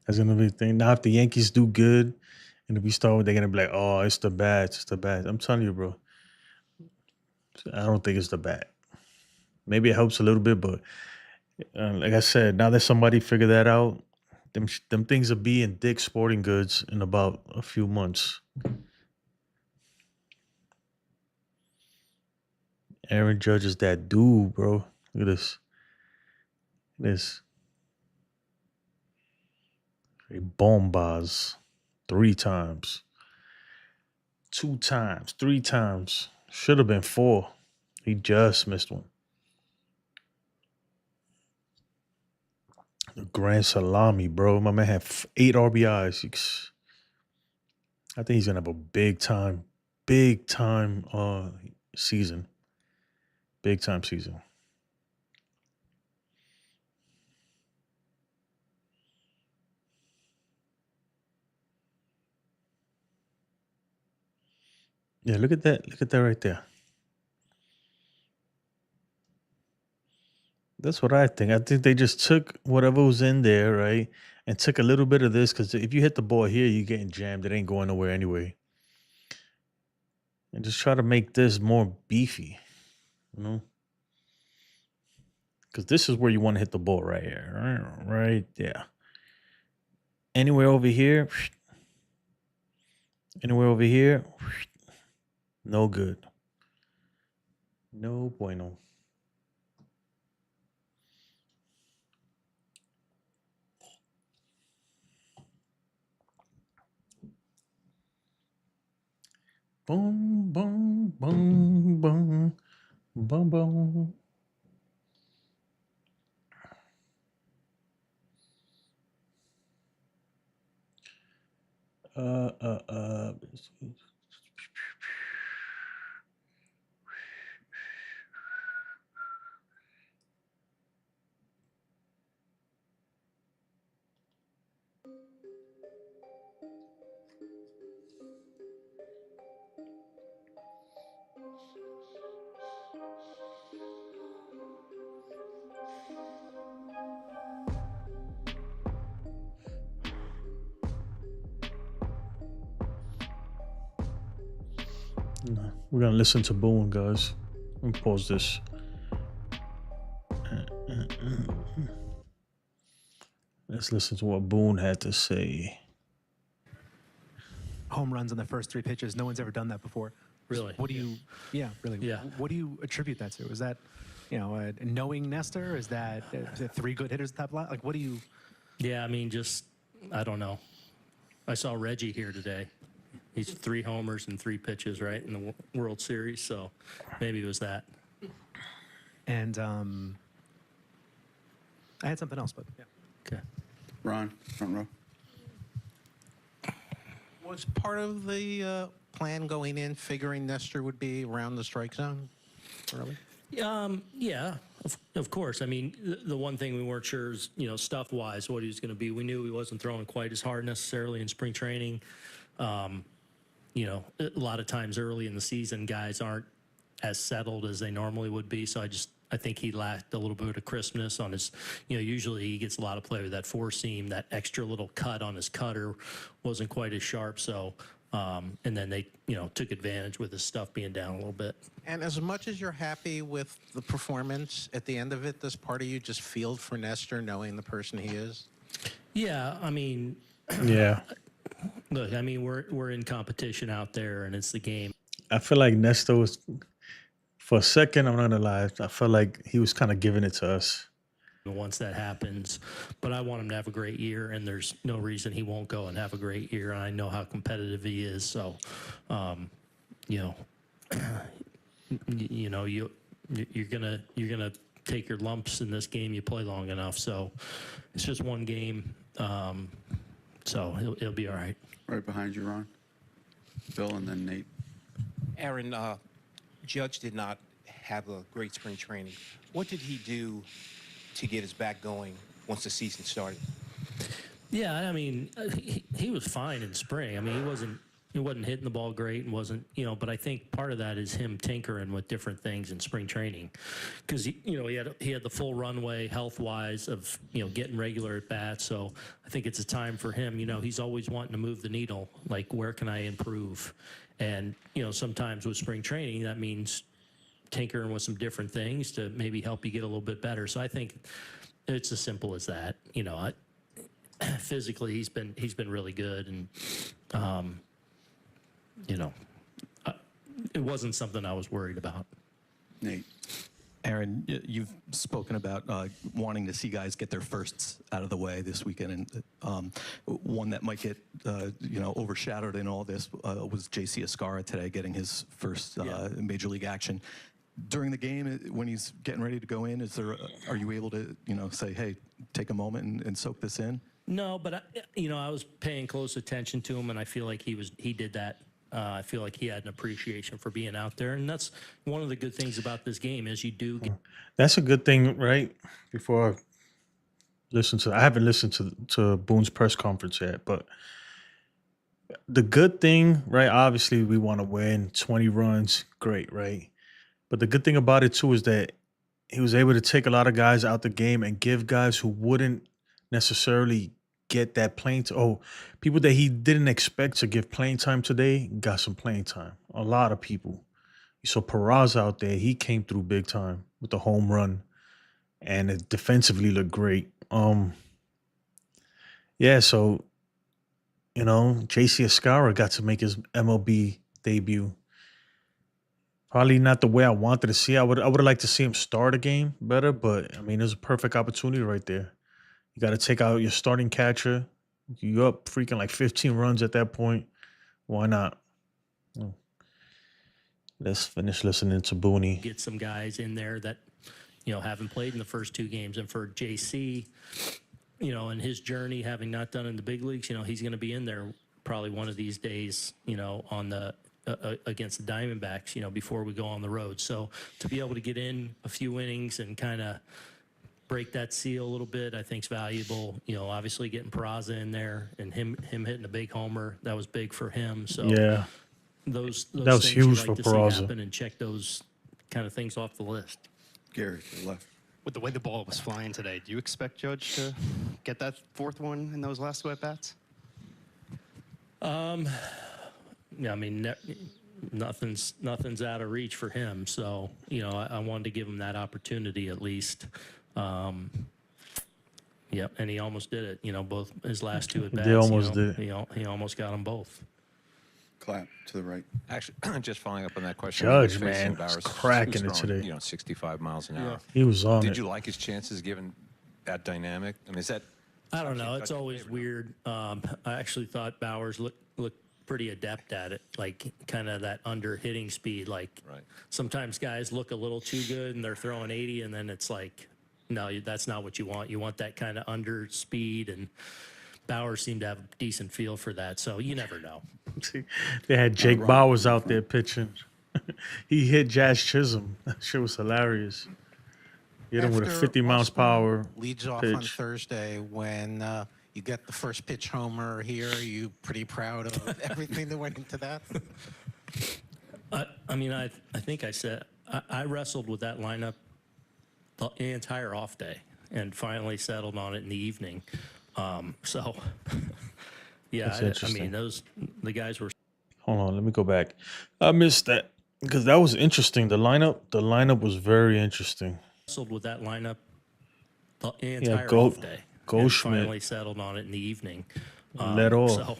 That's gonna be the thing. Now, if the Yankees do good, and if we start, they're gonna be like, "Oh, it's the bats, it's the bats." I'm telling you, bro. I don't think it's the bat. Maybe it helps a little bit, but like I said, now that somebody figured that out, them things will be in Dick's Sporting Goods in about a few months. Aaron Judge is that dude, bro. Look at this. This. A bombas 3 times. 2 times. 3 times. Should have been 4. He just missed one. The grand salami, bro. My man had 8 RBIs. I think he's gonna have a big time season. Big time season. Yeah, look at that. Look at that right there. That's what I think. I think they just took whatever was in there, right? And took a little bit of this, because if you hit the ball here, you're getting jammed. It ain't going nowhere anyway. And just try to make this more beefy, you know? Because this is where you want to hit the ball right here. Right there. Anywhere over here. Anywhere over here. No good. No bueno. Boom, boom, boom, boom, boom, boom. No, we're gonna listen to Boone, guys. Let me pause this. Let's listen to what Boone had to say. Home runs on the first 3 pitches. No one's ever done that before. Really? What do you? Yeah, really. Yeah. What do you attribute that to? Is that, knowing Nestor? Is that 3 good hitters at the top line? Like, what do you? Yeah, I mean, just I don't know. I saw Reggie here today. He's 3 homers and 3 pitches, right, in the World Series. So maybe it was that. And I had something else, but yeah. Okay. Ron, front row. Was part of the plan going in figuring Nestor would be around the strike zone early? Yeah, of course. I mean, the one thing we weren't sure is, stuff-wise, what he was going to be. We knew he wasn't throwing quite as hard necessarily in spring training. A lot of times early in the season, guys aren't as settled as they normally would be. So I think he lacked a little bit of crispness on his, usually he gets a lot of play with that 4-seam, that extra little cut on his cutter wasn't quite as sharp. So, and then they, took advantage with his stuff being down a little bit. And as much as you're happy with the performance at the end of it, does part of you just feel for Nestor knowing the person he is? Yeah, I mean, Yeah. look, I mean, we're in competition out there, and it's the game. I feel like Nestor was, for a second, I'm not gonna lie, I felt like he was kind of giving it to us. once that happens. But I want him to have a great year, and there's no reason he won't go and have a great year. And I know how competitive he is, so you know, you're gonna take your lumps in this game. You play long enough, so it's just one game. So he'll be all right. Right behind you, Ron. Bill, and then Nate. Aaron, Judge did not have a great spring training. What did he do to get his back going once the season started? Yeah, I mean, he was fine in spring. I mean, he wasn't hitting the ball great and wasn't, you know, but I think part of that is him tinkering with different things in spring training, because he had the full runway health-wise of, you know, getting regular at bats. So I think it's a time for him. You know, he's always wanting to move the needle. Like, where can I improve? And, you know, sometimes with spring training, that means tinkering with some different things to maybe help you get a little bit better. So I think it's as simple as that. You know, physically he's been really good, and you know, it wasn't something I was worried about. Nate. Aaron, you've spoken about wanting to see guys get their firsts out of the way this weekend, and one that might get you know, overshadowed in all this was J.C. Escarra today getting his first major league action. During the game, when he's getting ready to go in, are you able to, you know, say, hey, take a moment and soak this in? No, but I was paying close attention to him, and I feel like he did that. I feel like he had an appreciation for being out there, and that's one of the good things about this game is you do. That's a good thing, right? Before I haven't listened to Boone's press conference yet, but the good thing, right? Obviously, we want to win 20 runs, great, right? But the good thing about it too is that he was able to take a lot of guys out the game and give guys who wouldn't necessarily get that playing time. People that he didn't expect to give playing time today got some playing time. A lot of people. You saw Peraza out there. He came through big time with the home run, and it defensively looked great. Yeah, so, you know, J.C. Escarra got to make his MLB debut. Probably not the way I wanted to see. I would have liked to see him start a game better, but I mean, there's a perfect opportunity right there. You got to take out your starting catcher. You up freaking like 15 runs at that point. Why not? Let's finish listening to Booney. Get some guys in there that, you know, haven't played in the first two games. And for JC, you know, in his journey, having not done in the big leagues, you know, he's going to be in there probably one of these days, you know, on the against the Diamondbacks, you know, before we go on the road. So to be able to get in a few innings and kind of break that seal a little bit, I think is valuable. You know, obviously getting Peraza in there and him hitting a big homer, that was big for him. So yeah, those that was things huge you'd for like to see Peraza. happen and check those kind of things off the list. Gary, to the left. With the way the ball was flying today, do you expect Judge to get that fourth one in those last two at-bats? Yeah, I mean, nothing's out of reach for him. So, you know, I wanted to give him that opportunity at least. Yep, and he almost did it. You know, both his last two at bats. They almost did. He almost got them both. Clap to the right. Actually, just following up on that question. Judge, he was facing man, Bowers, was cracking who's it throwing, today. You know, 65 miles an hour. He was on Did it. you like his chances given that dynamic? I mean, is that? I don't know. It's always weird. I actually thought Bowers looked pretty adept at it, like kind of that under hitting speed. Like sometimes guys look a little too good and they're throwing 80, and then it's like, no, that's not what you want. You want that kind of under speed, and Bowers seemed to have a decent feel for that. So you never know. They had Jake Bowers out there pitching. He hit Jazz Chisholm. That shit was hilarious. He hit him with a 50 miles per hour leads off pitch. on Thursday when you get the first pitch homer here. Are you pretty proud of everything that went into that? I mean, I think I said I wrestled with that lineup the entire off day and finally settled on it in the evening. So, yeah, That's I mean, interesting. the guys were. Hold on, let me go back. I missed that because that was interesting. The lineup was very interesting. Wrestled with that lineup the entire Yeah, off day. Goldschmidt And finally settled on it in the evening. led off. So,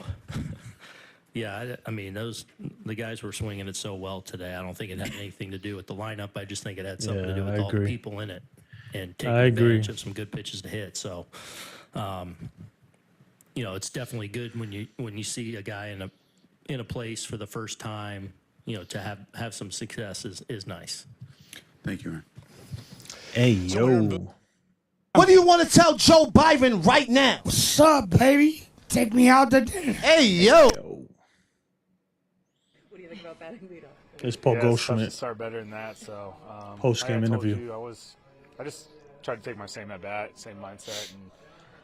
yeah, I mean, the guys were swinging it so well today. I don't think it had anything to do with the lineup. I just think it had something to do Yeah, with I all agree. the people in it. and take I agree. advantage of some good pitches to hit. So, you know, it's definitely good when you see a guy in a place for the first time. You know, to have some success is nice. Thank you, Aaron. Hey, yo. What do you want to tell Joe Biden right now? What's up, baby? Take me out to dinner. Hey, yo. What do you think about batting leadoff? It's Paul It's tough Goldschmidt. to start better than that. So Post-game I told interview. you, I just tried to take my same at bat, same mindset, and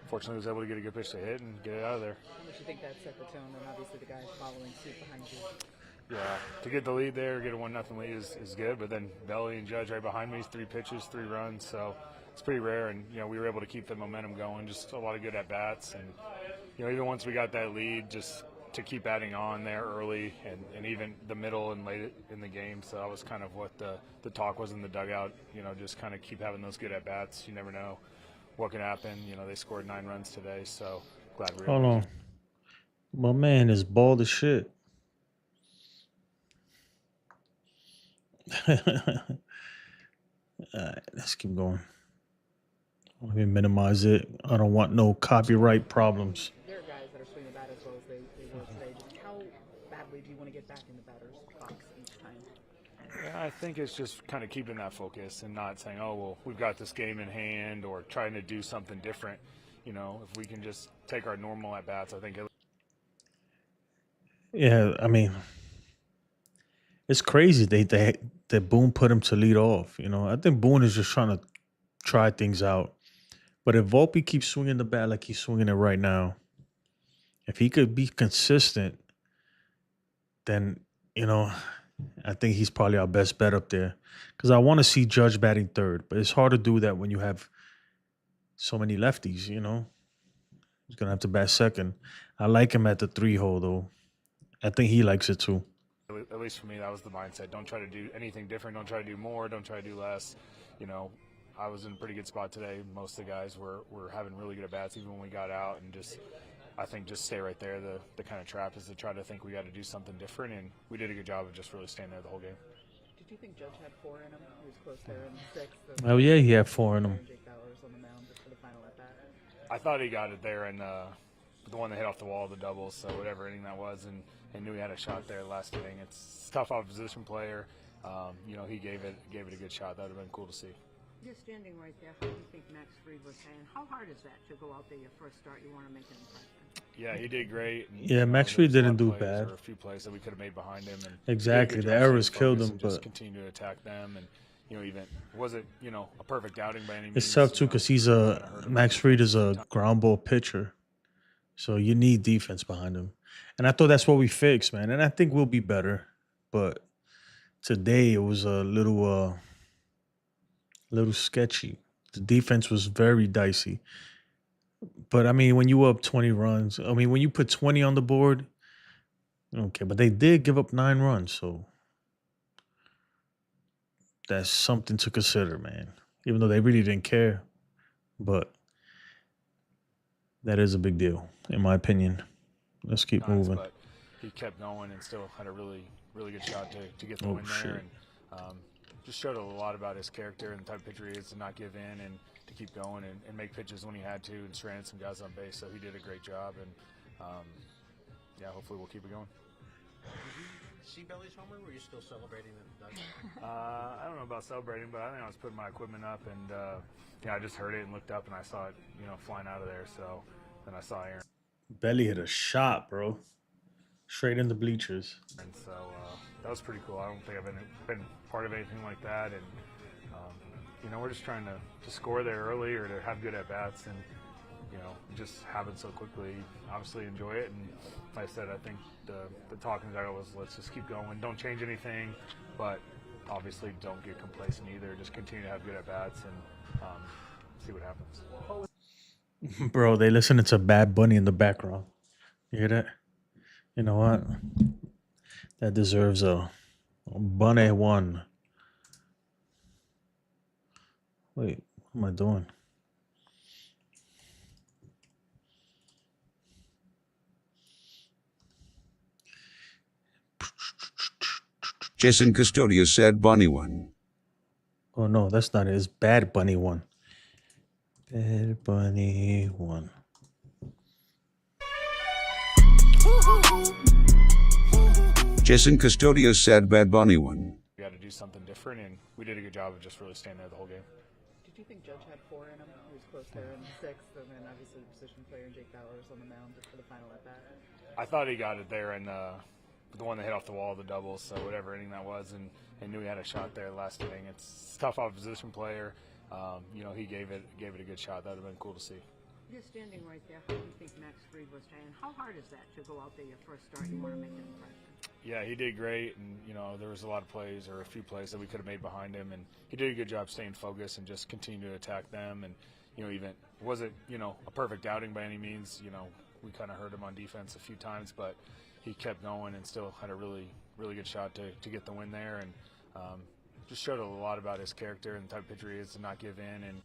fortunately was able to get a good pitch to hit and get it out of there. How much do you think that set the tone? And obviously the guys following suit behind you. Yeah, to get the lead there, get a 1-0 lead is good. But then Belly and Judge right behind me, 3 pitches, 3 runs. So it's pretty rare, and you know we were able to keep the momentum going. Just a lot of good at bats, and you know even once we got that lead, just to keep adding on there early and even the middle and late in the game. So that was kind of what the talk was in the dugout. You know, just kind of keep having those good at bats. You never know what can happen. You know, they scored 9 runs today, so glad we were Hold able on. My man is bald as shit. All right, let's keep going. Let me minimize it. I don't want no copyright problems. There are guys that are swinging the bat as well as they were today. Just how badly do you want to get back in the batter's box each time? Yeah, I think it's just kind of keeping that focus and not saying, oh, well, we've got this game in hand or trying to do something different. You know, if we can just take our normal at-bats, I think Yeah, I mean, it's crazy that Boone put him to lead off. You know, I think Boone is just trying to try things out. But if Volpe keeps swinging the bat like he's swinging it right now, if he could be consistent, then, you know, I think he's probably our best bet up there. Because I want to see Judge batting third, but it's hard to do that when you have so many lefties, you know. He's going to have to bat second. I like him at the 3-hole, though. I think he likes it, too. at least for me, that was the mindset. Don't try to do anything different. Don't try to do more. Don't try to do less. You know, I was in a pretty good spot today. Most of the guys were having really good at-bats even when we got out, and I think just stay right there. The kind of trap is to try to think we got to do something different, and we did a good job of just really staying there the whole game. Did you think Judge had 4 in him? He was close there in the 6th. Oh, yeah, he had 4 in him. On the mound just for the final at-bat. I thought he got it there, and the one that hit off the wall, the double, so whatever inning that was, and knew he had a shot there last inning. It's a tough opposition player. You know, he gave it a good shot. That would have been cool to see. You're standing right there. How do you think Max Fried was saying? How hard is that to go out there your first start? You want to make an impression. Yeah, he did great. And, yeah, Max Fried didn't do bad. There were a few plays that we could have made behind him. And exactly, the errors killed him. Just but continue to attack them, and you know, even wasn't a perfect outing by any means. It's tough too because Max Fried is a ground ball pitcher, so you need defense behind him. And I thought that's what we fixed, man. And I think we'll be better. But today it was a little sketchy. The defense was very dicey. But I mean, when you were up 20 runs, I mean, when you put 20 on the board, okay, but they did give up 9 runs, so that's something to consider, man. Even though they really didn't care, but that is a big deal, in my opinion. Let's keep moving. But he kept going and still had a really, really good shot to get the win there. And just showed a lot about his character and the type of pitcher he is to not give in and to keep going and make pitches when he had to and stranded some guys on base. So he did a great job. And, yeah, hopefully we'll keep it going. Did you see Belly's homer, or were you still celebrating the dugout? I don't know about celebrating, but I think I was putting my equipment up, and yeah, I just heard it and looked up, and I saw it, flying out of there. So then I saw Aaron. Belly hit a shot, bro. Straight in the bleachers. And so that was pretty cool. I don't think I've been part of anything like that. And, we're just trying to score there early or to have good at-bats. And, it just happened so quickly. Obviously enjoy it. And like I said, I think the talking that was, let's just keep going. Don't change anything. But obviously don't get complacent either. Just continue to have good at-bats and see what happens. Bro, they listening to Bad Bunny in the background. You hear that? You know what? That deserves a Bunny 1. Wait, what am I doing? Jason Custodio said Bunny 1. Oh, no, that's not it. It's Bad Bunny 1. Bad Bunny 1. Jason Custodio said Bad Bunny 1. We got to do something different, and we did a good job of just really staying there the whole game. Did you think Judge had 4 in him? He was close there in the 6th, and then obviously the position player Jake Bowers on the mound for the final at bat. I thought he got it there, and the one that hit off the wall, the double, so whatever inning that was, and knew he had a shot there last inning. It's a tough opposition player. He gave it a good shot. That would have been cool to see. You're standing right there. How do you think Max Fried was playing? How hard is that to go out there your first start? You want to make an impression. Yeah, he did great, and there was a lot of plays or a few plays that we could have made behind him, and he did a good job staying focused and just continue to attack them. And even wasn't a perfect outing by any means. We kind of hurt him on defense a few times, but he kept going and still had a really good shot to get the win there, and just showed a lot about his character and the type of pitcher he is to not give in. And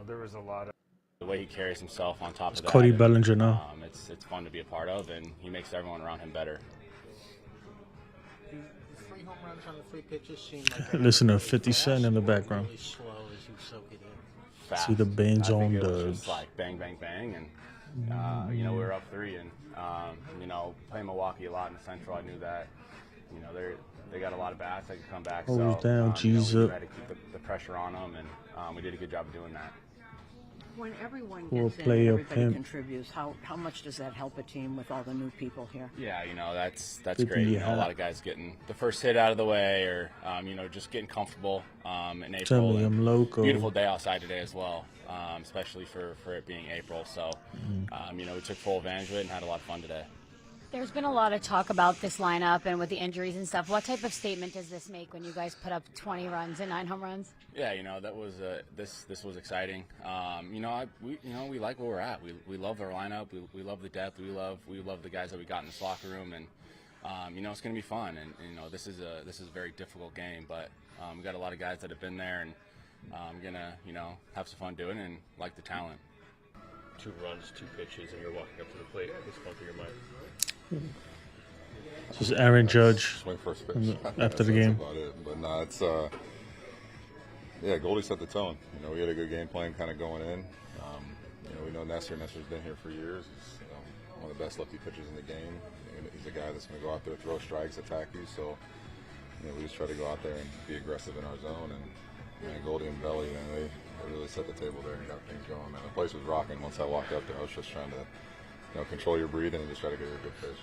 there was a lot of the way he carries himself on top of that. Cody Bellinger now. It's fun to be a part of, and he makes everyone around him better. The 3 home runs on the 3 pitches seem like Listen to 50 Cent in the background. really slow as you soak it in. Fast. See the bands I think on it was the just like bang, bang, bang, and we were up 3, and playing Milwaukee a lot in the Central, I knew that they got a lot of bats that could come back. Always so down, G's we up. tried to keep the pressure on them, and we did a good job of doing that. When everyone Poor gets in, player and everybody pimp. contributes. How much does that help a team with all the new people here? Yeah, that's Good great. to A lot of guys getting the first hit out of the way, or just getting comfortable in April. Tell me And I'm loco. Beautiful day outside today as well, especially for it being April. So we took full advantage of it and had a lot of fun today. There's been a lot of talk about this lineup and with the injuries and stuff. What type of statement does this make when you guys put up 20 runs and 9 home runs? Yeah, that was this was exciting. We like where we're at. We love our lineup. We love the depth. We love the guys that we got in this locker room, and it's going to be fun. And this is a very difficult game, but we got a lot of guys that have been there, and I'm gonna have some fun doing it and like the talent. 2 runs, 2 pitches, and you're walking up to the plate. What's going through your mind? This is Aaron Judge Swing first pitch. after the That's game. about it. But no, it's Goldie set the tone. We had a good game plan kind of going in. We know Nestor's been here for years. He's one of the best lefty pitchers in the game. He's a guy that's going to go out there, throw strikes, attack you. So we just try to go out there and be aggressive in our zone. And Goldie and Belly, they really set the table there and got things going. Man, the place was rocking. Once I walked up there, I was just trying to control your breathing and just try to get a good pitch.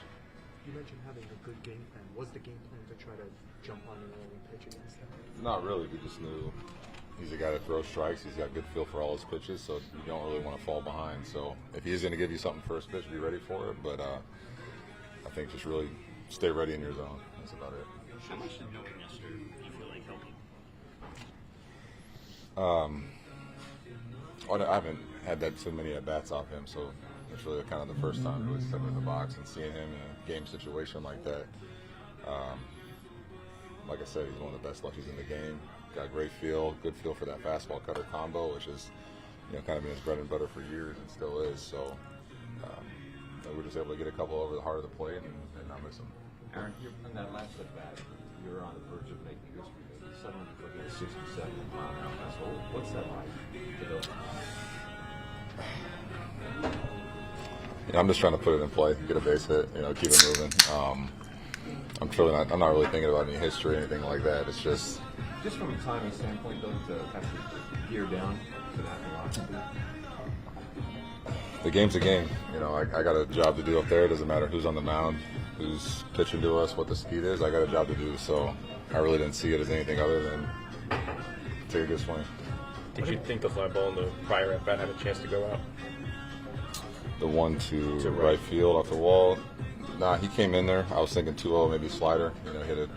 You mentioned having a good game plan. Was the game plan to try to jump on an early pitch against him? Not really. We just knew he's a guy that throws strikes. He's got good feel for all his pitches, so you don't really want to fall behind. So if he is going to give you something first pitch, be ready for it. But I think just really stay ready in your zone. That's about it. How much did knowing Nestor do you feel like helped you? I haven't had so many at-bats off him, so it's really kind of the first time really stepping in the box and seeing him in a game situation like that. Like I said, he's one of the best lefties in the game. Got great feel, good feel for that fastball cutter combo, which is kind of been his bread and butter for years and still is. So we were just able to get a couple over the heart of the plate and not miss him. Aaron, on that last at bat, you were on the verge of making history. You suddenly took a 67-mile-an-hour fastball. What's that like to go? I'm just trying to put it in play, get a base hit, keep it moving. I'm not really thinking about any history or anything like that. It's just from a timing standpoint, though, to have to gear down to that velocity. The game's a game. I got a job to do up there. It doesn't matter who's on the mound, who's pitching to us, what the speed is. I got a job to do. So I really didn't see it as anything other than take a good swing. Did you think the fly ball in the prior at bat had a chance to go out? The one to right field off the wall. Nah, he came in there. I was thinking 2-0, maybe slider. Hit it.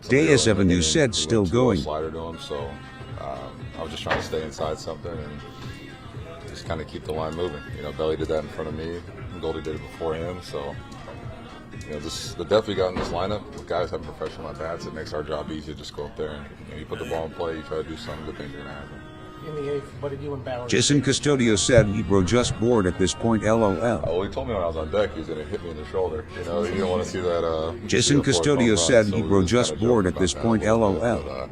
Day 7 News said still going. Slider to him, so I was just trying to stay inside something and just kind of keep the line moving. Belly did that in front of me. Goldie did it before him, so the depth we got in this lineup, with guys having professional at bats, it makes our job easier. Just go up there and you put the ball in play. You try to do something. Good things are gonna happen. In the 8th, what did you and Bowers? Jason Custodio said he bro just bored at this point, LOL. Oh, he told me when I was on deck he was going to hit me in the shoulder. He didn't want to see that. Jason Custodio said he bro just bored at this point, LOL.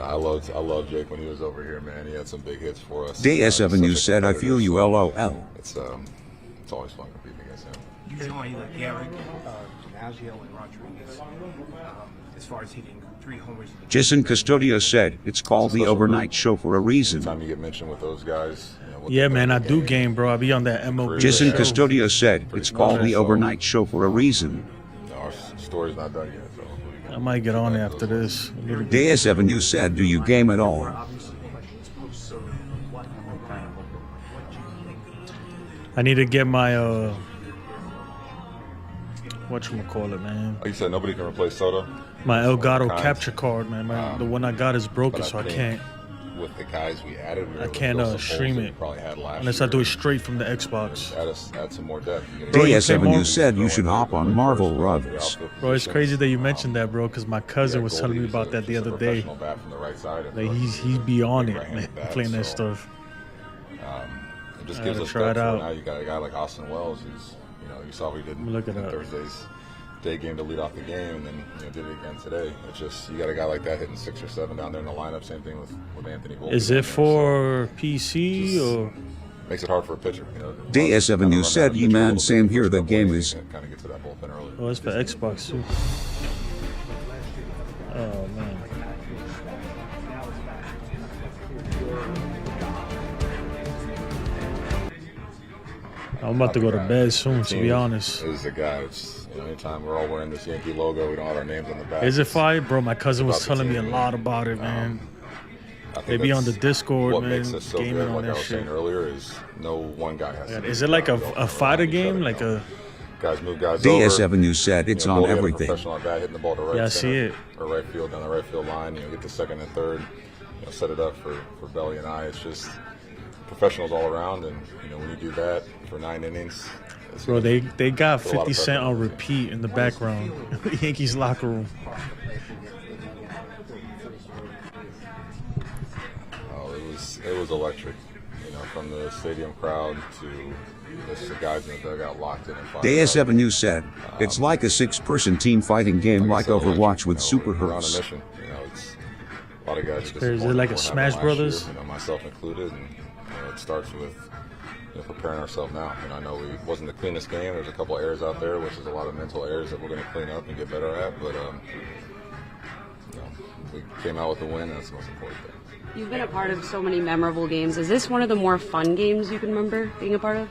I love Jake when he was over here, man. He had some big hits for us. DS7 you said, I feel you, LOL. It's always fun competing against him. You joined Gehrig, DiMaggio, and Rodriguez as far as hitting 3 homers. Jason Custodio said, it's called the overnight show for a reason. Time you get mentioned with those guys. Yeah, man, I do game, bro. I be on that MLB. Jason show. Custodio said, it's called the overnight show for a reason. Our story's not done yet, so. I might get on after this. DS7 you said, do you game at all? I need to get my whatchamacallit, man. Like you said, nobody can replace Soto. My Elgato capture card, man. The one I got is broken, so I can't. With the guys we added, I can't stream it unless I do it straight from the Xbox. Add some more depth. DS7 you said you should hop on Marvel Rugs. Bro, it's crazy that you mentioned that, bro, because my cousin was telling me about that the other day. Like he's beyond it, man, playing that stuff. It just gives us depth. Now you got a guy like Austin Wells, who's you saw what he did in Thursday's day game to lead off the game, and then did it again today. It's just you got a guy like that hitting 6 or 7 down there in the lineup. Same thing with Anthony Volpe. Is it for PC or? Makes it hard for a pitcher. DS7 you said, you man, same here. The game is. Kind of get to that bullpen early. Oh, it's for Xbox too. Oh man. I'm about to go to bed soon, to be honest. Is the guy. Anytime we're all wearing this Yankee logo, we don't have our names on the back. Is it fire, bro? My cousin was telling me a lot about it, man. They be on the Discord, what man. Makes us so gaming good, on like that I was shit. saying earlier, is no one guy has to. Is it like a fighter game, like a? Guys move guys DS7 over. you said it's on everything. Professional at bat, hitting the ball to right Yeah, I center, see it. or right field down the right field line. Get to second and third. Set it up for Belly and I. It's just professionals all around, and when you do that for 9 innings. Bro, they got 50 Cent on repeat in the background. Yankees locker room. Oh, it was electric. From the stadium crowd to the guys in the dugout locked in and fired. DS7 you said, it's like a 6-person team fighting game like Overwatch with super we're on a hurts. mission. It's a lot of guys. Is it like a Smash Brothers? Year, myself included, and it starts with preparing ourselves now. I know it wasn't the cleanest game. There's a couple errors out there, which is a lot of mental errors that we're going to clean up and get better at. But we came out with a win, and that's the most important thing. You've been a part of so many memorable games. Is this one of the more fun games you can remember being a part of?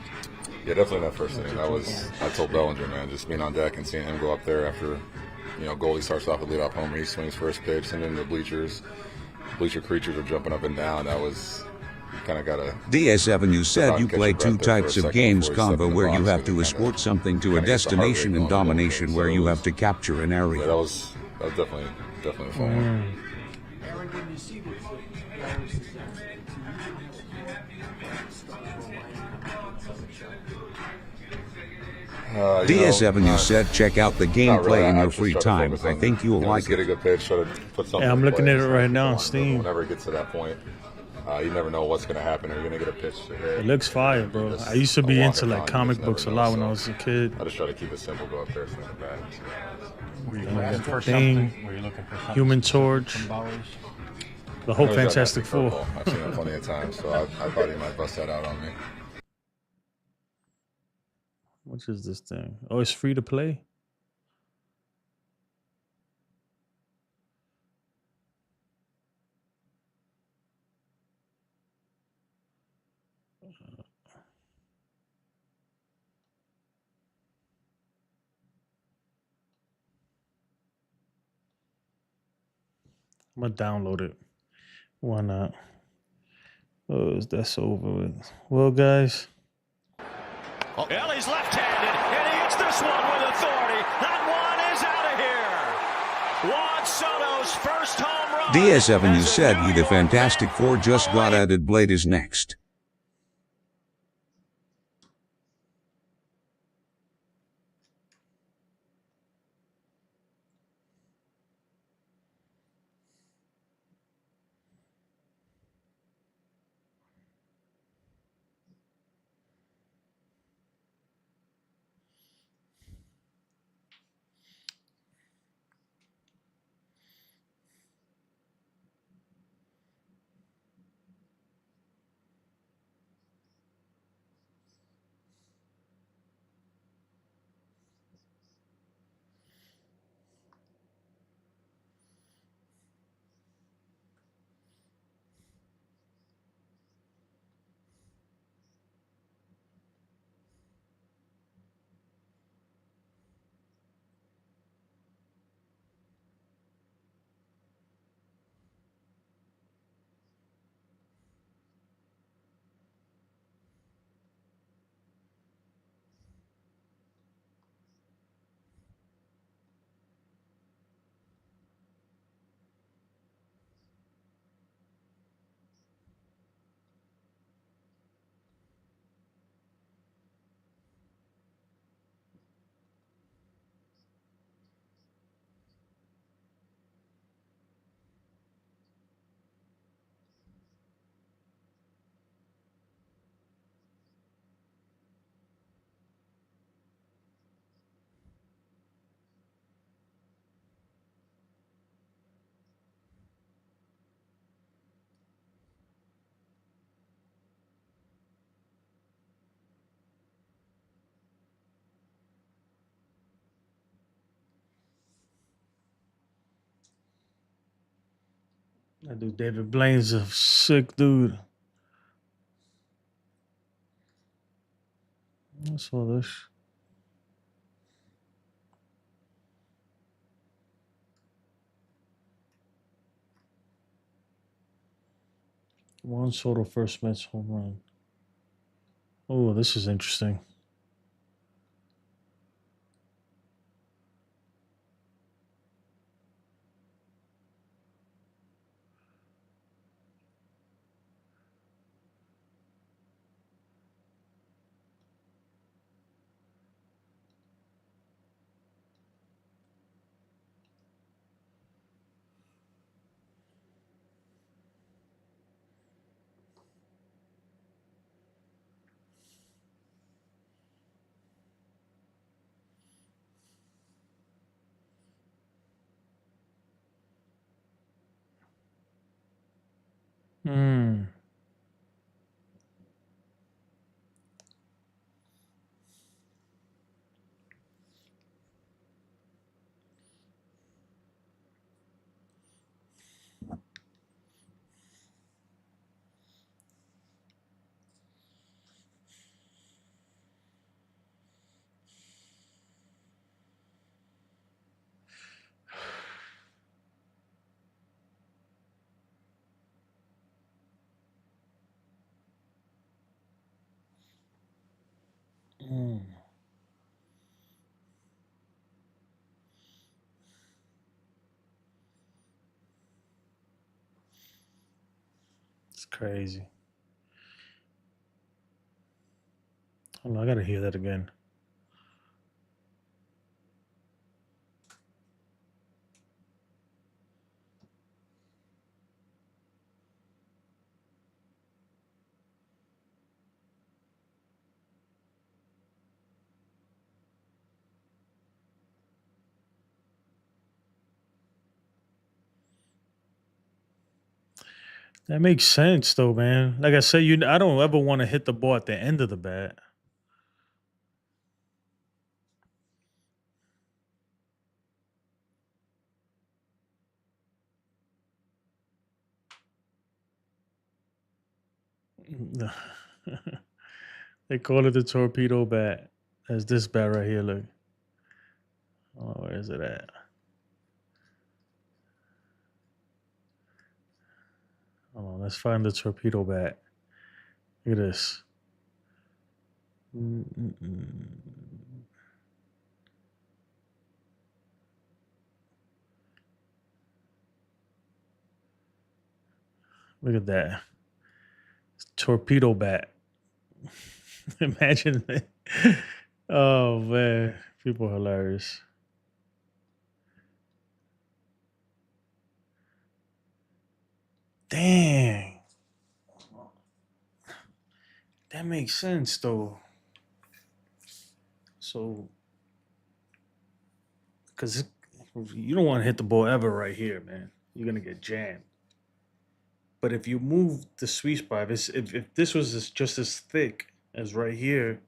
Yeah, definitely that first inning. I told Bellinger, man, just being on deck and seeing him go up there after, Goldie starts off with leadoff homer, he swings first pitch, send him to the bleachers. Bleacher creatures are jumping up and down. That was kind of got a. DS7 you said you play 2 types of games combo where you have to escort something to a destination and domination where you have to capture an area. Yeah, that was definitely a fun one. DS7 you said check out the gameplay in your free time. I think you'll like get a it. good pitch, try to put something. Yeah, I'm looking at it right now on So Steam. whenever it gets to that point, you never know what's going to happen. Are you going to get a pitch to hit? It looks fire, bro. I used to be into like comic books a lot when I was a kid. I just try to keep it simple. Go up there, swing it back. Were you looking for something? Human Torch. The whole Fantastic Four. I've seen it plenty of times, so I thought he might bust that out on me. What is this thing? Oh, it's free to play? I'm gonna download it. Why not? Oh, that's over with. Well, guys. Well, he's left-handed, and he hits this one with authority. That one is out of here. Juan Soto's first home run. DS7 you said he the Fantastic Four just got added. Blade is next. That dude David Blaine's a sick dude. I saw this. Juan Soto first Mets home run. Oh, this is interesting. Hmm. Mm. It's crazy. Hold on, I gotta hear that again. That makes sense though, man. Like I said, I don't ever want to hit the ball at the end of the bat. They call it the torpedo bat. That's this bat right here. Look. Oh, where is it at? Hold on, let's find the torpedo bat. Look at this. Look at that. Torpedo bat. Imagine that. Oh man, people are hilarious. Dang. That makes sense though. So, because you don't want to hit the ball ever right here, man. You're gonna get jammed. But if you move the sweet spot, if this was just as thick as right here,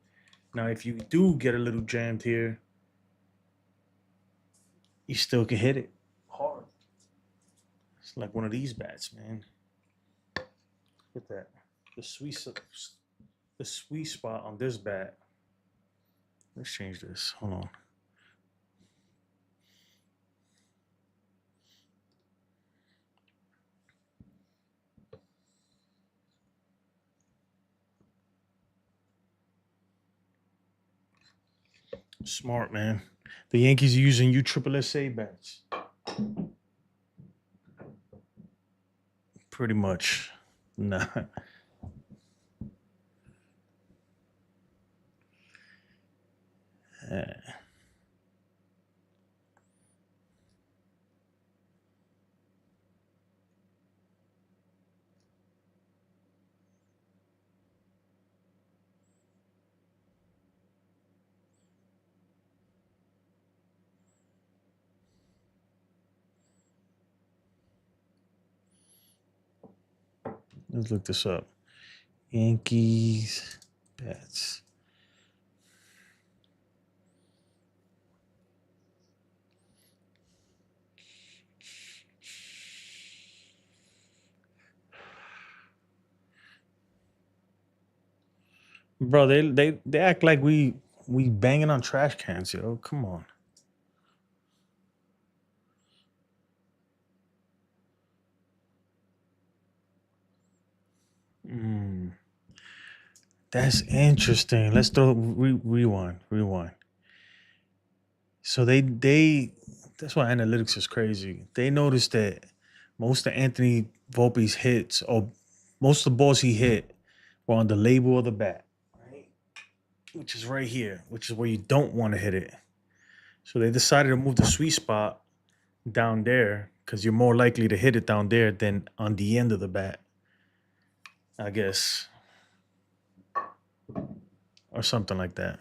now if you do get a little jammed here, you still can hit it hard. It's like one of these bats, man. Look at that. The sweet spot on this bat. Let's change this. Hold on. Smart, man. The Yankees are using USSSA bats. Pretty much. Nah. Let's look this up. Yankees bats. Bro, they act like we banging on trash cans, yo. Come on. That's interesting. Let's throw rewind. So they that's why analytics is crazy. They noticed that most of Anthony Volpe's hits, or most of the balls he hit, were on the label of the bat, right? Which is right here, which is where you don't want to hit it. So they decided to move the sweet spot down there because you're more likely to hit it down there than on the end of the bat, I guess, or something like that.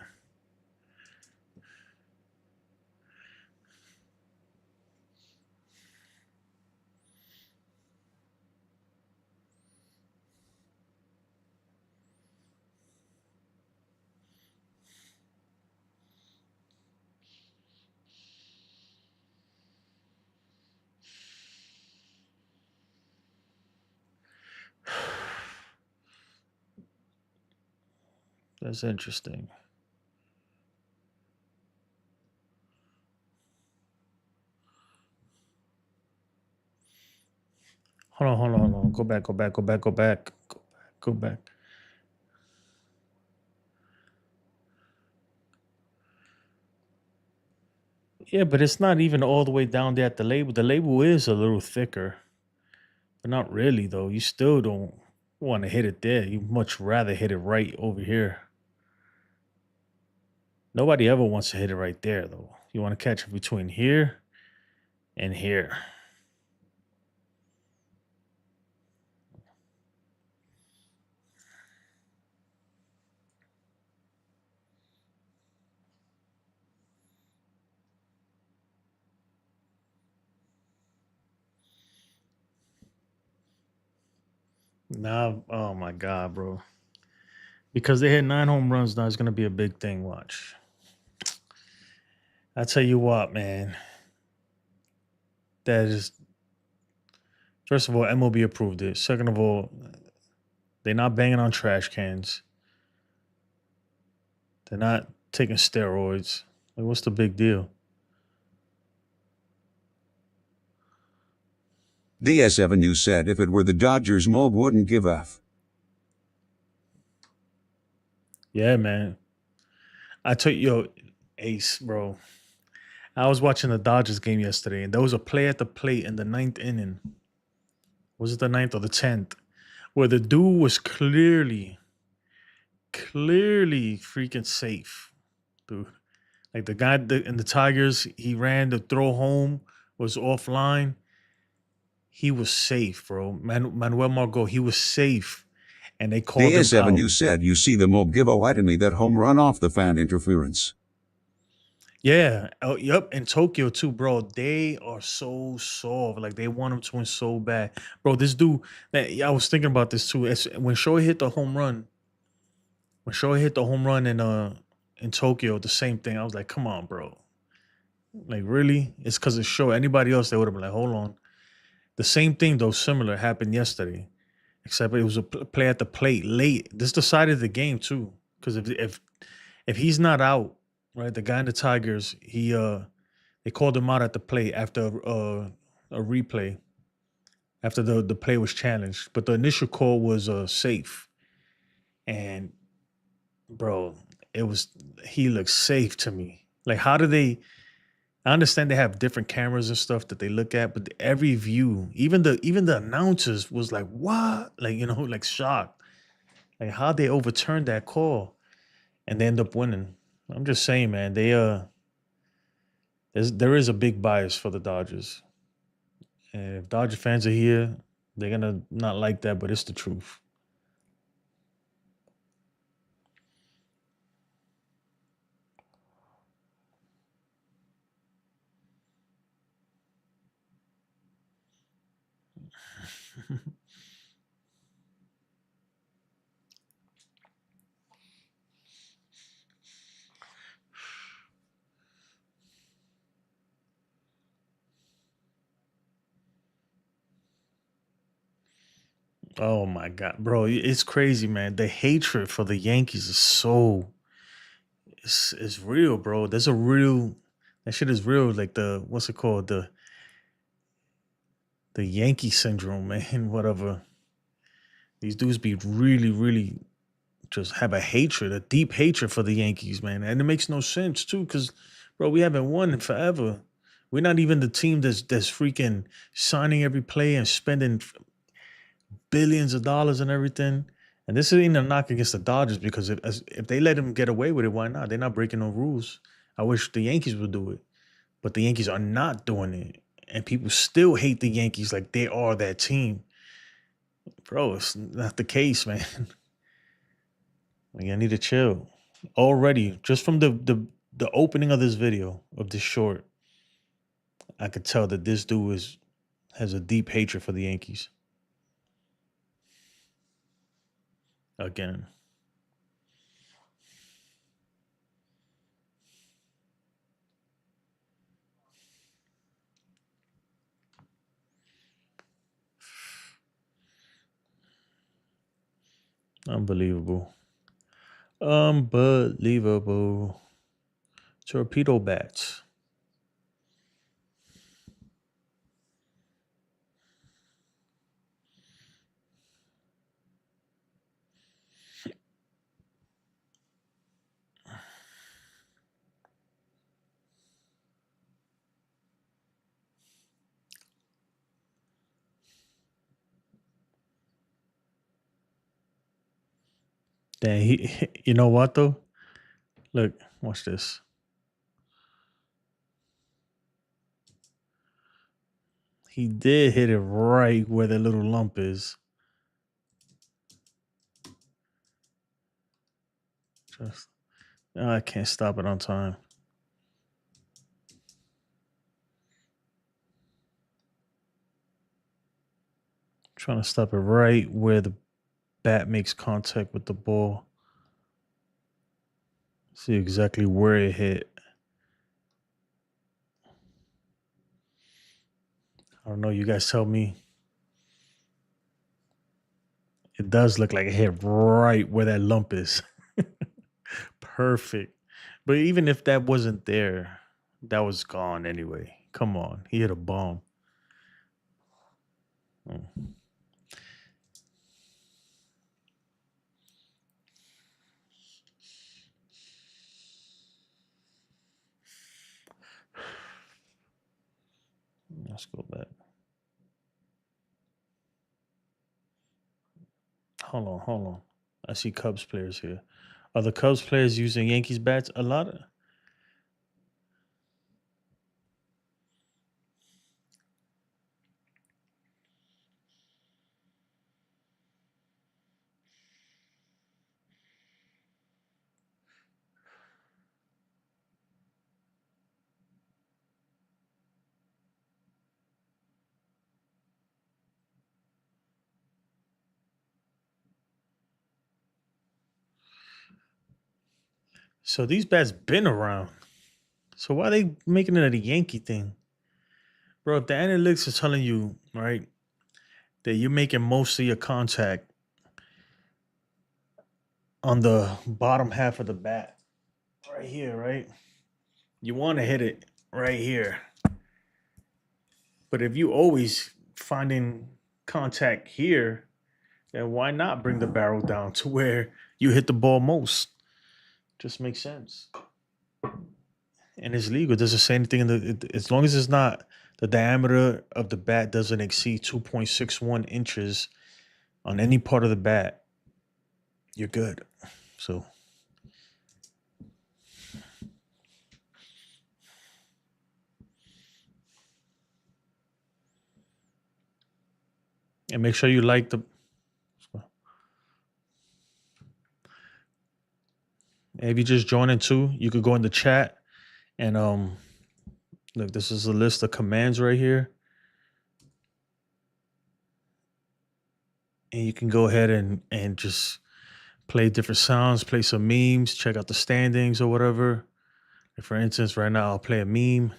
That's interesting. Hold on. Go back. Yeah, but it's not even all the way down there at the label. The label is a little thicker, but not really though. You still don't want to hit it there. You much rather hit it right over here. Nobody ever wants to hit it right there though. You want to catch it between here and here. Now, oh my God, bro. Because they hit 9 home runs now, it's gonna be a big thing. Watch. I tell you what, man. That is, first of all, MLB approved it. Second of all, they're not banging on trash cans. They're not taking steroids. Like, what's the big deal? DS7 you said if it were the Dodgers, Mob wouldn't give F. Yeah, man. I told you, yo, Ace, bro. I was watching the Dodgers game yesterday, and there was a play at the plate in the 9th inning. Was it the 9th or the 10th? Where the dude was clearly freaking safe, dude. Like the guy in the Tigers, he ran the throw home, was offline. He was safe, bro. Manuel Margot, he was safe. And they called him DS7 out. you said you see the Mob give a Whitney that home run off the fan interference. Yeah. Oh, yep. In Tokyo too, bro. They are so soft. Like they want him to win so bad. Bro, this dude, I was thinking about this too. When Shohei hit the home run, in Tokyo, the same thing. I was like, come on, bro. Like, really? It's because of Shohei. Anybody else, they would have been like, hold on. The same thing, though, similar, happened yesterday. Except it was a play at the plate late. This decided the game too. Because if he's not out, right, the guy in the Tigers, they called him out at the plate after a replay, after the play was challenged. But the initial call was safe. And bro, he looks safe to me. Like, how do they? I understand they have different cameras and stuff that they look at, but every view, even the announcers was like, what? Like, like shocked. Like, how they overturned that call and they end up winning. I'm just saying, man, there is a big bias for the Dodgers. And if Dodger fans are here, they're gonna not like that, but it's the truth. Oh my God, bro, it's crazy, man. The hatred for the Yankees is so it's real, bro. There's a real that shit is real. Like the what's it called the Yankee syndrome, man. Whatever. These dudes be really, really just have a hatred, a deep hatred for the Yankees, man. And it makes no sense too, because bro, we haven't won in forever. We're not even the team that's freaking signing every play and spending billions of dollars and everything. And this ain't a knock against the Dodgers because if they let them get away with it, why not? They're not breaking no rules. I wish the Yankees would do it, but the Yankees are not doing it, and people still hate the Yankees like they are that team. Bro, it's not the case, man. Like, I need to chill. Already, just from the opening of this video of this short, I could tell that this dude has a deep hatred for the Yankees. Again. Unbelievable. Unbelievable. Torpedo bats. Dang, you know what though? Look, watch this. He did hit it right where the little lump is. Just, I can't stop it on time. Trying to stop it right where the bat makes contact with the ball. See exactly where it hit. I don't know. You guys tell me. It does look like it hit right where that lump is. Perfect. But even if that wasn't there, that was gone anyway. Come on. He hit a bomb. Mm. Let's go back. Hold on. I see Cubs players here. Are the Cubs players using Yankees bats a lot? So these bats been around. So why are they making it a Yankee thing? Bro, if the analytics is telling you, right, that you're making most of your contact on the bottom half of the bat, right here, right? You want to hit it right here. But if you always finding contact here, then why not bring the barrel down to where you hit the ball most? Just makes sense. And it's legal. It doesn't say anything as long as it's not the diameter of the bat doesn't exceed 2.61 inches on any part of the bat, you're good. So and make sure you like the if you just join in too, you could go in the chat and look, this is a list of commands right here. And you can go ahead and just play different sounds, play some memes, check out the standings or whatever. And for instance, right now I'll play a meme.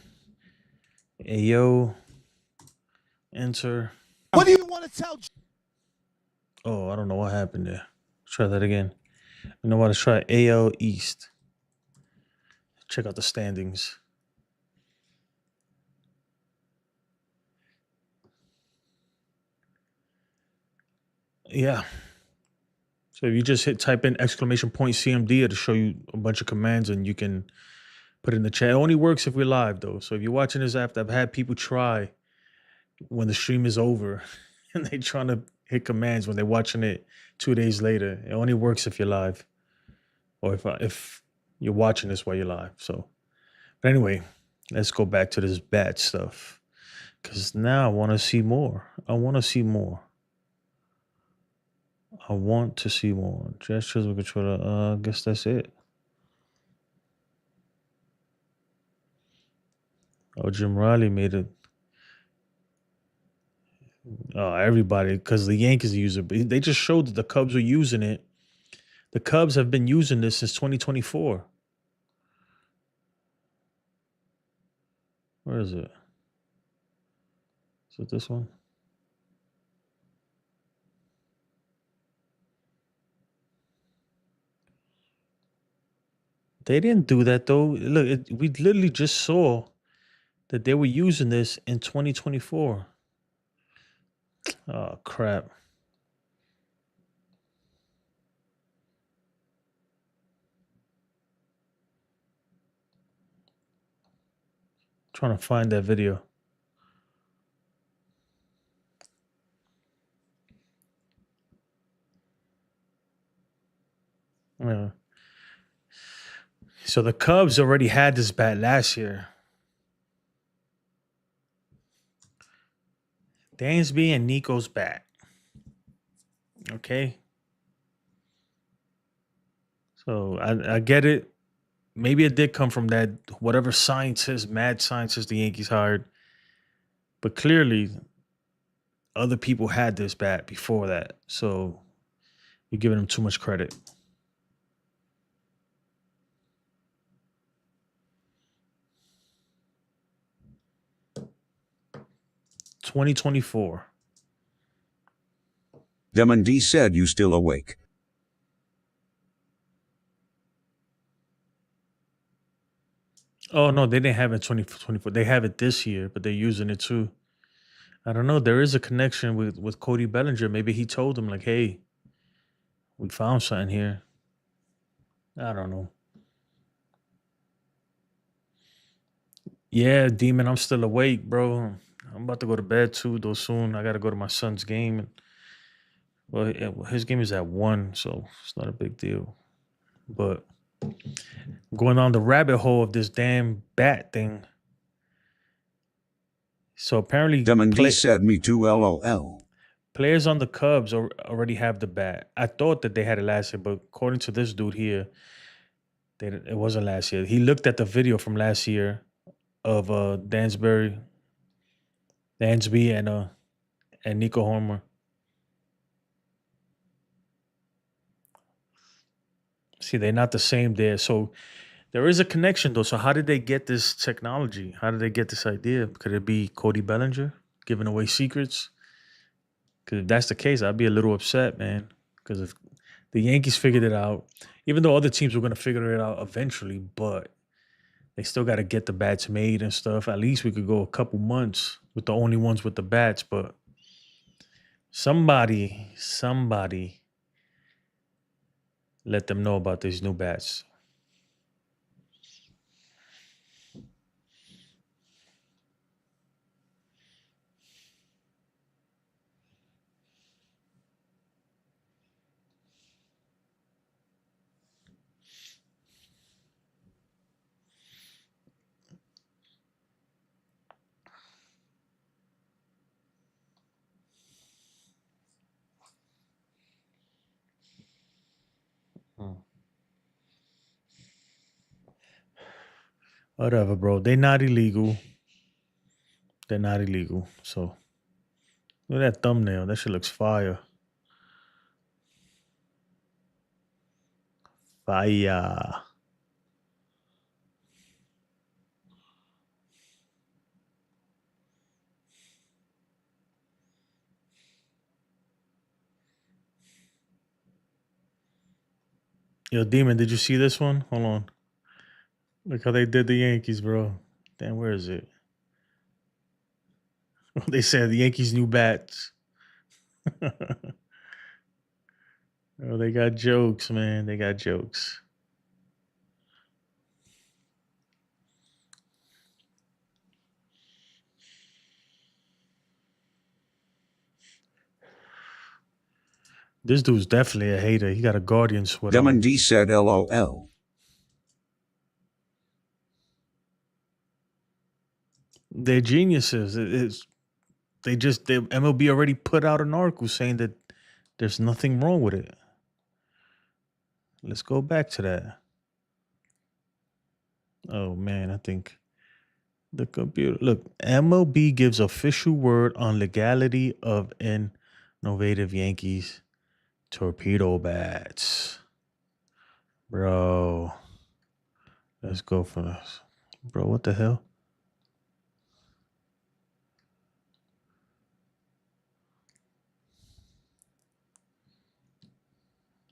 Ayo, enter. What do you want to tell? Oh, I don't know what happened there. Try that again. You know what? Let's try AL East. Check out the standings. Yeah. So if you just type in exclamation point CMD, it'll show you a bunch of commands and you can put it in the chat. It only works if we're live though. So if you're watching this after, I've had people try when the stream is over and they trying to hit commands when they're watching it 2 days later. It only works if you're live or if you're watching this while you're live. So, but anyway, let's go back to this bat stuff because now I want to see more. I want to see more. I want to see more. Gestures with controller. I guess that's it. Oh, Jim Riley made it. Everybody, because the Yankees use it. But they just showed that the Cubs were using it. The Cubs have been using this since 2024. Where is it? Is it this one? They didn't do that though. Look, we literally just saw that they were using this in 2024. Oh, crap. Trying to find that video. Yeah. So the Cubs already had this bat last year. Dansby and Nico's bat. Okay. So I get it. Maybe it did come from that whatever scientist, mad scientist the Yankees hired. But clearly other people had this bat before that. So you're giving them too much credit. 2024. Demon D said you still awake. Oh no, they didn't have it 2024. They have it this year, but they're using it too. I don't know. There is a connection with Cody Bellinger. Maybe he told him like, "Hey, we found something here." I don't know. Yeah, Demon, I'm still awake, bro. I'm about to go to bed too, though soon. I gotta go to my son's game. Well, his game is at 1, so it's not a big deal. But going on the rabbit hole of this damn bat thing. So apparently, Demon D said me too. LOL. Players on the Cubs already have the bat. I thought that they had it last year, but according to this dude here, it wasn't last year. He looked at the video from last year of Dansby and Nico Homer. See, they're not the same there. So there is a connection though. So how did they get this technology? How did they get this idea? Could it be Cody Bellinger giving away secrets? Because if that's the case, I'd be a little upset, man. Because if the Yankees figured it out, even though other teams were going to figure it out eventually, but they still got to get the bats made and stuff. At least we could go a couple months with the only ones with the bats, but somebody let them know about these new bats. Whatever, bro. They're not illegal. They're not illegal. So look at that thumbnail. That shit looks fire. Fire. Yo, Demon, did you see this one? Hold on. Look how they did the Yankees, bro. Damn, where is it? They said the Yankees' new bats. Oh, they got jokes, man. They got jokes. This dude's definitely a hater. He got a Guardian sweater. Demon D said LOL. They're geniuses. The MLB already put out an article saying that there's nothing wrong with it. Let's go back to that. Oh man, I think the computer. Look, MLB gives official word on legality of innovative Yankees torpedo bats. Bro, let's go for this. Bro, what the hell?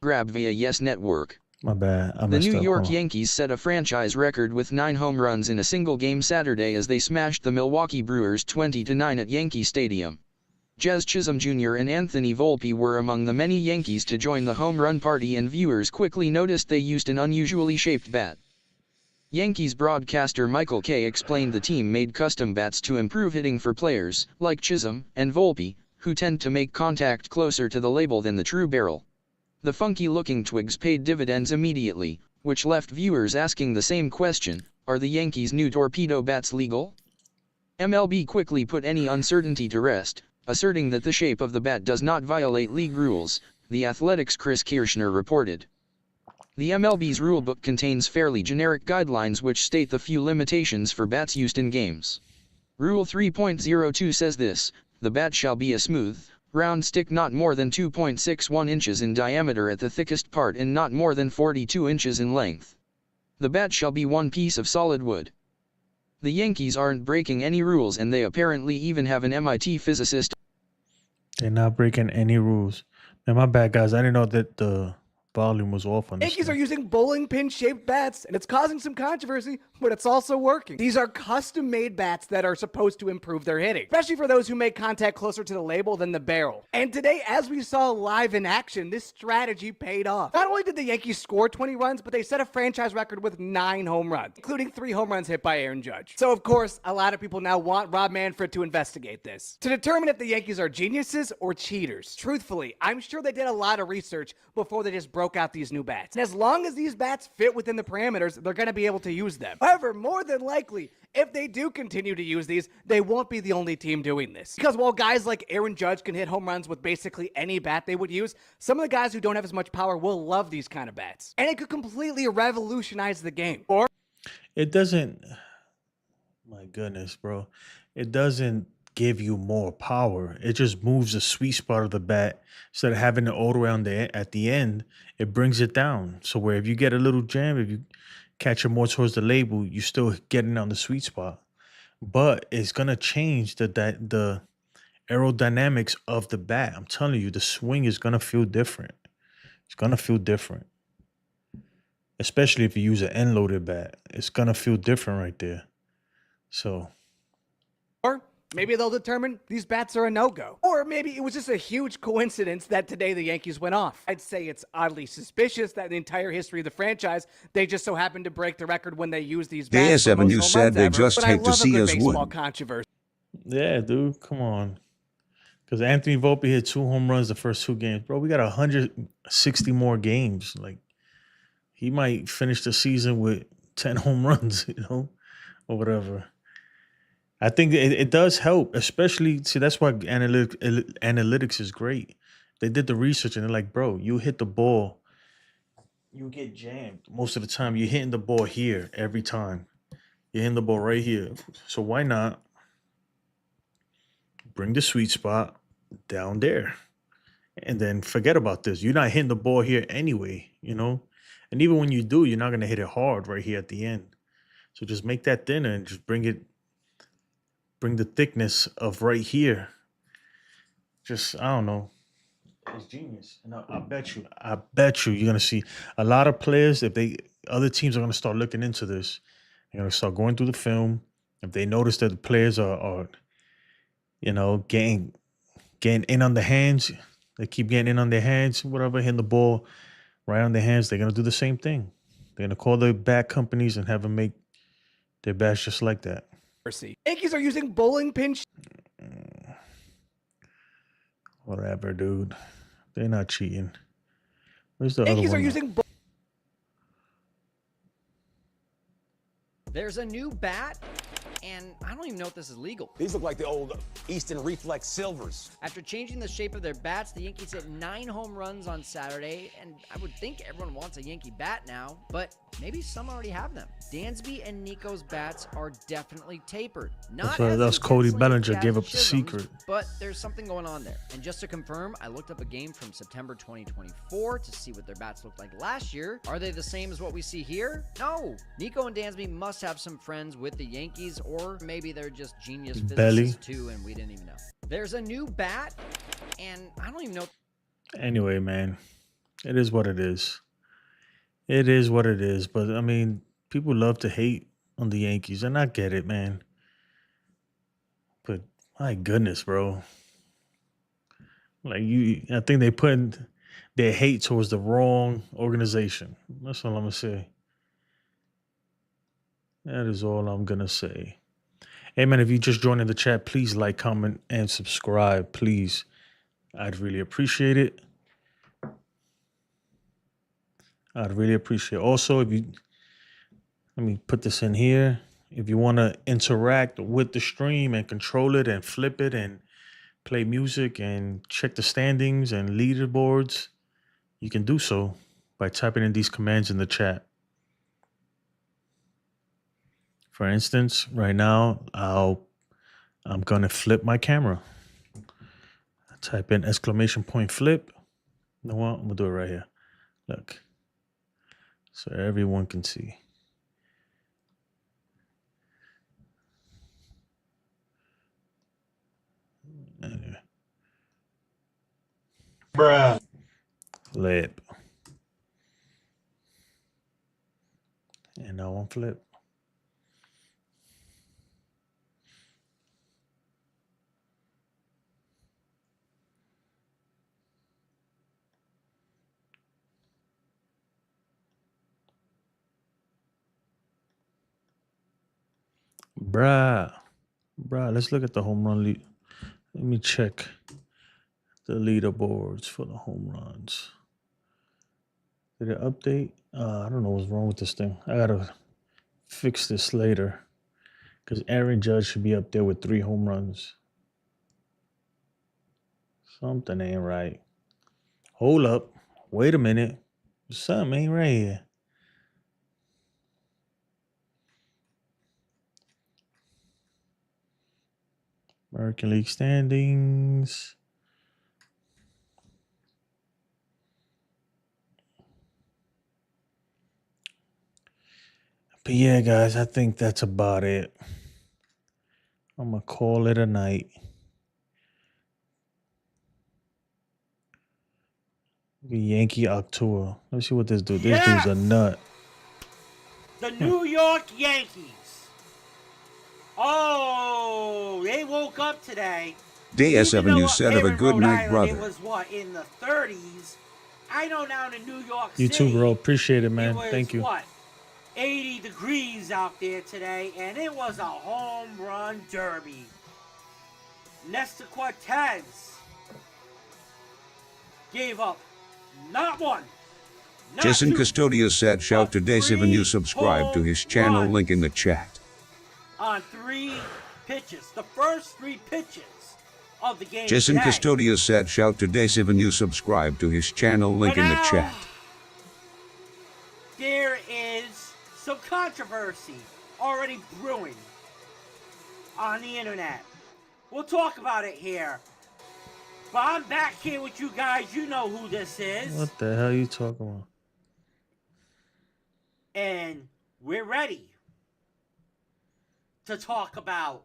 Grab via Yes Network. My bad. I The messed New up. York Hold on. Yankees set a franchise record with 9 home runs in a single game Saturday as they smashed the Milwaukee Brewers 20-9 at Yankee Stadium. Jazz Chisholm Jr. and Anthony Volpe were among the many Yankees to join the home run party, and viewers quickly noticed they used an unusually shaped bat. Yankees broadcaster Michael Kay explained the team made custom bats to improve hitting for players, like Chisholm and Volpe, who tend to make contact closer to the label than the true barrel. The funky-looking twigs paid dividends immediately, which left viewers asking the same question: are the Yankees' new torpedo bats legal? MLB quickly put any uncertainty to rest, asserting that the shape of the bat does not violate league rules, The Athletic's Chris Kirschner reported. The MLB's rulebook contains fairly generic guidelines which state the few limitations for bats used in games. Rule 3.02 says this: the bat shall be a smooth, round stick not more than 2.61 inches in diameter at the thickest part and not more than 42 inches in length. The bat shall be one piece of solid wood. The Yankees aren't breaking any rules, and they apparently even have an MIT physicist. They're not breaking any rules. Man, my bad, guys. I didn't know that the volume was off on this. Yankees are using bowling pin shaped bats, and it's causing some controversy, but it's also working. These are custom made bats that are supposed to improve their hitting, especially for those who make contact closer to the label than the barrel. And today, as we saw live in action, this strategy paid off. Not only did the Yankees score 20 runs, but they set a franchise record with 9 home runs, including 3 home runs hit by Aaron Judge. So of course, a lot of people now want Rob Manfred to investigate this, to determine if the Yankees are geniuses or cheaters. Truthfully, I'm sure they did a lot of research before they just broke out these new bats. And as long as these bats fit within the parameters, they're going to be able to use them. However, more than likely, if they do continue to use these, they won't be the only team doing this. Because while guys like Aaron Judge can hit home runs with basically any bat they would use, some of the guys who don't have as much power will love these kind of bats. And it could completely revolutionize the game. Or It doesn't. My goodness, bro. It doesn't give you more power. It just moves the sweet spot of the bat. Instead of having it all around at the end, it brings it down. So where if you get a little jam, if you catch it more towards the label, you're still getting on the sweet spot. But it's gonna change the aerodynamics of the bat. I'm telling you, the swing is gonna feel different. It's gonna feel different. Especially if you use an end-loaded bat. It's gonna feel different right there. So maybe they'll determine these bats are a no-go. Or maybe it was just a huge coincidence that today the Yankees went off. I'd say it's oddly suspicious that in the entire history of the franchise, they just so happened to break the record when they used these bats. JS7 you said they just hate to see us win. Controversy. yeah, dude, come on. Because Anthony Volpe hit 2 home runs the first 2 games. Bro, we got 160 more games. Like, he might finish the season with 10 home runs, or whatever. I think it does help, especially, see, that's why analytics is great. They did the research and they're like, bro, you hit the ball, you get jammed. Most of the time, you're hitting the ball here every time. You're hitting the ball right here. So why not bring the sweet spot down there? And then forget about this. You're not hitting the ball here anyway, And even when you do, you're not going to hit it hard right here at the end. So just make that thinner and just bring the thickness of right here. Just, I don't know. is genius. And I bet you you're gonna see a lot of players. If other teams are gonna start looking into this, they're gonna start going through the film. If they notice that the players are getting in on the hands, they keep getting in on their hands, whatever, hitting the ball right on their hands, they're gonna do the same thing. They're gonna call the bat companies and have them make their bats just like that. Yankees are using bowling pin. Whatever, dude. They're not cheating. Where's the Yankees other are one? using. There's a new bat, and I don't even know if this is legal. These look like the old Easton Reflex Silvers. After changing the shape of their bats, the Yankees hit 9 home runs on Saturday, and I would think everyone wants a Yankee bat now, but maybe some already have them. Dansby and Nico's bats are definitely tapered. That's Cody Bellinger gave up the secret. But there's something going on there. And just to confirm, I looked up a game from September 2024 to see what their bats looked like last year. Are they the same as what we see here? No. Nico and Dansby must have some friends with the Yankees, or maybe they're just genius physicists too, and we didn't even know. There's a new bat, and I don't even know. Anyway, man, it is what it is. It is what it is. But I mean, people love to hate on the Yankees, and I get it, man. But my goodness, bro. Like I think they put their hate towards the wrong organization. That's all I'm gonna say. That is all I'm gonna say. Hey man, if you just joined in the chat, please like, comment, and subscribe, please. I'd really appreciate it. I'd really appreciate it. Also, let me put this in here. If you want to interact with the stream and control it and flip it and play music and check the standings and leaderboards, you can do so by typing in these commands in the chat. For instance, right now, I'm going to flip my camera. Type in !flip. You know what? I'm going to do it right here. Look. So everyone can see. Anyway. Bruh. Flip. And now I'm flip. Bruh, let's look at the home run lead. Let me check the leaderboards for the home runs. Did it update? I don't know what's wrong with this thing. I gotta fix this later because Aaron Judge should be up there with 3 home runs. Something ain't right. Hold up. Wait a minute. Something ain't right here. American League standings. But yeah, guys, I think that's about it. I'm going to call it a night. Yankee October. Let's see what this dude. This dude's a nut. The New York Yankees. Oh, they woke up today. DSW, you said have a good night, brother. It was what, in the 30s? I know now in New York City. You too, bro. Appreciate it, man. Thank you. What, 80 degrees out there today, and it was a home run derby. Nestor Cortes gave up not one. Jason Custodio said, shout to Dave and you subscribe to his channel, link in the chat. On 3 pitches, the first 3 pitches of the game. Jason today. Custodio said, shout to Dave and you subscribe to his channel, link in the chat. There is some controversy already brewing on the internet. We'll talk about it here. But I'm back here with you guys. You know who this is. What the hell are you talking about? And we're ready to talk about.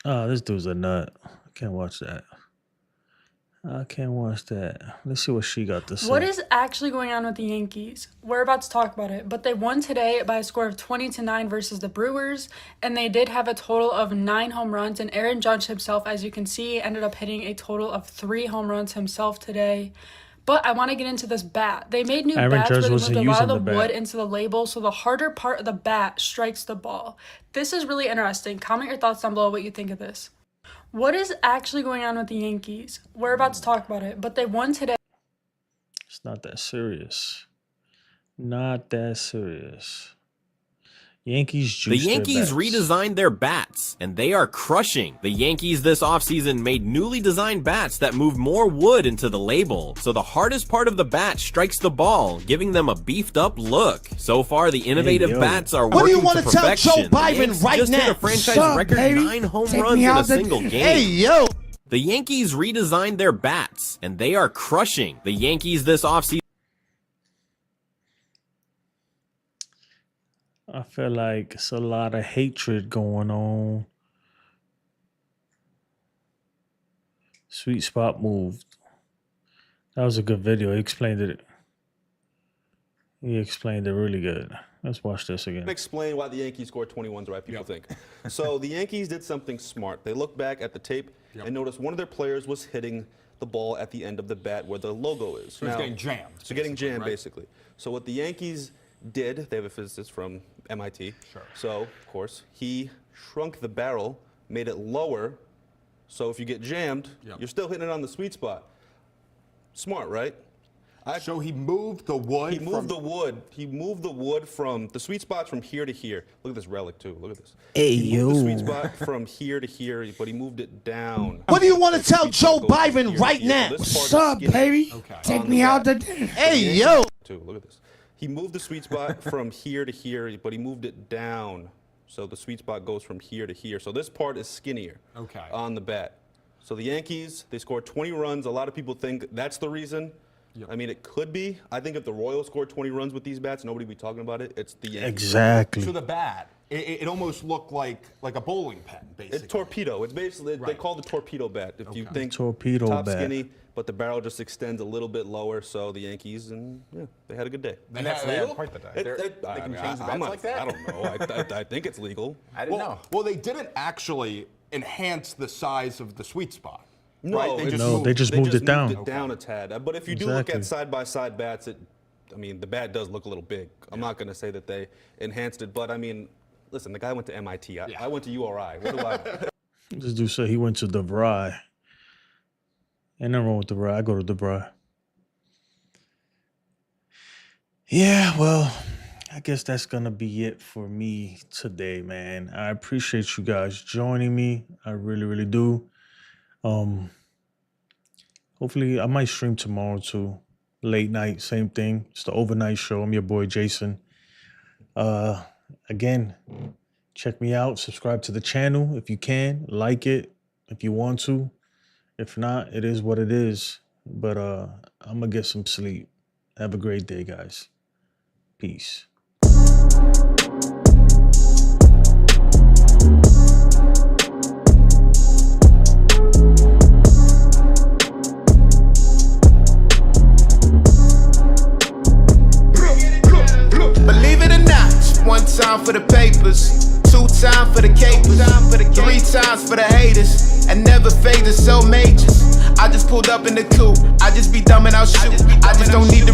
Oh, this dude's a nut. I can't watch that. I can't watch that. Let's see what she got to say. What is actually going on with the Yankees? We're about to talk about it, but they won today by a score of 20-9 versus the Brewers, and they did have a total of 9 home runs, and Aaron Judge himself, as you can see, ended up hitting a total of 3 home runs himself today. But I want to get into this bat. They made new bats where they moved a lot of the wood into the label, so the harder part of the bat strikes the ball. This is really interesting. Comment your thoughts down below what you think of this. What is actually going on with the Yankees? We're about to talk about it, but they won today. It's not that serious. Not that serious. Yankees The Yankees redesigned their bats, and they are crushing. The Yankees this offseason made newly designed bats that move more wood into the label, so the hardest part of the bat strikes the ball, giving them a beefed up look. So far, the innovative bats are working to perfection. Tell Joe Biden right just now? hit a franchise record 9 home runs in a single game. Hey, yo! The Yankees redesigned their bats, and they are crushing. The Yankees this offseason. I feel like it's a lot of hatred going on. Sweet spot moved. That was a good video. He explained it. He explained it really good. Let's watch this again. Explain why the Yankees scored 21s, right? People think. So the Yankees did something smart. They looked back at the tape and noticed one of their players was hitting the ball at the end of the bat where the logo is. So it's getting jammed. So getting jammed, basically. So what the Yankees did, they have a physicist from MIT. Sure. So, of course, he shrunk the barrel, made it lower, so if you get jammed, you're still hitting it on the sweet spot. Smart, right? So he moved the wood. He moved the wood. He moved the wood from the sweet spots from here to here. Look at this relic too. Look at this. Hey, he moved the sweet spot from here to here, but he moved it down. What do you want to tell Joe Biden right now? What's up, baby? Take me out to dinner. Hey, yo! Look at this. He moved the sweet spot from here to here, but he moved it down. So the sweet spot goes from here to here. So this part is skinnier on the bat. So the Yankees, they scored 20 runs. A lot of people think that's the reason. I mean, it could be. I think if the Royals scored 20 runs with these bats, nobody would be talking about it. It's the Yankees. Exactly. So the bat, it almost looked like a bowling pin, basically. It's torpedo. It's basically, they call it the torpedo bat. If you think torpedo top bat. skinny, but the barrel just extends a little bit lower. So the Yankees, and they had a good day. And that's legal? Quite the day. They can change the bats like that? I don't know. I think it's legal. I didn't know. Well, they didn't actually enhance the size of the sweet spot. No, right? they just moved it down. Moved it down a tad. But if you do look at side-by-side bats, I mean, the bat does look a little big. I'm not going to say that they enhanced it, but I mean, listen, the guy went to MIT. I went to URI. What do I? This dude said he went to DeVry. Ain't nothing wrong with DeVry. I go to DeVry. Yeah, well, I guess that's going to be it for me today, man. I appreciate you guys joining me. I really, really do. Hopefully, I might stream tomorrow too. Late night, same thing. It's the overnight show. I'm your boy, Jason. Again, check me out. Subscribe to the channel if you can. Like it if you want to. If not, it is what it is. But I'm going to get some sleep. Have a great day, guys. Peace. Believe it or not, 1 time for the papers, 2 times for the capers, 3 times for the haters, and never faded so majors. I just pulled up in the coupe, I just be dumb and I'll shoot. I just don't need the